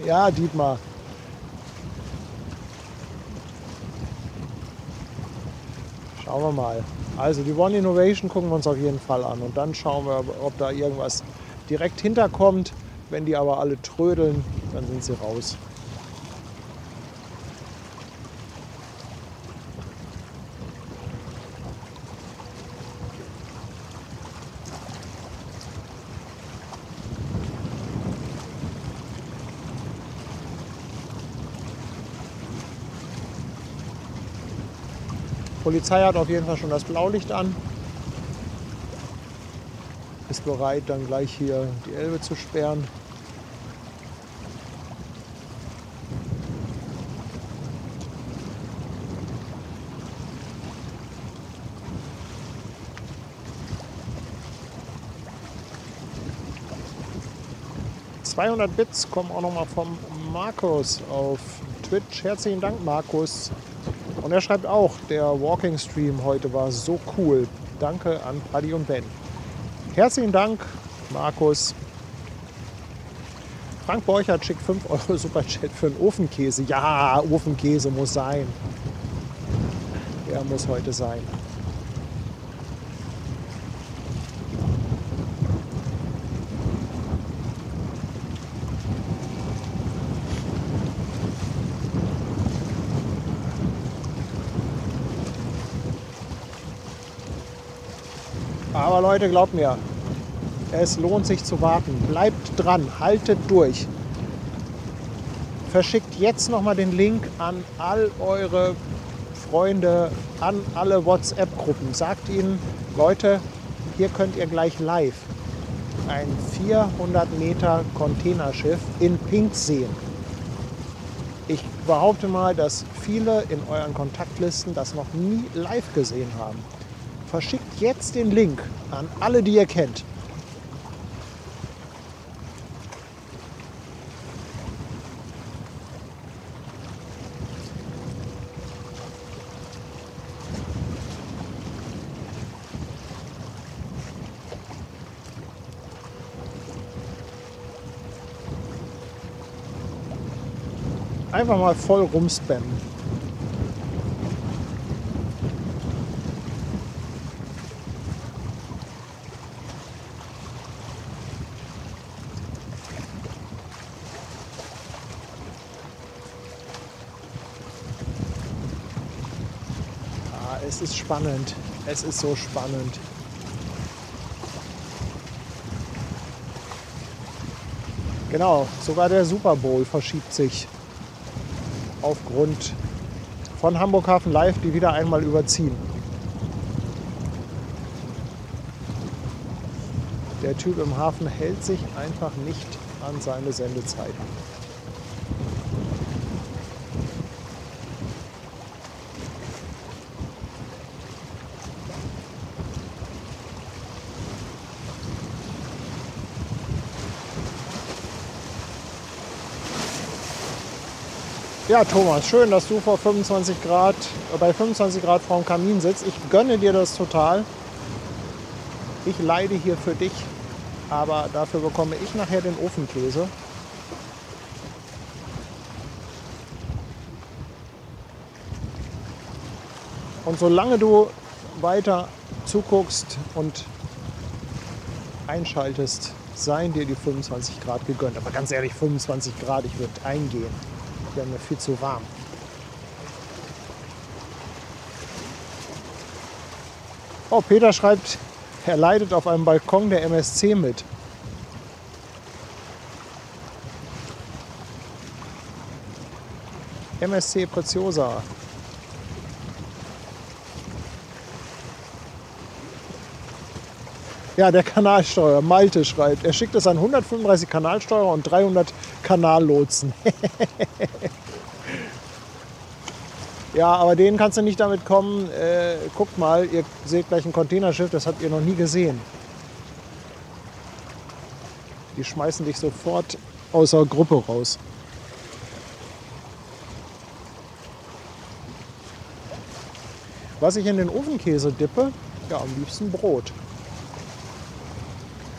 Ja, Dietmar. Schauen wir mal. Also die One Innovation gucken wir uns auf jeden Fall an. Und dann schauen wir, ob da irgendwas direkt hinterkommt. Wenn die aber alle trödeln, dann sind sie raus. Die Polizei hat auf jeden Fall schon das Blaulicht an. Ist bereit, dann gleich hier die Elbe zu sperren. ...200 Bits kommen auch nochmal vom Markus auf Twitch. Herzlichen Dank, Markus. Und er schreibt auch, der Walking Stream heute war so cool. Danke an Paddy und Ben. Herzlichen Dank, Markus. Frank Borchert schickt 5 € Superchat für einen Ofenkäse. Ja, Ofenkäse muss sein. Der muss heute sein. Aber Leute, glaubt mir, es lohnt sich zu warten. Bleibt dran, haltet durch. Verschickt jetzt nochmal den Link an all eure Freunde, an alle WhatsApp-Gruppen. Sagt ihnen, Leute, hier könnt ihr gleich live ein 400 Meter Containerschiff in Pink sehen. Ich behaupte mal, dass viele in euren Kontaktlisten das noch nie live gesehen haben. Verschickt jetzt den Link an alle, die ihr kennt. Einfach mal voll rumspammen. Es ist spannend. Es ist so spannend. Genau, sogar der Super Bowl verschiebt sich aufgrund von Hamburg Hafen Live, die wieder einmal überziehen. Der Typ im Hafen hält sich einfach nicht an seine Sendezeiten. Ja, Thomas, schön, dass du bei 25 Grad vor dem Kamin sitzt. Ich gönne dir das total. Ich leide hier für dich, aber dafür bekomme ich nachher den Ofenkäse. Und solange du weiter zuguckst und einschaltest, seien dir die 25 Grad gegönnt. Aber ganz ehrlich, 25 Grad, ich würde eingehen. Wir haben ja viel zu warm. Oh, Peter schreibt, er leidet auf einem Balkon der MSC mit. MSC Preziosa. Ja, der Kanalsteuer, Malte schreibt, er schickt es an 135 Kanalsteuer und 300 Kanallotsen. Ja, aber denen kannst du nicht damit kommen, guckt mal, ihr seht gleich ein Containerschiff, das habt ihr noch nie gesehen. Die schmeißen dich sofort aus der Gruppe raus. Was ich in den Ofenkäse dippe, ja, am liebsten Brot.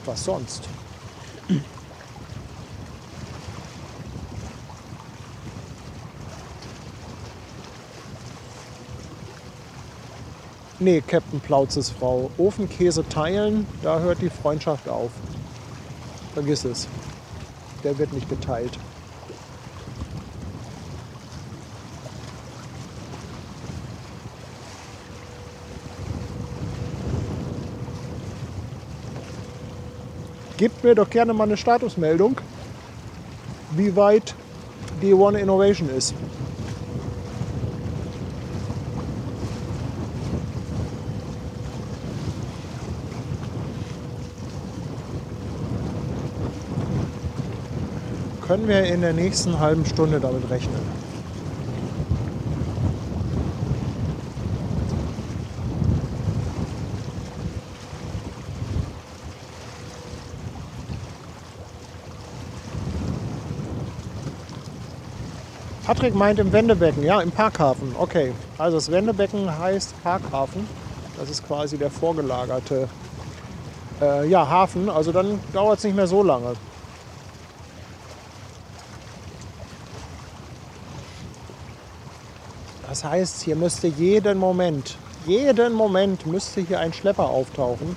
Was sonst? Nee, Captain Plauzes Frau. Ofenkäse teilen, da hört die Freundschaft auf. Vergiss es. Der wird nicht geteilt. Gebt mir doch gerne mal eine Statusmeldung, wie weit die One Innovation ist. Können wir in der nächsten halben Stunde damit rechnen. Patrick meint im Wendebecken, ja, im Parkhafen. Okay, also das Wendebecken heißt Parkhafen. Das ist quasi der vorgelagerte Hafen. Also dann dauert es nicht mehr so lange. Das heißt, hier müsste jeden Moment müsste hier ein Schlepper auftauchen.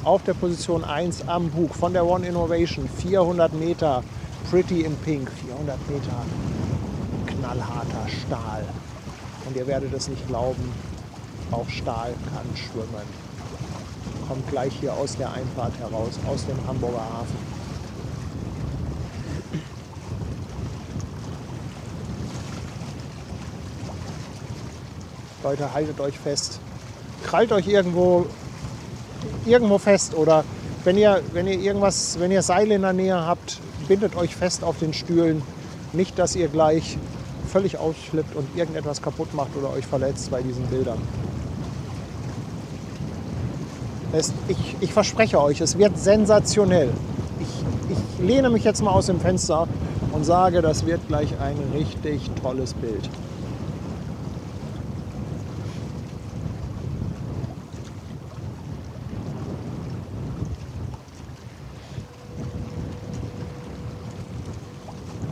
Auf der Position 1 am Bug von der One Innovation. 400 Meter, Pretty in Pink, 400 Meter. Knallharter Stahl. Und ihr werdet es nicht glauben, auch Stahl kann schwimmen. Kommt gleich hier aus der Einfahrt heraus, aus dem Hamburger Hafen. Leute, haltet euch fest. Krallt euch irgendwo fest oder wenn ihr Seile in der Nähe habt, bindet euch fest auf den Stühlen. Nicht, dass ihr gleich völlig ausflippt und irgendetwas kaputt macht oder euch verletzt bei diesen Bildern. Ich verspreche euch, es wird sensationell. Ich lehne mich jetzt mal aus dem Fenster und sage, das wird gleich ein richtig tolles Bild.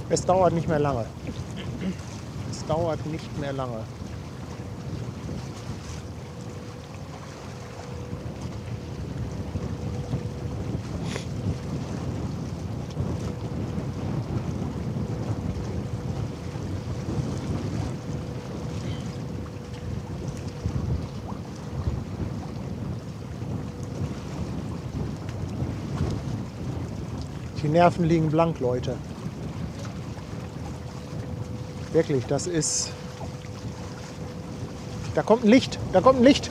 Es dauert nicht mehr lange. Es dauert nicht mehr lange. Die Nerven liegen blank, Leute. Wirklich, das ist... Da kommt ein Licht, da kommt ein Licht.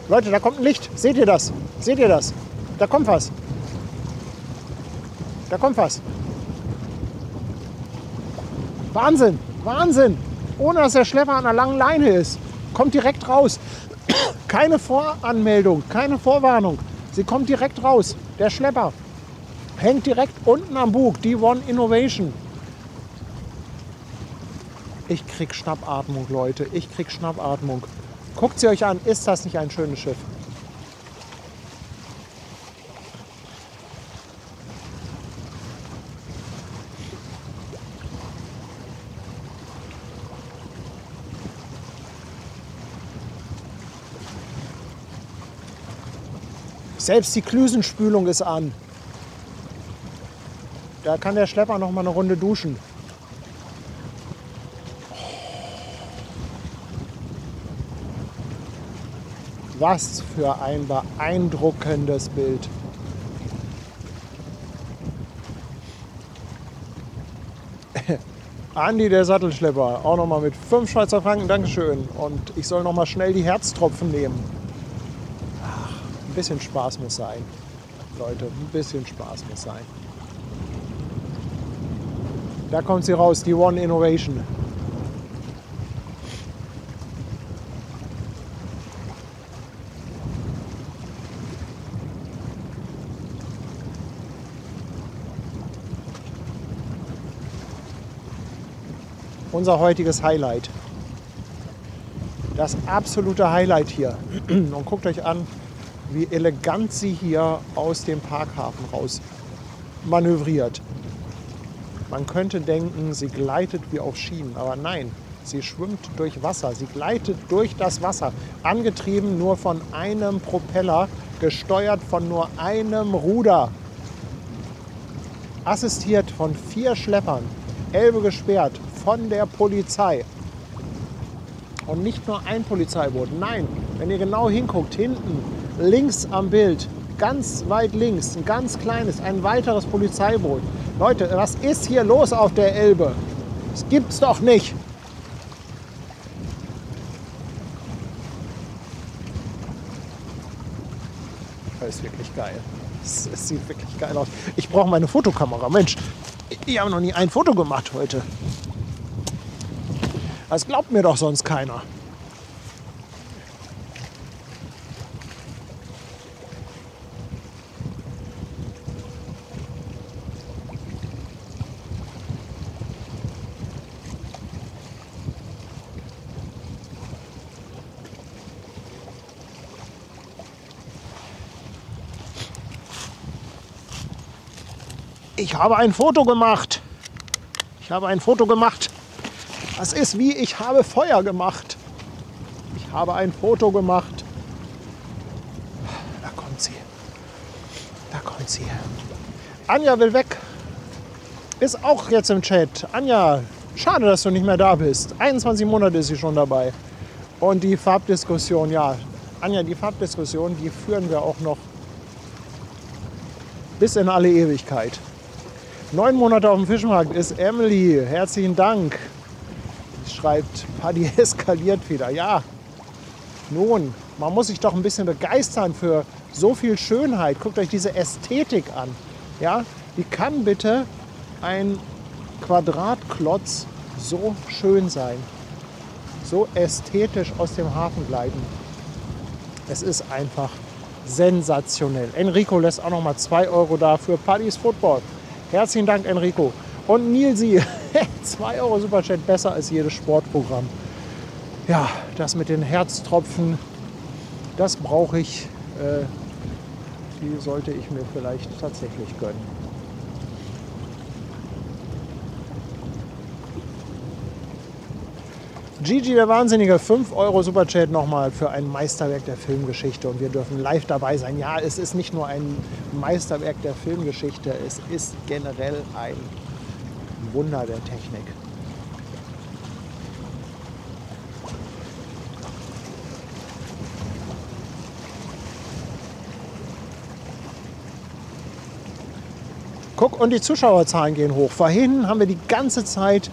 Leute, da kommt ein Licht. Seht ihr das? Seht ihr das? Da kommt was. Da kommt was. Wahnsinn, Wahnsinn. Ohne dass der Schlepper an einer langen Leine ist. Kommt direkt raus. Keine Voranmeldung, keine Vorwarnung. Sie kommt direkt raus. Der Schlepper hängt direkt unten am Bug. Die One Innovation. Ich krieg Schnappatmung, Leute. Ich krieg Schnappatmung. Guckt sie euch an. Ist das nicht ein schönes Schiff? Selbst die Klüsenspülung ist an. Da kann der Schlepper noch mal eine Runde duschen. Was für ein beeindruckendes Bild. Andi, der Sattelschlepper, auch noch mal mit 5 Schweizer Franken, Dankeschön. Und ich soll noch mal schnell die Herztropfen nehmen. Ach, ein bisschen Spaß muss sein. Leute, ein bisschen Spaß muss sein. Da kommt sie raus, die One Innovation. Unser heutiges Highlight. Das absolute Highlight hier. Und guckt euch an, wie elegant sie hier aus dem Parkhafen raus manövriert. Man könnte denken, sie gleitet wie auf Schienen, aber nein, Sie schwimmt durch Wasser, sie gleitet durch das Wasser, angetrieben nur von einem Propeller, gesteuert von nur einem Ruder, assistiert von 4 Schleppern, Elbe gesperrt von der Polizei. Und nicht nur ein Polizeiboot, nein, wenn ihr genau hinguckt, hinten links am Bild, ganz weit links, ein ganz kleines, ein weiteres Polizeiboot. Leute, was ist hier los auf der Elbe? Das gibt's doch nicht. Das ist wirklich geil. Es sieht wirklich geil aus. Ich brauche meine Fotokamera. Mensch, ich habe noch nie ein Foto gemacht heute. Das glaubt mir doch sonst keiner. Ich habe ein Foto gemacht. Ich habe ein Foto gemacht. Das ist wie ich habe Feuer gemacht. Ich habe ein Foto gemacht. Da kommt sie. Da kommt sie. Anja will weg. Ist auch jetzt im Chat. Anja, schade, dass du nicht mehr da bist. 21 Monate ist sie schon dabei. Und die Farbdiskussion, ja. Anja, die Farbdiskussion, die führen wir auch noch bis in alle Ewigkeit. 9 Monate auf dem Fischmarkt ist Emily. Herzlichen Dank. Sie schreibt, Paddy eskaliert wieder. Ja, nun, man muss sich doch ein bisschen begeistern für so viel Schönheit. Guckt euch diese Ästhetik an. Ja, wie kann bitte ein Quadratklotz so schön sein? So ästhetisch aus dem Hafen gleiten. Es ist einfach sensationell. Enrico lässt auch noch mal 2 Euro da für Paddy's Football. Herzlichen Dank, Enrico. Und Nilsi, 2 Euro Superchat, besser als jedes Sportprogramm. Ja, das mit den Herztropfen, das brauche ich. Die sollte ich mir vielleicht tatsächlich gönnen. Gigi, der Wahnsinnige, 5 Euro Superchat nochmal für ein Meisterwerk der Filmgeschichte. Und wir dürfen live dabei sein. Ja, es ist nicht nur ein Meisterwerk der Filmgeschichte, es ist generell ein Wunder der Technik. Guck, und die Zuschauerzahlen gehen hoch. Vorhin haben wir die ganze Zeit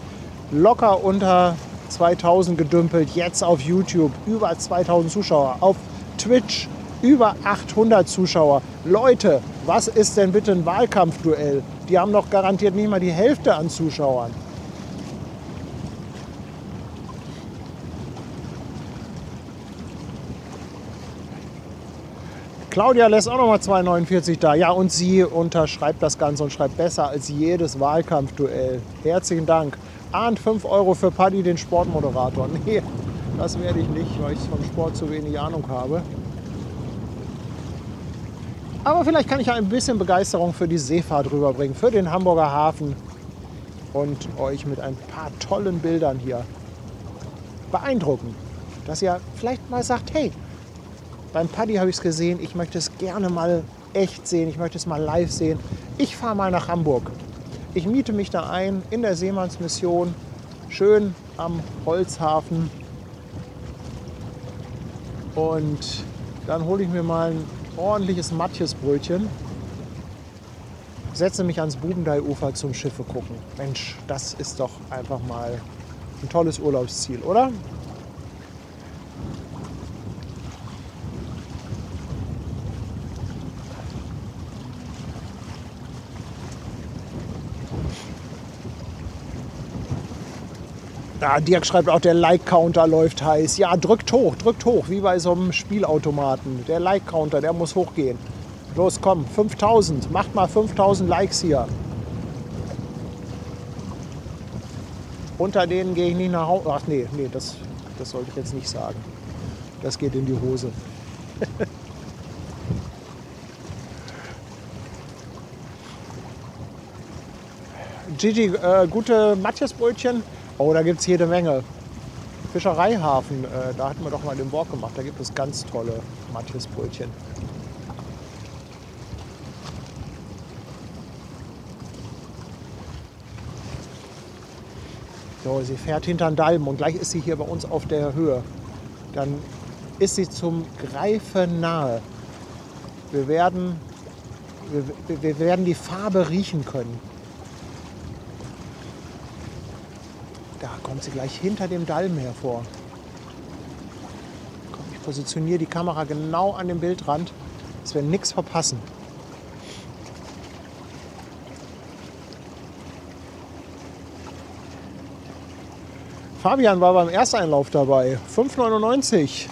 locker unter 2000 gedümpelt, jetzt auf YouTube über 2000 Zuschauer, auf Twitch über 800 Zuschauer. Leute, was ist denn bitte ein Wahlkampfduell? Die haben doch garantiert nicht mal die Hälfte an Zuschauern. Claudia lässt auch noch mal 2,49 da. Ja, und sie unterschreibt das Ganze und schreibt besser als jedes Wahlkampfduell. Herzlichen Dank. Ahnt 5 Euro für Paddy, den Sportmoderator. Nee, das werde ich nicht, weil ich von Sport zu wenig Ahnung habe. Aber vielleicht kann ich ja ein bisschen Begeisterung für die Seefahrt rüberbringen, für den Hamburger Hafen und euch mit ein paar tollen Bildern hier beeindrucken. Dass ihr vielleicht mal sagt, hey, beim Paddy habe ich es gesehen, ich möchte es gerne mal echt sehen, ich möchte es mal live sehen. Ich fahre mal nach Hamburg. Ich miete mich da ein in der Seemannsmission, schön am Holzhafen. Und dann hole ich mir mal ein ordentliches Matjesbrötchen, setze mich ans Bubendeiufer zum Schiffe gucken. Mensch, das ist doch einfach mal ein tolles Urlaubsziel, oder? Ja, Dirk schreibt auch, der Like-Counter läuft heiß. Ja, drückt hoch, wie bei so einem Spielautomaten. Der Like-Counter, der muss hochgehen. Los, komm, 5000, macht mal 5000 Likes hier. Unter denen gehe ich nicht nach Hause. Ach nee, das sollte ich jetzt nicht sagen. Das geht in die Hose. Gigi, gute Matjesbrötchen. Oh, da gibt es jede Menge. Fischereihafen, da hatten wir doch mal den Walk gemacht. Da gibt es ganz tolle Matjesbrötchen. So, sie fährt hinter den Dalm und gleich ist sie hier bei uns auf der Höhe. Dann ist sie zum Greifen nahe. Wir werden die Farbe riechen können. Da kommt sie gleich hinter dem Dalm hervor. Komm, ich positioniere die Kamera genau an dem Bildrand, dass wir nichts verpassen. Fabian war beim Ersteinlauf dabei. 5,99.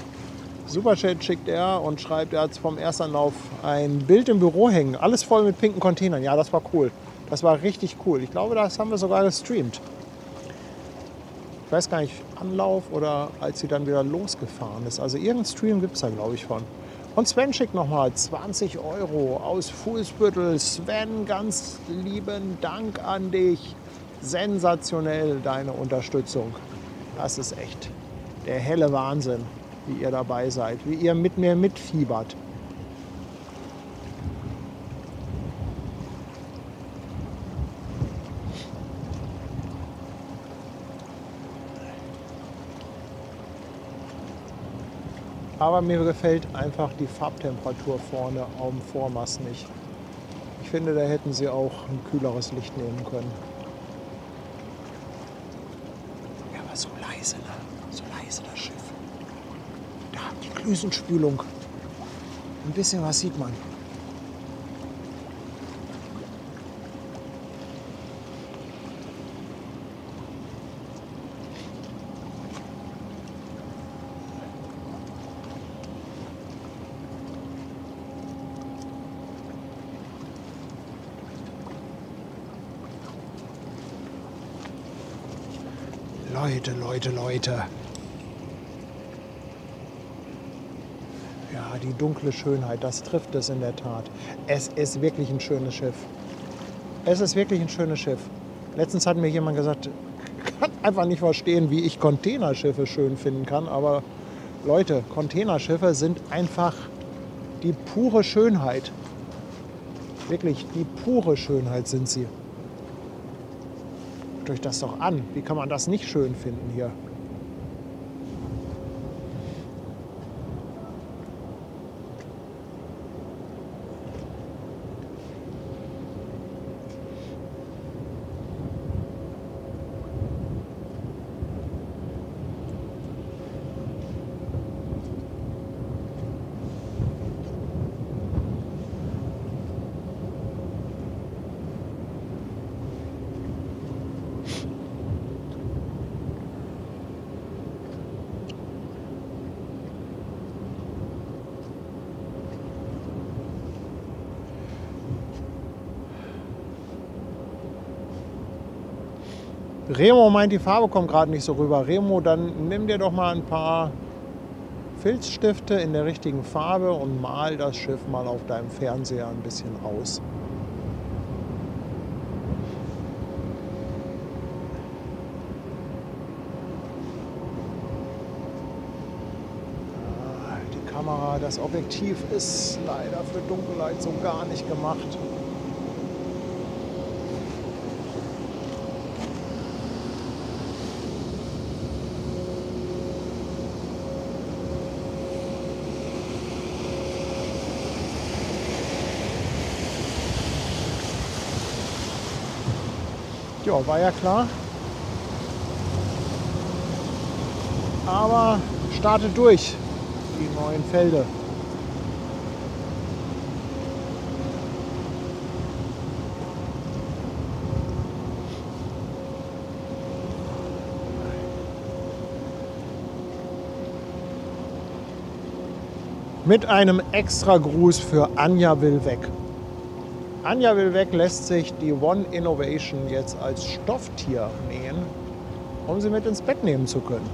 Superchat schickt er und schreibt, er hat vom Ersteinlauf ein Bild im Büro hängen. Alles voll mit pinken Containern. Ja, das war cool. Das war richtig cool. Ich glaube, das haben wir sogar gestreamt. Ich weiß gar nicht, Anlauf oder als sie dann wieder losgefahren ist. Also irgendeinen Stream gibt es da, glaube ich, von. Und Sven schickt nochmal 20 € aus Fuhlsbüttel. Sven, ganz lieben Dank an dich. Sensationell deine Unterstützung. Das ist echt der helle Wahnsinn, wie ihr dabei seid, wie ihr mit mir mitfiebert. Aber mir gefällt einfach die Farbtemperatur vorne am Vormast nicht. Ich finde, da hätten sie auch ein kühleres Licht nehmen können. Ja, aber so leise, ne? So leise das Schiff. Da, die Klüsenspülung. Ein bisschen was sieht man. Leute. Ja, die dunkle Schönheit, das trifft es in der Tat. Es ist wirklich ein schönes Schiff. Es ist wirklich ein schönes Schiff. Letztens hat mir jemand gesagt, kann einfach nicht verstehen, wie ich Containerschiffe schön finden kann. Aber Leute, Containerschiffe sind einfach die pure Schönheit. Wirklich, die pure Schönheit sind sie. Guckt euch das doch an. Wie kann man das nicht schön finden hier? Remo meint, die Farbe kommt gerade nicht so rüber. Remo, dann nimm dir doch mal ein paar Filzstifte in der richtigen Farbe und mal das Schiff mal auf deinem Fernseher ein bisschen aus. Die Kamera, das Objektiv ist leider für Dunkelheit so gar nicht gemacht. Ja, war ja klar. Aber startet durch, die neuen Felder. Mit einem extra Gruß für Anja will weg. Anja will weg lässt sich die One Innovation jetzt als Stofftier nähen, um sie mit ins Bett nehmen zu können.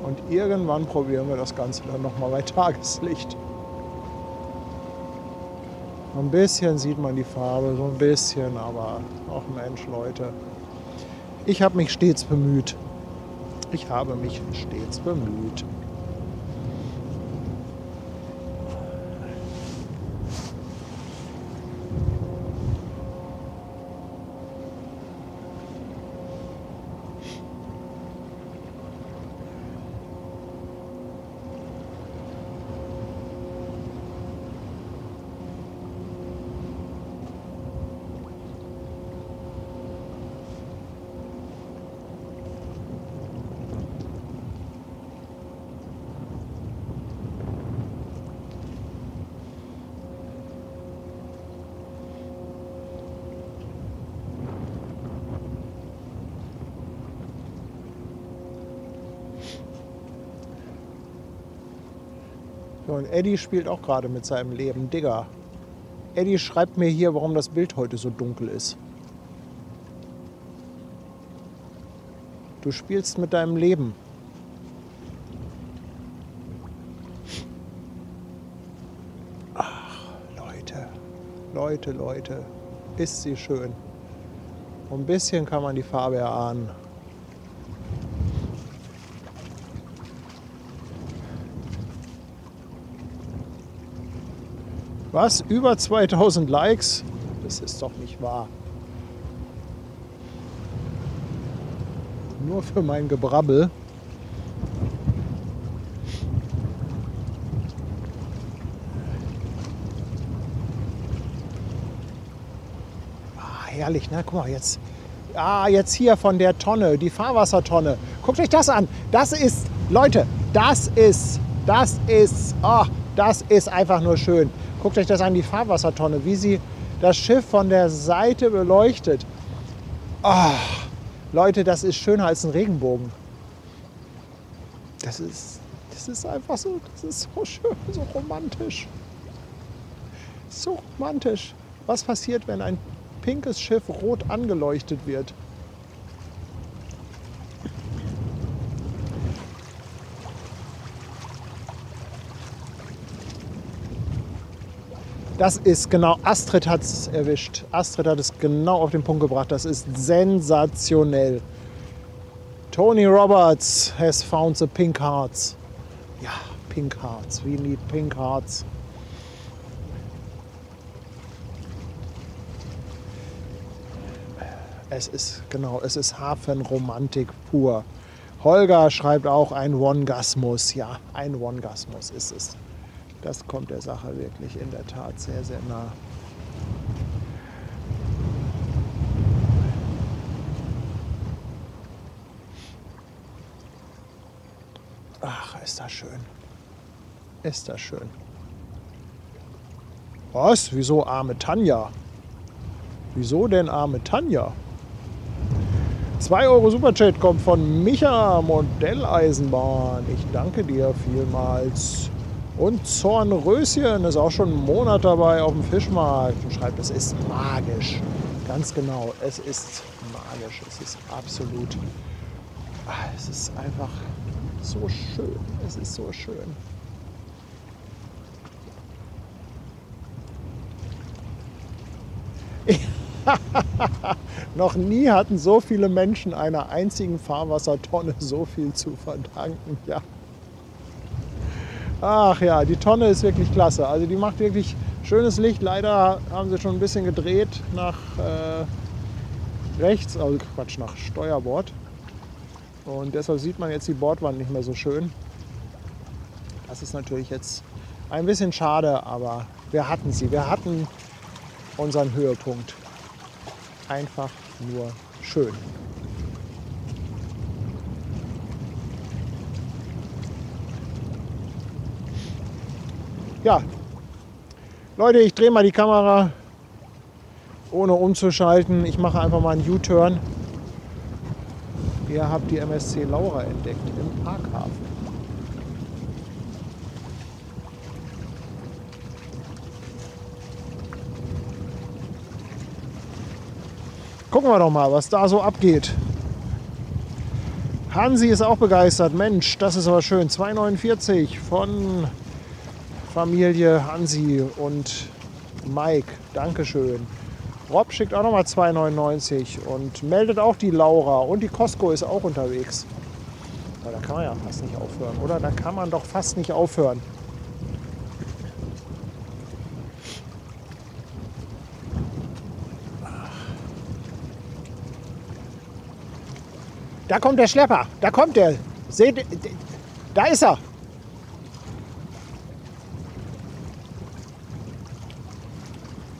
Und irgendwann probieren wir das Ganze dann nochmal bei Tageslicht. Ein bisschen sieht man die Farbe, so ein bisschen, aber ach Mensch, Leute. Ich habe mich stets bemüht. Ich habe mich stets bemüht. So, und Eddie spielt auch gerade mit seinem Leben. Digga, Eddie schreibt mir hier, warum das Bild heute so dunkel ist. Du spielst mit deinem Leben. Ach, Leute, ist sie schön. Ein bisschen kann man die Farbe erahnen. Was? Über 2000 Likes? Das ist doch nicht wahr. Nur für mein Gebrabbel. Ah, herrlich, ne? Guck mal, jetzt. Ah, jetzt hier von der Tonne, die Fahrwassertonne. Guckt euch das an. Das ist, Leute, das ist einfach nur schön. Guckt euch das an, die Fahrwassertonne, wie sie das Schiff von der Seite beleuchtet. Oh, Leute, das ist schöner als ein Regenbogen. Das ist einfach so, das ist so schön, so romantisch. So romantisch. Was passiert, wenn ein pinkes Schiff rot angeleuchtet wird? Das ist genau, Astrid hat es erwischt. Astrid hat es genau auf den Punkt gebracht. Das ist sensationell. Tony Roberts has found the pink hearts. Ja, pink hearts. We need pink hearts. Es ist Hafenromantik pur. Holger schreibt auch ein Orgasmus. Ja, ein Orgasmus ist es. Das kommt der Sache wirklich in der Tat sehr, sehr nah. Ach, ist das schön. Ist das schön. Was? Wieso arme Tanja? Wieso denn arme Tanja? 2 € Superchat kommt von Micha Modelleisenbahn. Ich danke dir vielmals. Und Zornröschen ist auch schon einen Monat dabei auf dem Fischmarkt und schreibt, es ist magisch. Ganz genau, es ist magisch. Es ist absolut, es ist einfach so schön. Es ist so schön. Noch nie hatten so viele Menschen einer einzigen Fahrwassertonne so viel zu verdanken. Ja. Ach ja, die Tonne ist wirklich klasse. Also die macht wirklich schönes Licht. Leider haben sie schon ein bisschen gedreht nach rechts, also Quatsch, nach Steuerbord. Und deshalb sieht man jetzt die Bordwand nicht mehr so schön. Das ist natürlich jetzt ein bisschen schade, aber wir hatten sie. Wir hatten unseren Höhepunkt. Einfach nur schön. Ja, Leute, ich drehe mal die Kamera, ohne umzuschalten. Ich mache einfach mal einen U-Turn. Ihr habt die MSC Laura entdeckt im Parkhafen. Gucken wir doch mal, was da so abgeht. Hansi ist auch begeistert. Mensch, das ist aber schön. 2,49 von Familie Hansi und Mike, Dankeschön. Rob schickt auch nochmal 2,99 und meldet auch die Laura. Und die Costco ist auch unterwegs. Aber da kann man ja fast nicht aufhören, oder? Da kann man doch fast nicht aufhören. Da kommt der Schlepper. Da kommt der. Seht, da ist er.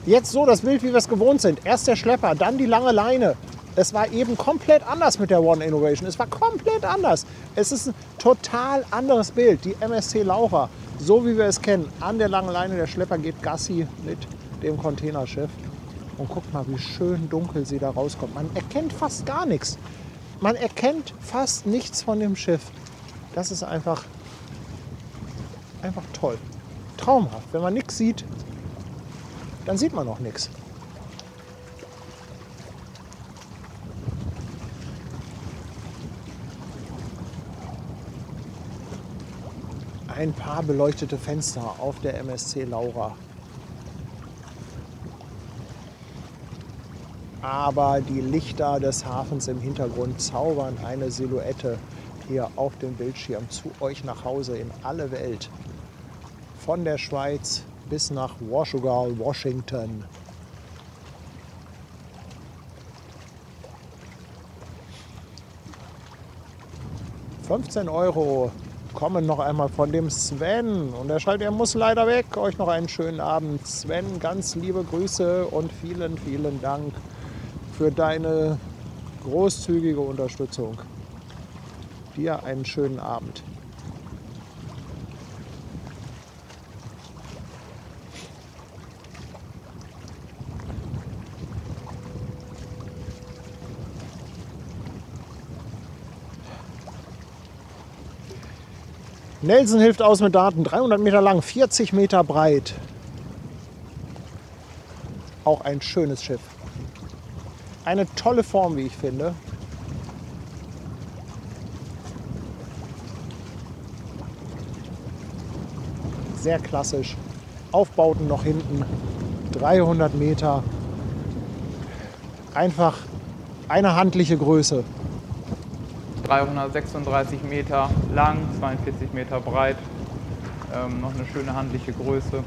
Jetzt so das Bild, wie wir es gewohnt sind. Erst der Schlepper, dann die lange Leine. Es war eben komplett anders mit der One Innovation. Es war komplett anders. Es ist ein total anderes Bild. Die MSC Laura, so wie wir es kennen. An der langen Leine, der Schlepper geht Gassi mit dem Containerschiff. Und guckt mal, wie schön dunkel sie da rauskommt. Man erkennt fast gar nichts. Man erkennt fast nichts von dem Schiff. Das ist einfach toll. Traumhaft. Wenn man nichts sieht, dann sieht man auch nichts. Ein paar beleuchtete Fenster auf der MSC Laura. Aber die Lichter des Hafens im Hintergrund zaubern eine Silhouette hier auf dem Bildschirm zu euch nach Hause in alle Welt. Von der Schweiz bis nach Washougal, Washington. €15 kommen noch einmal von dem Sven. Und er schreibt, er muss leider weg. Euch noch einen schönen Abend. Sven, ganz liebe Grüße und vielen, vielen Dank für deine großzügige Unterstützung. Dir einen schönen Abend. Nelson hilft aus mit Daten. 300 Meter lang, 40 Meter breit. Auch ein schönes Schiff. Eine tolle Form, wie ich finde. Sehr klassisch. Aufbauten noch hinten. 300 Meter. Einfach eine handliche Größe. 336 Meter lang, 42 Meter breit. Noch eine schöne handliche Größe.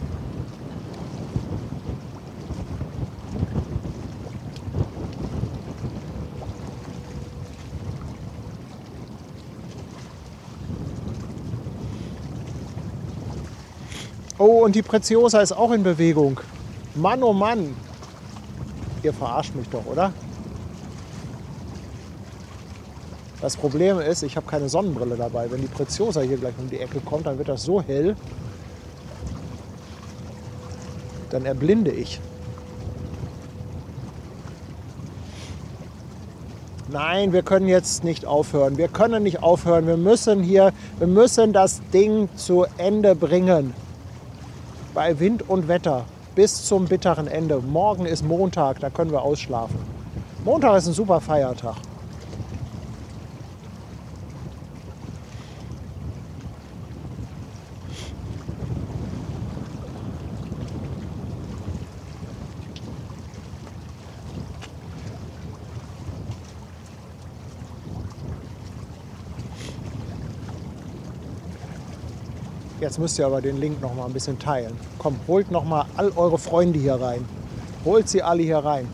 Oh, und die Preziosa ist auch in Bewegung. Mann, oh Mann. Ihr verarscht mich doch, oder? Das Problem ist, ich habe keine Sonnenbrille dabei. Wenn die Preziosa hier gleich um die Ecke kommt, dann wird das so hell, dann erblinde ich. Nein, wir können jetzt nicht aufhören. Wir können nicht aufhören. Wir müssen das Ding zu Ende bringen. Bei Wind und Wetter bis zum bitteren Ende. Morgen ist Montag, da können wir ausschlafen. Montag ist ein super Feiertag. Jetzt müsst ihr aber den Link noch mal ein bisschen teilen. Komm, holt noch mal all eure Freunde hier rein. Holt sie alle hier rein.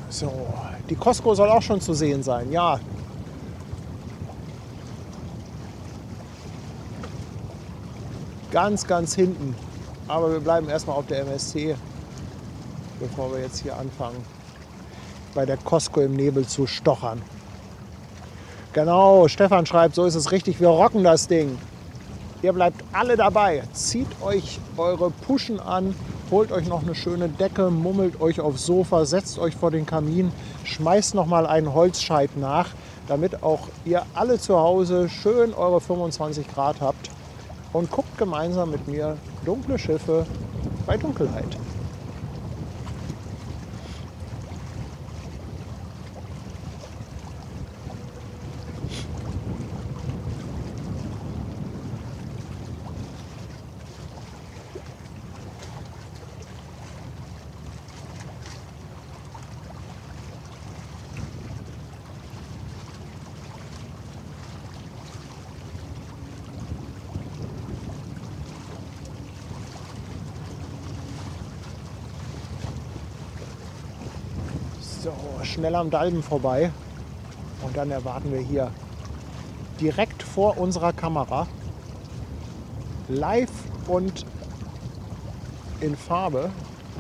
So, die Costco soll auch schon zu sehen sein, ja. Ganz, ganz hinten. Aber wir bleiben erstmal auf der MSC, bevor wir jetzt hier anfangen, bei der Costco im Nebel zu stochern. Genau, Stefan schreibt, so ist es richtig, wir rocken das Ding. Ihr bleibt alle dabei. Zieht euch eure Puschen an, holt euch noch eine schöne Decke, mummelt euch aufs Sofa, setzt euch vor den Kamin, schmeißt noch mal einen Holzscheit nach, damit auch ihr alle zu Hause schön eure 25 Grad habt und guckt gemeinsam mit mir dunkle Schiffe bei Dunkelheit. So, schnell am Dalben vorbei. Und dann erwarten wir hier direkt vor unserer Kamera, live und in Farbe,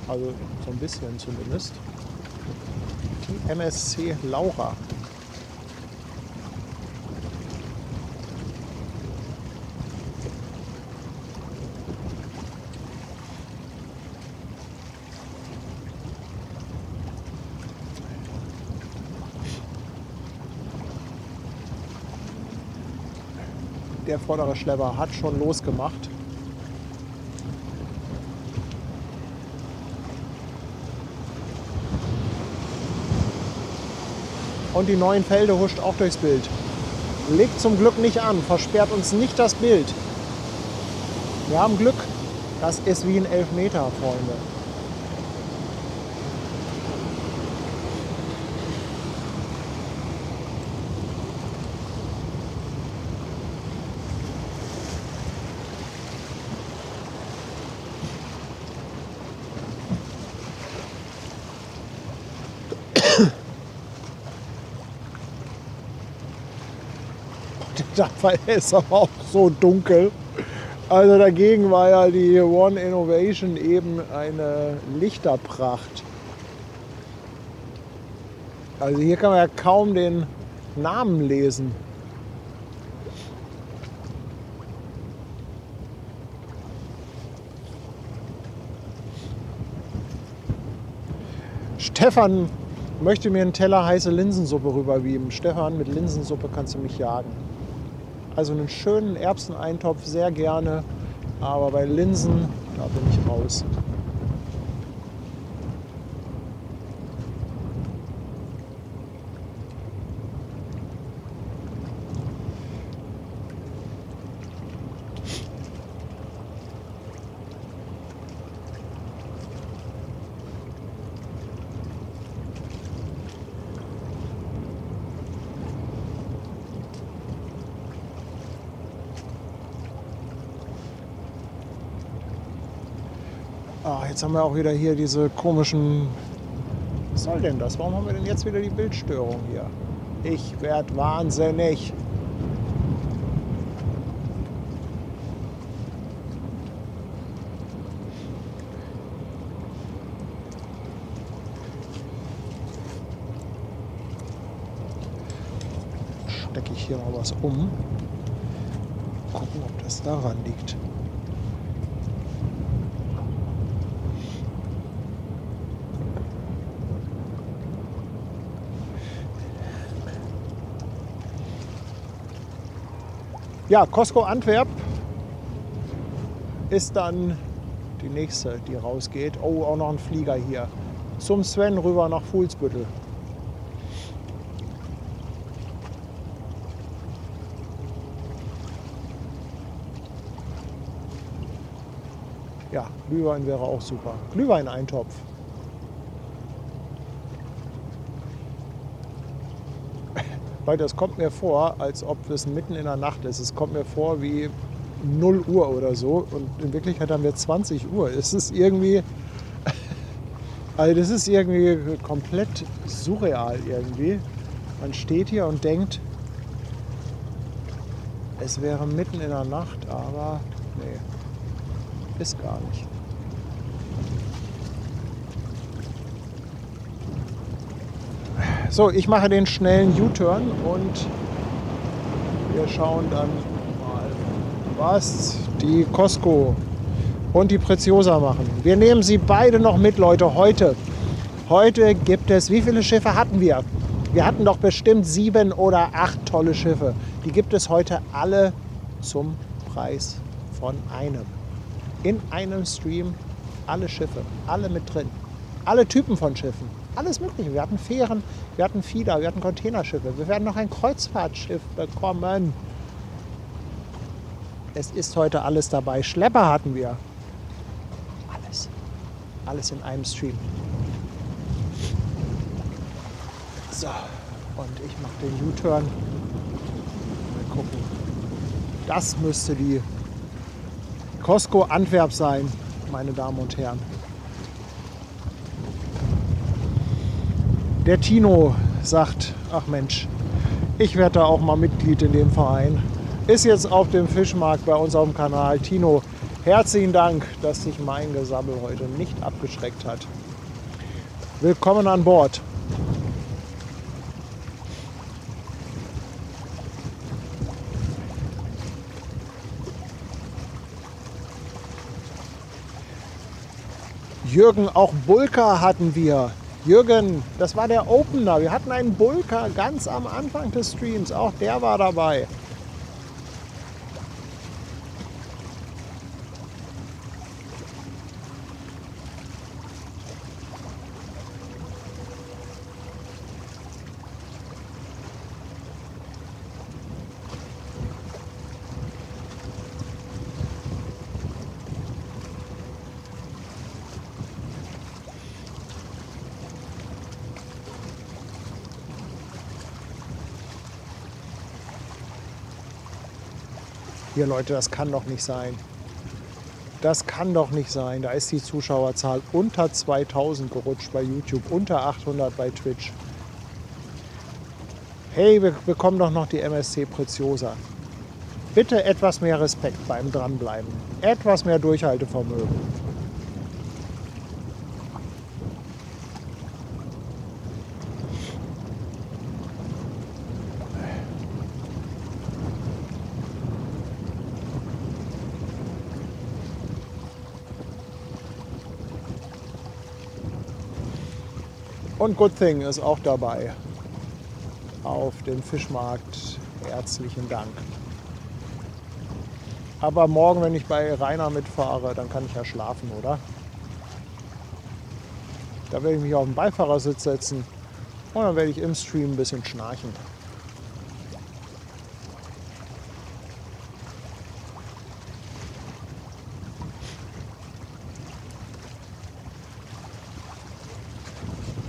also so ein bisschen zumindest, die MSC Laura. Der vordere Schlepper hat schon losgemacht. Und die neuen Felder huscht auch durchs Bild. Legt zum Glück nicht an, versperrt uns nicht das Bild. Wir haben Glück. Das ist wie ein Elfmeter, Freunde. Dabei ist aber auch so dunkel. Also dagegen war ja die One Innovation eben eine Lichterpracht. Also hier kann man ja kaum den Namen lesen. Stefan möchte mir einen Teller heiße Linsensuppe rüberwieben. Stefan, mit Linsensuppe kannst du mich jagen. Also einen schönen Erbseneintopf sehr gerne, aber bei Linsen, da bin ich raus. Jetzt haben wir auch wieder hier diese komischen... Was soll denn das? Warum haben wir denn jetzt wieder die Bildstörung hier? Ich werd wahnsinnig. Stecke ich hier mal was um. Gucken, ob das daran liegt. Ja, Costco Antwerp ist dann die nächste, die rausgeht. Oh, auch noch ein Flieger hier. Zum Sven rüber nach Fuhlsbüttel. Ja, Glühwein wäre auch super. Glühwein-Eintopf. Leute, es kommt mir vor, als ob es mitten in der Nacht ist. Es kommt mir vor wie 0 Uhr oder so. Und in Wirklichkeit haben wir 20 Uhr. Es ist irgendwie... Also das ist irgendwie komplett surreal irgendwie. Man steht hier und denkt, es wäre mitten in der Nacht, aber nee, ist gar nicht. So, ich mache den schnellen U-Turn und wir schauen dann mal, was die Costco und die Preziosa machen. Wir nehmen sie beide noch mit, Leute, heute. Heute gibt es, wie viele Schiffe hatten wir? Wir hatten doch bestimmt 7 oder 8 tolle Schiffe. Die gibt es heute alle zum Preis von einem. In einem Stream alle Schiffe, alle mit drin. Alle Typen von Schiffen, alles Mögliche. Wir hatten Fähren, wir hatten Fieder, wir hatten Containerschiffe. Wir werden noch ein Kreuzfahrtschiff bekommen. Es ist heute alles dabei. Schlepper hatten wir. Alles. Alles in einem Stream. So, und ich mache den U-Turn. Mal gucken. Das müsste die Costco Antwerp sein, meine Damen und Herren. Der Tino sagt, ach Mensch, ich werde da auch mal Mitglied in dem Verein. Ist jetzt auf dem Fischmarkt bei uns auf dem Kanal. Tino, herzlichen Dank, dass dich mein Gesammel heute nicht abgeschreckt hat. Willkommen an Bord. Jürgen, auch Bulka hatten wir. Jürgen, das war der Opener. Wir hatten einen Bulka ganz am Anfang des Streams. Auch der war dabei. Hier Leute, das kann doch nicht sein. Das kann doch nicht sein. Da ist die Zuschauerzahl unter 2000 gerutscht bei YouTube, unter 800 bei Twitch. Hey, wir bekommen doch noch die MSC Preziosa. Bitte etwas mehr Respekt beim Dranbleiben. Etwas mehr Durchhaltevermögen. Und Good Thing ist auch dabei auf dem Fischmarkt. Herzlichen Dank. Aber morgen, wenn ich bei Rainer mitfahre, dann kann ich ja schlafen, oder? Da werde ich mich auf den Beifahrersitz setzen und dann werde ich im Stream ein bisschen schnarchen.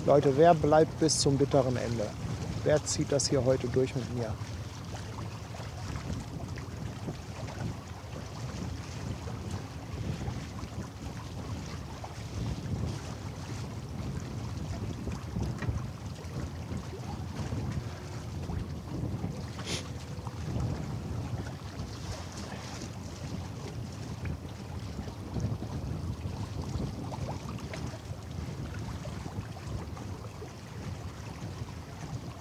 Leute, wer bleibt bis zum bitteren Ende? Wer zieht das hier heute durch mit mir?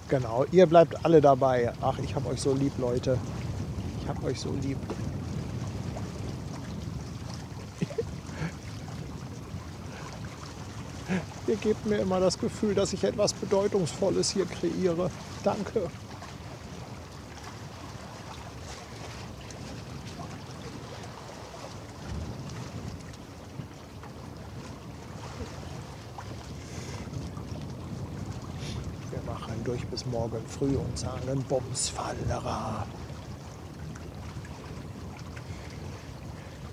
Genau, ihr bleibt alle dabei. Ach, ich hab euch so lieb, Leute. Ich hab euch so lieb. Ihr gebt mir immer das Gefühl, dass ich etwas Bedeutungsvolles hier kreiere. Danke. Durch bis morgen früh und sagen Bums Fallera.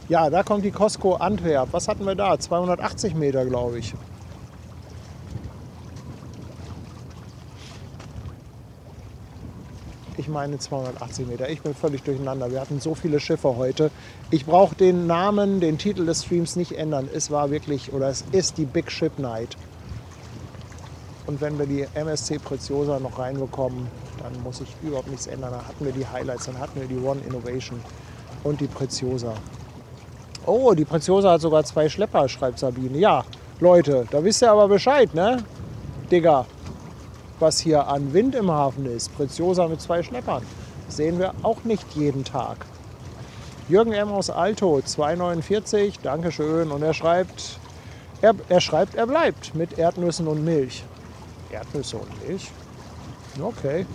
Ja, da kommt die Costco Antwerp. Was hatten wir da? 280 Meter, glaube ich. Ich meine 280 Meter. Ich bin völlig durcheinander. Wir hatten so viele Schiffe heute. Ich brauche den Namen, den Titel des Streams nicht ändern. Es war wirklich, oder es ist die Big Ship Night. Und wenn wir die MSC Preziosa noch reinbekommen, dann muss ich überhaupt nichts ändern. Dann hatten wir die Highlights, dann hatten wir die One Innovation und die Preziosa. Oh, die Preziosa hat sogar 2 Schlepper, schreibt Sabine. Ja, Leute, da wisst ihr aber Bescheid, ne? Digga, was hier an Wind im Hafen ist. Preziosa mit 2 Schleppern. Sehen wir auch nicht jeden Tag. Jürgen M. aus Alto, 2,49, Dankeschön. Und er schreibt, er bleibt mit Erdnüssen und Milch. Erdnüsse und Milch? Okay.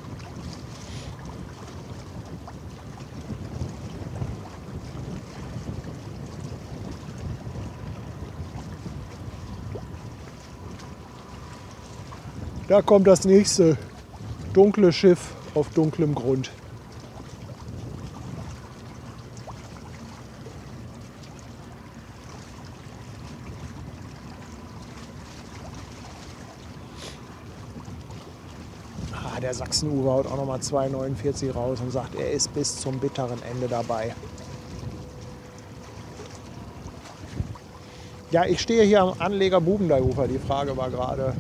Da kommt das nächste dunkle Schiff auf dunklem Grund. Der Sachsen-Uwe haut auch nochmal 2,49 raus und sagt, er ist bis zum bitteren Ende dabei. Ja, ich stehe hier am Anleger Bubendeiufer. Die Frage war gerade,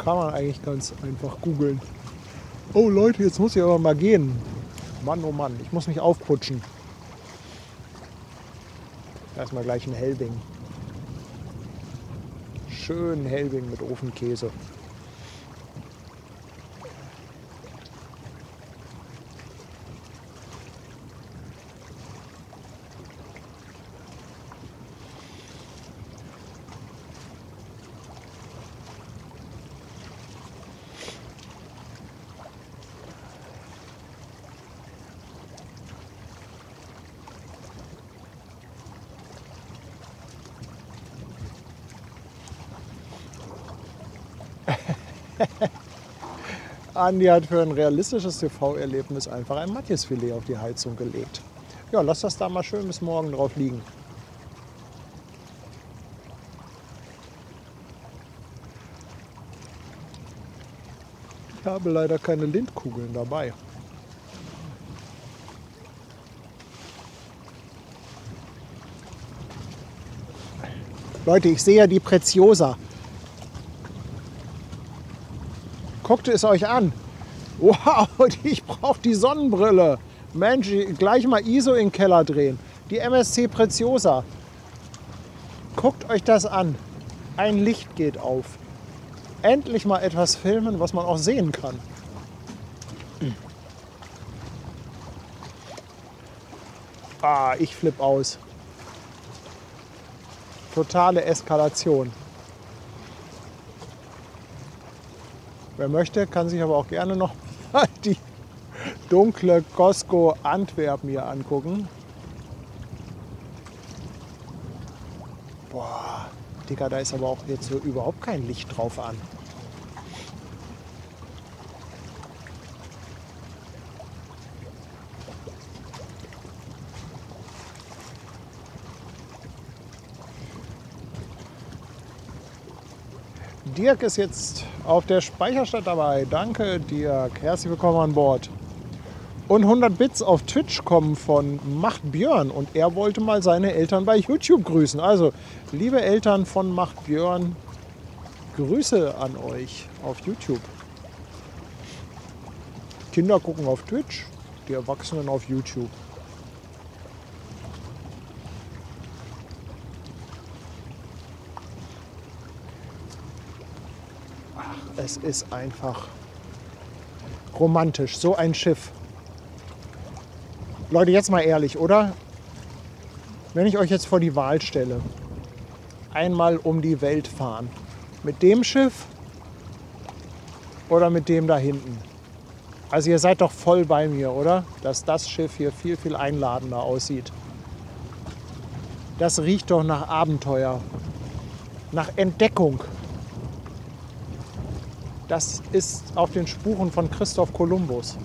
Kann man eigentlich ganz einfach googeln. Oh Leute, jetzt muss ich aber mal gehen. Mann, oh Mann, ich muss mich aufputschen. Erstmal gleich ein Helbing. Schön Helbing mit Ofenkäse. Andi hat für ein realistisches TV-Erlebnis einfach ein Matjesfilet auf die Heizung gelegt. Ja, lass das da mal schön bis morgen drauf liegen. Ich habe leider keine Lindkugeln dabei. Leute, ich sehe ja die Preziosa. Guckt es euch an. Wow, ich brauche die Sonnenbrille. Mensch, gleich mal ISO in den Keller drehen. Die MSC Preziosa. Guckt euch das an. Ein Licht geht auf. Endlich mal etwas filmen, was man auch sehen kann. Ah, ich flippe aus. Totale Eskalation. Wer möchte, kann sich aber auch gerne noch mal die dunkle Costco Antwerpen hier angucken. Boah, Digga, da ist aber auch jetzt so überhaupt kein Licht drauf an. Dirk ist jetzt auf der Speicherstadt dabei. Danke, Dirk. Herzlich willkommen an Bord. Und 100 Bits auf Twitch kommen von Macht Björn. Und er wollte mal seine Eltern bei YouTube grüßen. Also, liebe Eltern von Macht Björn, Grüße an euch auf YouTube. Kinder gucken auf Twitch, die Erwachsenen auf YouTube. Es ist einfach romantisch, so ein Schiff. Leute, jetzt mal ehrlich, oder? Wenn ich euch jetzt vor die Wahl stelle, einmal um die Welt fahren, mit dem Schiff oder mit dem da hinten? Also ihr seid doch voll bei mir, oder? Dass das Schiff hier viel, viel einladender aussieht. Das riecht doch nach Abenteuer, nach Entdeckung. Das ist auf den Spuren von Christoph Kolumbus.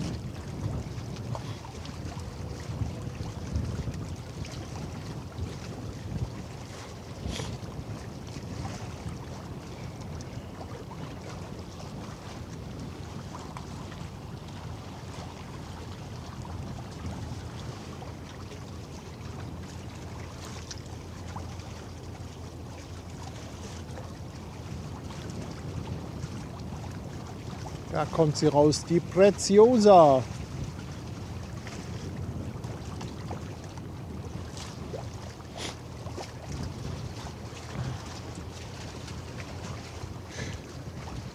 Da kommt sie raus, die Preziosa.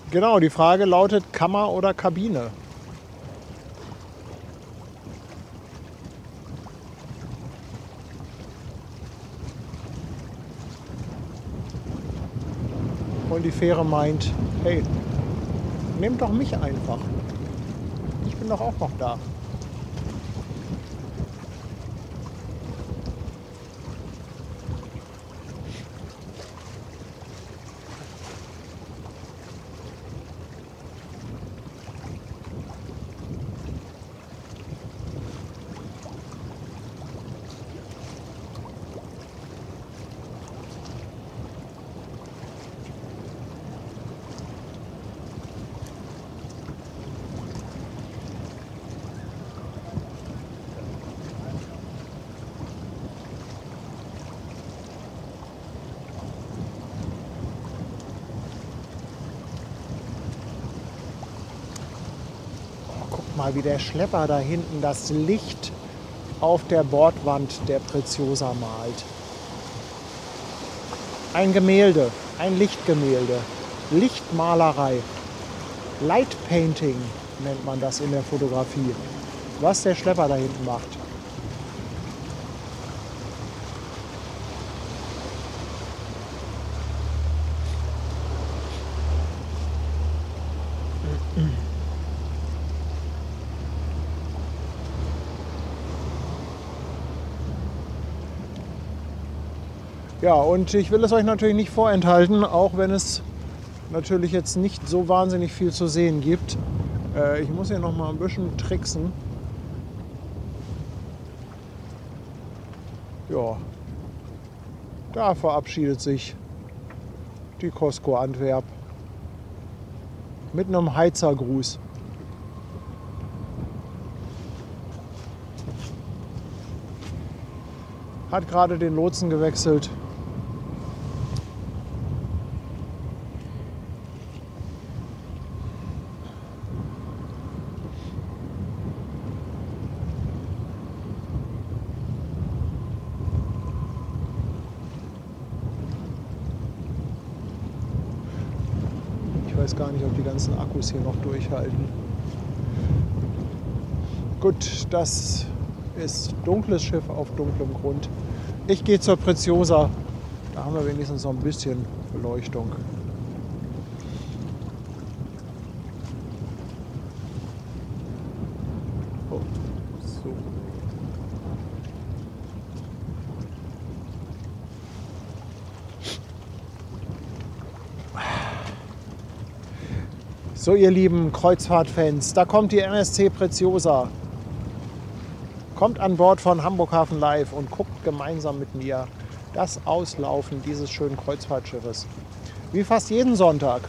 Genau, die Frage lautet Kammer oder Kabine? Und die Fähre meint, hey, nehmt doch mich einfach. Ich bin doch auch noch da. mal, wie der Schlepper da hinten das Licht auf der Bordwand der Preziosa malt. Ein Gemälde, ein Lichtgemälde, Lichtmalerei, Light Painting nennt man das in der Fotografie, was der Schlepper da hinten macht. Ja, und ich will es euch natürlich nicht vorenthalten, auch wenn es natürlich jetzt nicht so wahnsinnig viel zu sehen gibt. Ich muss hier noch mal ein bisschen tricksen. Ja, da verabschiedet sich die Costco Antwerp mit einem Heizergruß. Hat gerade den Lotsen gewechselt. Ich weiß gar nicht, ob die ganzen Akkus hier noch durchhalten. Gut, das ist dunkles Schiff auf dunklem Grund. Ich gehe zur Preziosa. Da haben wir wenigstens noch ein bisschen Beleuchtung. Oh, so. So, ihr lieben Kreuzfahrtfans, da kommt die MSC Preziosa. Kommt an Bord von Hamburg Hafen Live und guckt gemeinsam mit mir das Auslaufen dieses schönen Kreuzfahrtschiffes. Wie fast jeden Sonntag.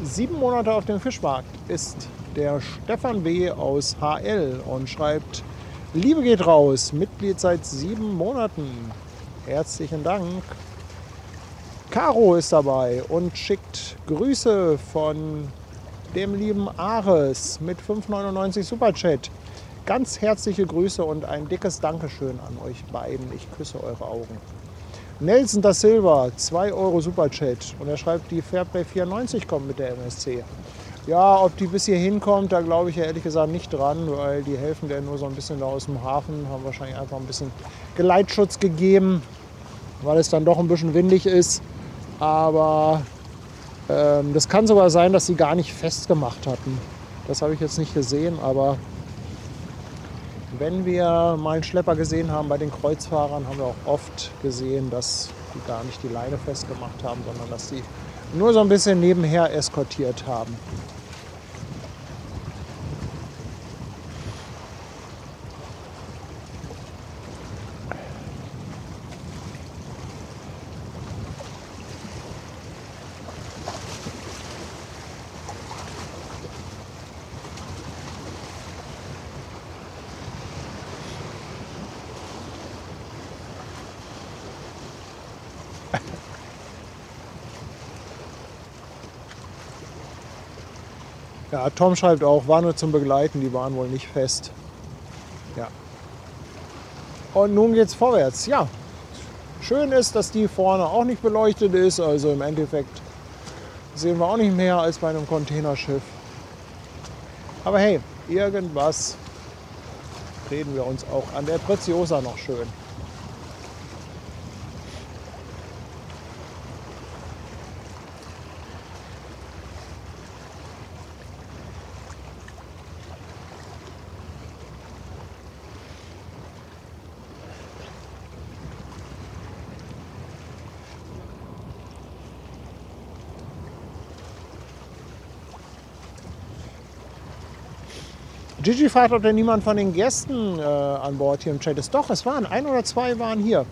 Sieben Monate auf dem Fischmarkt ist der Stefan B. aus HL und schreibt: Liebe geht raus, Mitglied seit 7 Monaten. Herzlichen Dank. Caro ist dabei und schickt Grüße von dem lieben Ares mit 5,99 Superchat. Ganz herzliche Grüße und ein dickes Dankeschön an euch beiden. Ich küsse eure Augen. Nelson da Silva, 2 Euro Superchat. Und er schreibt, die Fairplay 94 kommt mit der MSC. Ja, ob die bis hier hinkommt, da glaube ich ja ehrlich gesagt nicht dran, weil die helfen der nur so ein bisschen da aus dem Hafen, haben wahrscheinlich einfach ein bisschen Geleitschutz gegeben, weil es dann doch ein bisschen windig ist. Aber das kann sogar sein, dass sie gar nicht festgemacht hatten. Das habe ich jetzt nicht gesehen, aber wenn wir mal einen Schlepper gesehen haben bei den Kreuzfahrern, haben wir auch oft gesehen, dass die gar nicht die Leine festgemacht haben, sondern dass sie nur so ein bisschen nebenher eskortiert haben. Ja, Tom schreibt auch, war nur zum Begleiten, die waren wohl nicht fest. Ja. Und nun geht's vorwärts. Ja, schön ist, dass die vorne auch nicht beleuchtet ist. Also im Endeffekt sehen wir auch nicht mehr als bei einem Containerschiff. Aber hey, irgendwas reden wir uns auch an der Preziosa noch schön. Gigi fragt, ob denn niemand von den Gästen an Bord hier im Chat ist. Doch, es waren 1 oder 2 waren hier.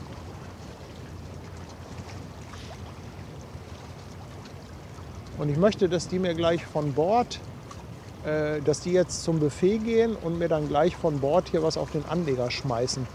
Und ich möchte, dass die mir gleich von Bord, dass die jetzt zum Buffet gehen und mir dann gleich von Bord hier was auf den Anleger schmeißen.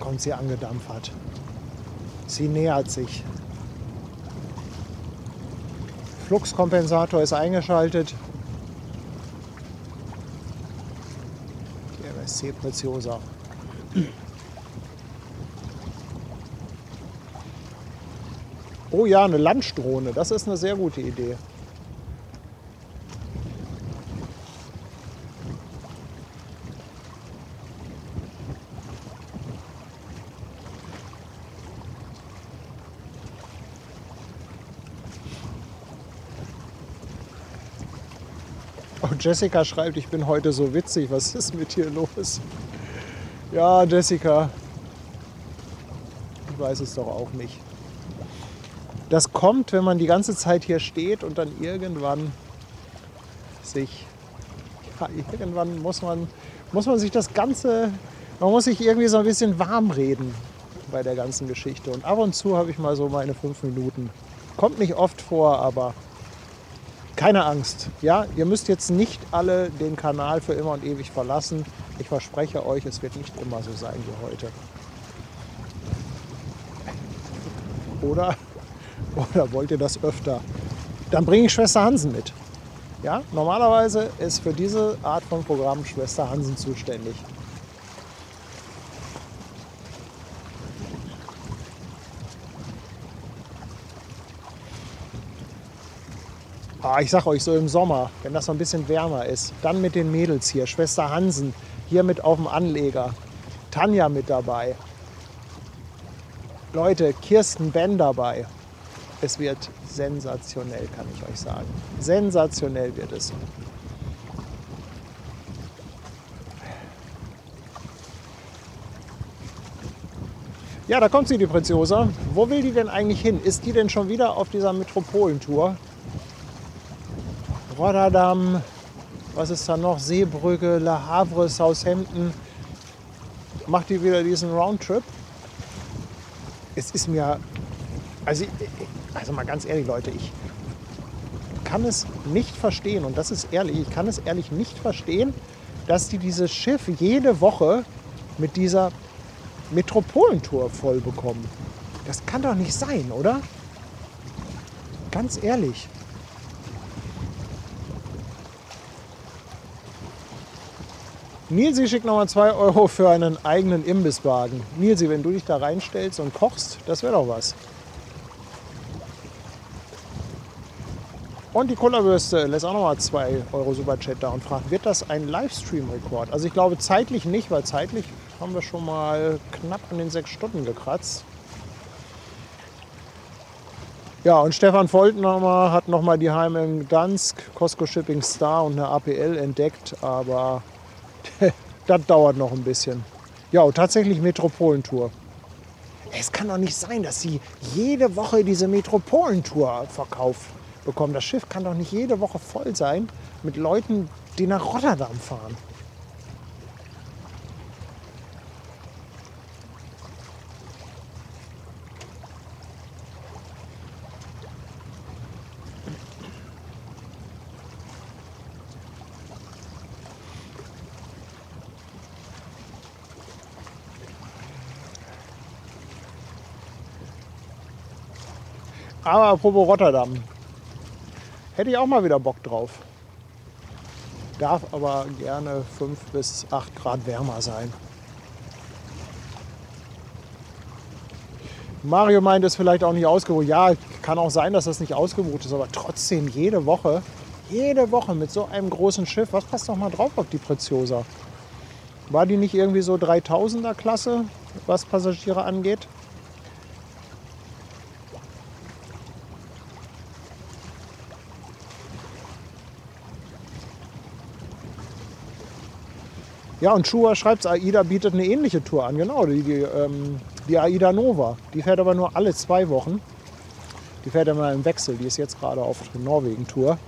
kommt sie angedampfert. Sie nähert sich. Fluxkompensator ist eingeschaltet. Die MSC Preziosa. Oh ja, eine Landstraße. Das ist eine sehr gute Idee. Oh, Jessica schreibt, ich bin heute so witzig. Was ist mit dir los? Ja, Jessica. Ich weiß es doch auch nicht. Das kommt, wenn man die ganze Zeit hier steht und dann irgendwann irgendwann muss man sich das Ganze, man muss sich irgendwie so ein bisschen warm reden bei der ganzen Geschichte. Und ab und zu habe ich mal so meine 5 Minuten. Kommt nicht oft vor, aber keine Angst. Ja, ihr müsst jetzt nicht alle den Kanal für immer und ewig verlassen. Ich verspreche euch, es wird nicht immer so sein wie heute. Oder wollt ihr das öfter? Dann bringe ich Schwester Hansen mit. Ja, normalerweise ist für diese Art von Programm Schwester Hansen zuständig. Ich sag euch, so im Sommer, wenn das so ein bisschen wärmer ist, dann mit den Mädels hier, Schwester Hansen hier mit auf dem Anleger, Tanja mit dabei, Leute, Kirsten Ben dabei. Es wird sensationell, kann ich euch sagen. Sensationell wird es. Ja, da kommt sie, die Preziosa. Wo will die denn eigentlich hin? Ist die denn schon wieder auf dieser Metropolentour? Rotterdam, was ist da noch? Seebrücke, Le Havre, Southampton. Macht die wieder diesen Roundtrip? Es ist mir, also mal ganz ehrlich, Leute, ich kann es nicht verstehen, und das ist ehrlich, ich kann es ehrlich nicht verstehen, dass die dieses Schiff jede Woche mit dieser Metropolentour voll bekommen. Das kann doch nicht sein, oder? Ganz ehrlich. Nilsi schickt nochmal 2 Euro für einen eigenen Imbisswagen. Nilsi, wenn du dich da reinstellst und kochst, das wäre doch was. Und die Kullerbürste lässt auch nochmal 2 Euro Superchat da und fragt, wird das ein Livestream-Rekord? Also ich glaube zeitlich nicht, weil zeitlich haben wir schon mal knapp an den 6 Stunden gekratzt. Ja, und Stefan Voltner hat nochmal die HM Gdansk, Costco Shipping Star und eine APL entdeckt, aber das dauert noch ein bisschen. Ja, und tatsächlich Metropolentour. Es kann doch nicht sein, dass sie jede Woche diese Metropolentour verkauft bekommen. Das Schiff kann doch nicht jede Woche voll sein mit Leuten, die nach Rotterdam fahren. Aber apropos Rotterdam, hätte ich auch mal wieder Bock drauf. Darf aber gerne 5 bis 8 Grad wärmer sein. Mario meint, es vielleicht auch nicht ausgebucht. Ja, kann auch sein, dass das nicht ausgebucht ist, aber trotzdem jede Woche mit so einem großen Schiff, was passt doch mal drauf auf die Preziosa? War die nicht irgendwie so 3000er Klasse, was Passagiere angeht? Ja, und Schua schreibt, AIDA bietet eine ähnliche Tour an. Genau, die AIDA Nova. Die fährt aber nur alle 2 Wochen. Die fährt immer im Wechsel. Die ist jetzt gerade auf Norwegen-Tour.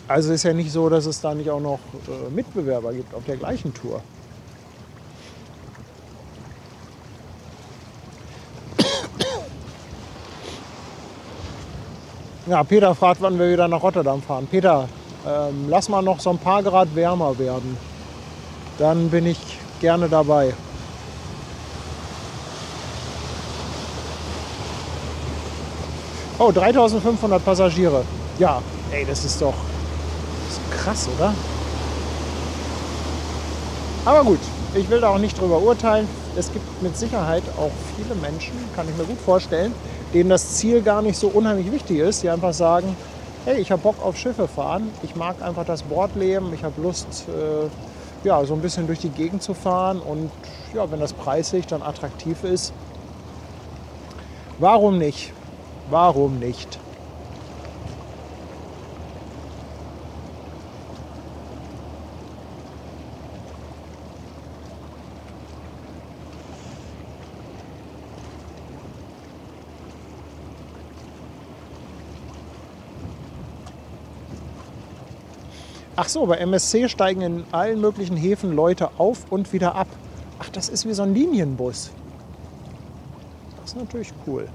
Also ist ja nicht so, dass es da nicht auch noch Mitbewerber gibt auf der gleichen Tour. Ja, Peter fragt, wann wir wieder nach Rotterdam fahren. Peter, lass mal noch so ein paar Grad wärmer werden. Dann bin ich gerne dabei. Oh, 3500 Passagiere. Ja, ey, das ist doch krass, oder? Aber gut, ich will da auch nicht drüber urteilen. Es gibt mit Sicherheit auch viele Menschen, kann ich mir gut vorstellen, denen das Ziel gar nicht so unheimlich wichtig ist, die einfach sagen, hey, ich habe Bock auf Schiffe fahren, ich mag einfach das Bordleben, ich habe Lust, ja, so ein bisschen durch die Gegend zu fahren und ja, wenn das preislich dann attraktiv ist, warum nicht? Warum nicht? Ach so, bei MSC steigen in allen möglichen Häfen Leute auf und wieder ab. Ach, das ist wie so ein Linienbus. Das ist natürlich cool.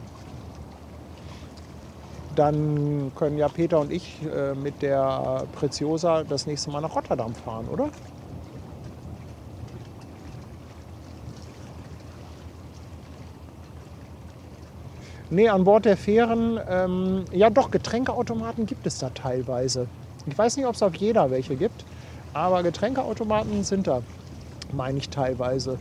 Dann können ja Peter und ich mit der Preziosa das nächste Mal nach Rotterdam fahren, oder? Nee, an Bord der Fähren, ja doch, Getränkeautomaten gibt es da teilweise. Ich weiß nicht, ob es auf jeder welche gibt, aber Getränkeautomaten sind da, meine ich teilweise.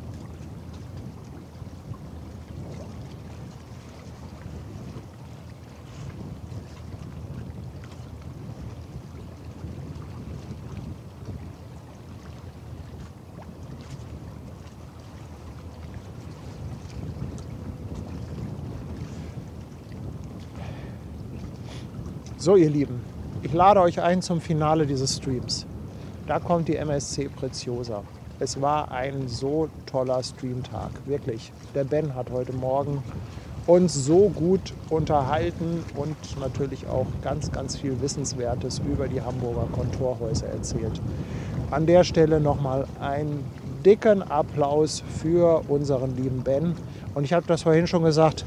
So, ihr Lieben, ich lade euch ein zum Finale dieses Streams. Da kommt die MSC Preziosa. Es war ein so toller Streamtag, wirklich. Der Ben hat heute Morgen uns so gut unterhalten und natürlich auch ganz, ganz viel Wissenswertes über die Hamburger Kontorhäuser erzählt. An der Stelle nochmal einen dicken Applaus für unseren lieben Ben. Und ich habe das vorhin schon gesagt,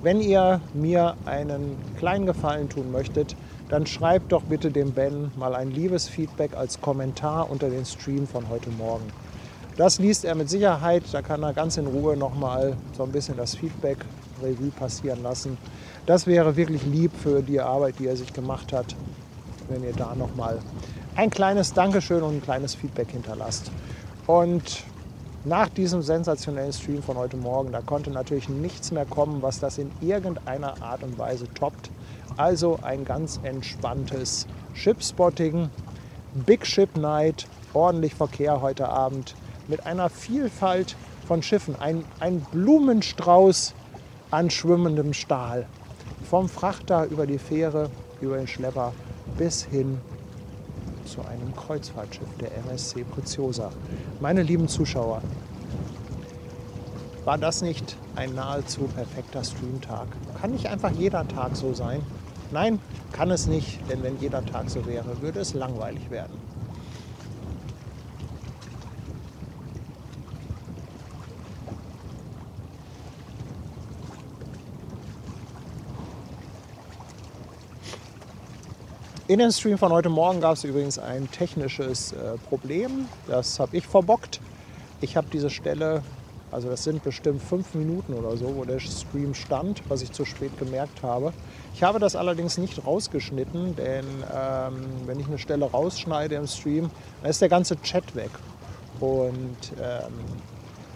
wenn ihr mir einen kleinen Gefallen tun möchtet, dann schreibt doch bitte dem Ben mal ein liebes Feedback als Kommentar unter den Stream von heute Morgen. Das liest er mit Sicherheit, da kann er ganz in Ruhe nochmal so ein bisschen das Feedback Revue passieren lassen. Das wäre wirklich lieb für die Arbeit, die er sich gemacht hat, wenn ihr da nochmal ein kleines Dankeschön und ein kleines Feedback hinterlasst. Und nach diesem sensationellen Stream von heute Morgen, da konnte natürlich nichts mehr kommen, was das in irgendeiner Art und Weise toppt. Also ein ganz entspanntes Shipspotting, Big Ship Night, ordentlich Verkehr heute Abend mit einer Vielfalt von Schiffen. Ein Blumenstrauß an schwimmendem Stahl. Vom Frachter über die Fähre, über den Schlepper bis hin zu einem Kreuzfahrtschiff der MSC Preziosa. Meine lieben Zuschauer, war das nicht ein nahezu perfekter Streamtag? Kann nicht einfach jeder Tag so sein? Nein, kann es nicht, denn wenn jeder Tag so wäre, würde es langweilig werden. In dem Stream von heute Morgen gab es übrigens ein technisches Problem. Das habe ich verbockt. Ich habe diese Stelle, also das sind bestimmt 5 Minuten oder so, wo der Stream stand, was ich zu spät gemerkt habe. Ich habe das allerdings nicht rausgeschnitten, denn wenn ich eine Stelle rausschneide im Stream, dann ist der ganze Chat weg. Und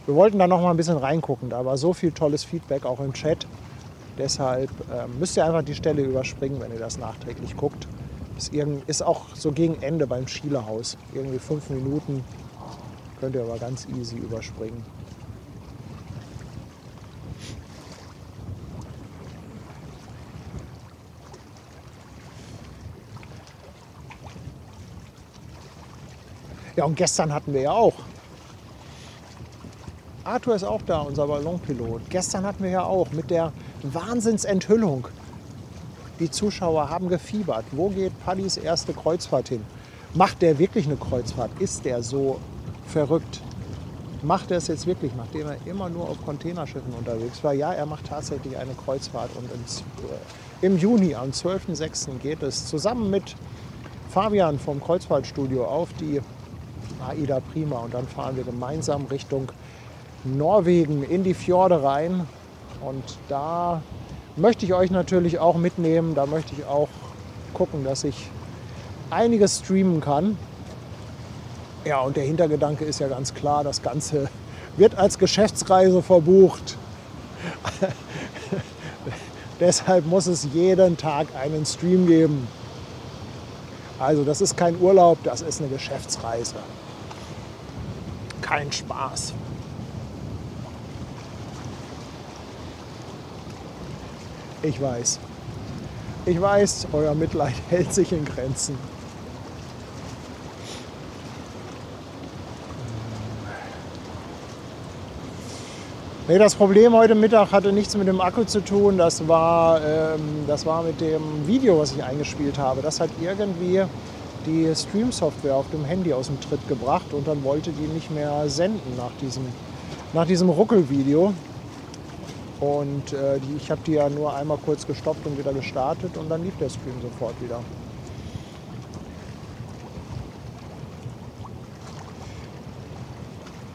wir wollten da noch mal ein bisschen reingucken. Da war so viel tolles Feedback auch im Chat. Deshalb müsst ihr einfach die Stelle überspringen, wenn ihr das nachträglich guckt. Ist auch so gegen Ende beim Schielehaus. Irgendwie 5 Minuten könnt ihr aber ganz easy überspringen. Ja, und gestern hatten wir ja auch. Arthur ist auch da, unser Ballonpilot. Gestern hatten wir ja auch mit der Wahnsinnsenthüllung. Die Zuschauer haben gefiebert. Wo geht Paddys erste Kreuzfahrt hin? Macht der wirklich eine Kreuzfahrt? Ist der so verrückt? Macht er es jetzt wirklich, nachdem er immer nur auf Containerschiffen unterwegs war? Ja, er macht tatsächlich eine Kreuzfahrt. Und im Juni, am 12.06. geht es zusammen mit Fabian vom Kreuzfahrtstudio auf die AIDA Prima. Und dann fahren wir gemeinsam Richtung Norwegen in die Fjorde rein. Und da möchte ich euch natürlich auch mitnehmen. Da möchte ich auch gucken, dass ich einiges streamen kann. Ja, und der Hintergedanke ist ja ganz klar, das Ganze wird als Geschäftsreise verbucht. Deshalb muss es jeden Tag einen Stream geben. Also das ist kein Urlaub, das ist eine Geschäftsreise. Kein Spaß. Ich weiß. Ich weiß, euer Mitleid hält sich in Grenzen. Nee, das Problem heute Mittag hatte nichts mit dem Akku zu tun. Das war mit dem Video, was ich eingespielt habe. Das hat irgendwie die Stream-Software auf dem Handy aus dem Tritt gebracht und dann wollte die nicht mehr senden nach diesem Ruckelvideo. Und ich habe die ja nur einmal kurz gestoppt und wieder gestartet und dann lief der Stream sofort wieder.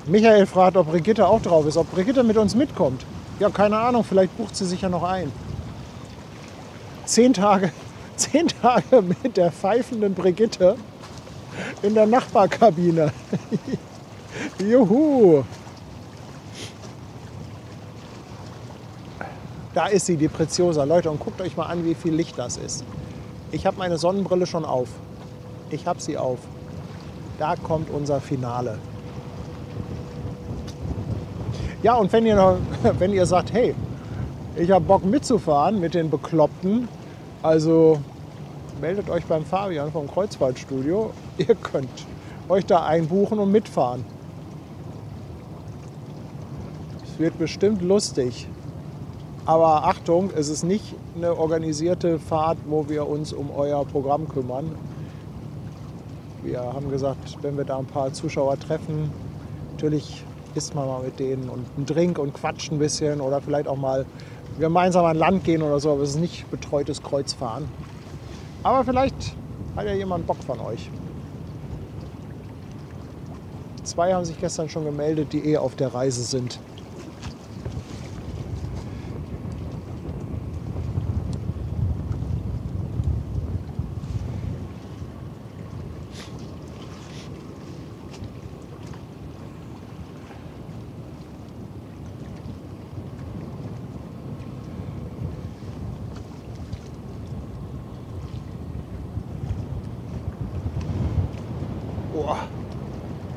Michael fragt, ob Brigitte auch drauf ist, ob Brigitte mit uns mitkommt. Ja, keine Ahnung, vielleicht bucht sie sich ja noch ein. 10 Tage mit der pfeifenden Brigitte in der Nachbarkabine. Juhu! Da ist sie, die Preziosa. Leute, und guckt euch mal an, wie viel Licht das ist. Ich habe meine Sonnenbrille schon auf. Ich habe sie auf. Da kommt unser Finale. Ja, und wenn ihr sagt, hey, ich habe Bock mitzufahren mit den Bekloppten, also meldet euch beim Fabian vom Kreuzfahrtstudio. Ihr könnt euch da einbuchen und mitfahren. Es wird bestimmt lustig. Aber Achtung, es ist nicht eine organisierte Fahrt, wo wir uns um euer Programm kümmern. Wir haben gesagt, wenn wir da ein paar Zuschauer treffen, natürlich isst man mal mit denen und einen Drink und quatscht ein bisschen oder vielleicht auch mal gemeinsam an Land gehen oder so. Aber es ist nicht betreutes Kreuzfahren. Aber vielleicht hat ja jemand Bock von euch. 2 haben sich gestern schon gemeldet, die auf der Reise sind.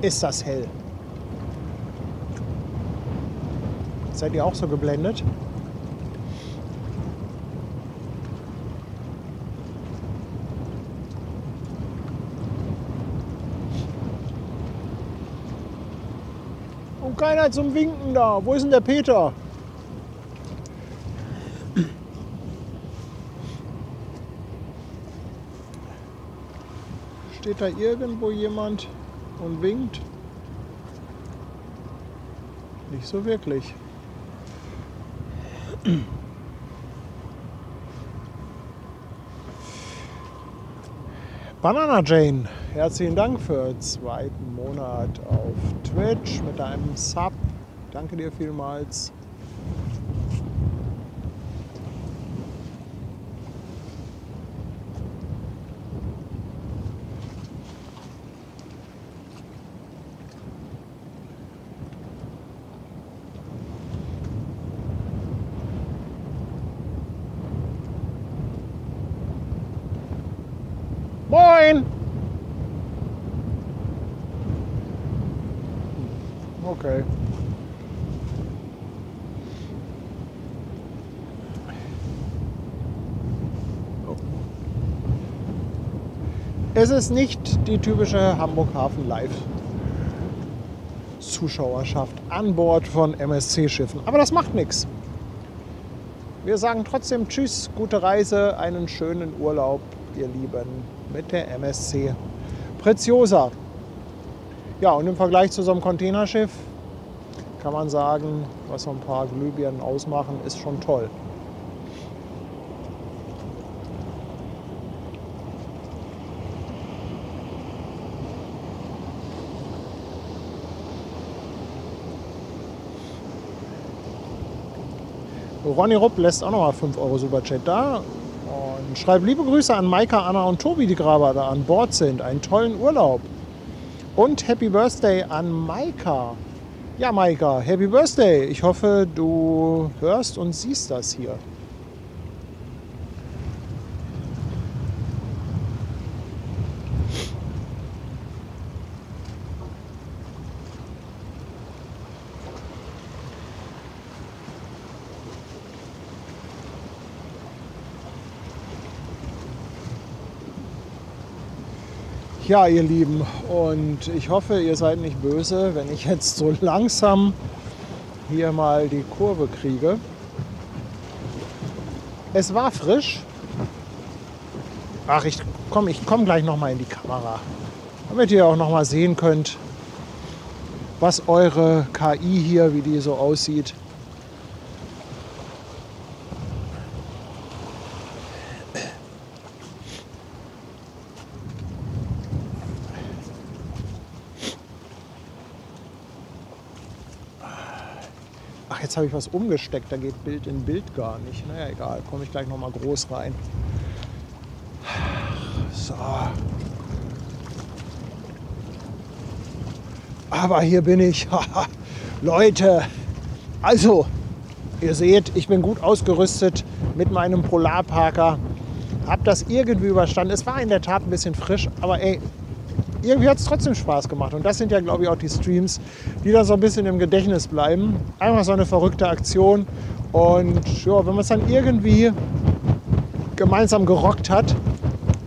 Ist das hell. Seid ihr auch so geblendet? Und keiner zum Winken da. Wo ist denn der Peter? Steht da irgendwo jemand und winkt? Nicht so wirklich. Banana Jane, herzlichen Dank für den 2. Monat auf Twitch mit deinem Sub. Danke dir vielmals. Moin! Okay. Oh. Es ist nicht die typische Hamburg Hafen Live Zuschauerschaft an Bord von MSC-Schiffen. Aber das macht nichts. Wir sagen trotzdem Tschüss, gute Reise, einen schönen Urlaub, ihr Lieben, mit der MSC Preziosa. Ja, und im Vergleich zu so einem Containerschiff kann man sagen, was so ein paar Glühbirnen ausmachen, ist schon toll. Ronny Rupp lässt auch nochmal 5 Euro Superchat da. Und schreibt liebe Grüße an Maika, Anna und Tobi, die gerade da an Bord sind. Einen tollen Urlaub. Und Happy Birthday an Maika. Ja, Maika, Happy Birthday. Ich hoffe, du hörst und siehst das hier. Ja, ihr Lieben, und ich hoffe, ihr seid nicht böse, wenn ich jetzt so langsam hier mal die Kurve kriege. Es war frisch. Ach, ich komm gleich noch mal in die Kamera, damit ihr auch noch mal sehen könnt, was eure KI hier, wie die so aussieht. Ach, jetzt habe ich was umgesteckt, da geht Bild in Bild gar nicht. Naja, egal, komme ich gleich noch mal groß rein. So. Aber hier bin ich. Leute, also, ihr seht, ich bin gut ausgerüstet mit meinem Polarparker. Hab das irgendwie überstanden. Es war in der Tat ein bisschen frisch, aber ey, irgendwie hat es trotzdem Spaß gemacht. Und das sind ja, glaube ich, auch die Streams, die dann so ein bisschen im Gedächtnis bleiben. Einfach so eine verrückte Aktion. Und ja, wenn man es dann irgendwie gemeinsam gerockt hat,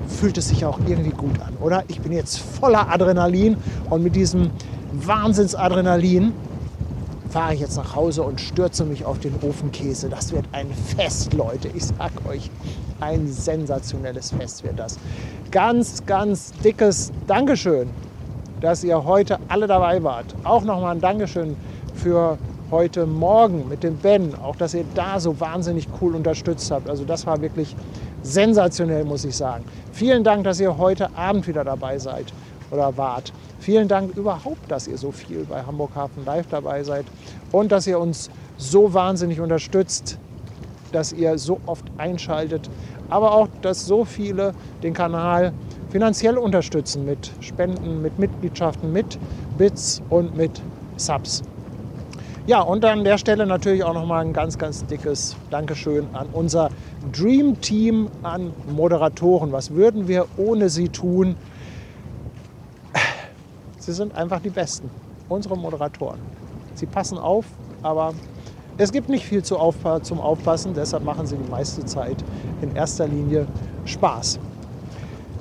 fühlt es sich auch irgendwie gut an, oder? Ich bin jetzt voller Adrenalin und mit diesem Wahnsinnsadrenalin fahre ich jetzt nach Hause und stürze mich auf den Ofenkäse. Das wird ein Fest, Leute. Ich sag euch, ein sensationelles Fest wird das. Ganz, ganz dickes Dankeschön, dass ihr heute alle dabei wart. Auch nochmal ein Dankeschön für heute Morgen mit dem Ben. Auch, dass ihr da so wahnsinnig cool unterstützt habt. Also das war wirklich sensationell, muss ich sagen. Vielen Dank, dass ihr heute Abend wieder dabei seid oder wart. Vielen Dank überhaupt, dass ihr so viel bei Hamburg Hafen Live dabei seid und dass ihr uns so wahnsinnig unterstützt, dass ihr so oft einschaltet, aber auch, dass so viele den Kanal finanziell unterstützen mit Spenden, mit Mitgliedschaften, mit Bits und mit Subs. Ja, und an der Stelle natürlich auch nochmal ein ganz, ganz dickes Dankeschön an unser Dream Team an Moderatoren. Was würden wir ohne sie tun? Sie sind einfach die Besten, unsere Moderatoren. Sie passen auf, aber es gibt nicht viel zum Aufpassen, deshalb machen sie die meiste Zeit in erster Linie Spaß.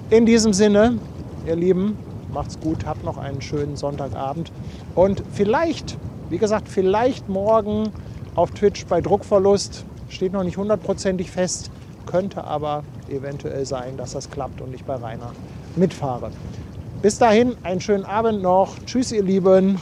In diesem Sinne, ihr Lieben, macht's gut, habt noch einen schönen Sonntagabend und vielleicht, wie gesagt, vielleicht morgen auf Twitch bei Druckverlust, steht noch nicht hundertprozentig fest, könnte aber eventuell sein, dass das klappt und ich bei Rainer mitfahre. Bis dahin, einen schönen Abend noch. Tschüss, ihr Lieben.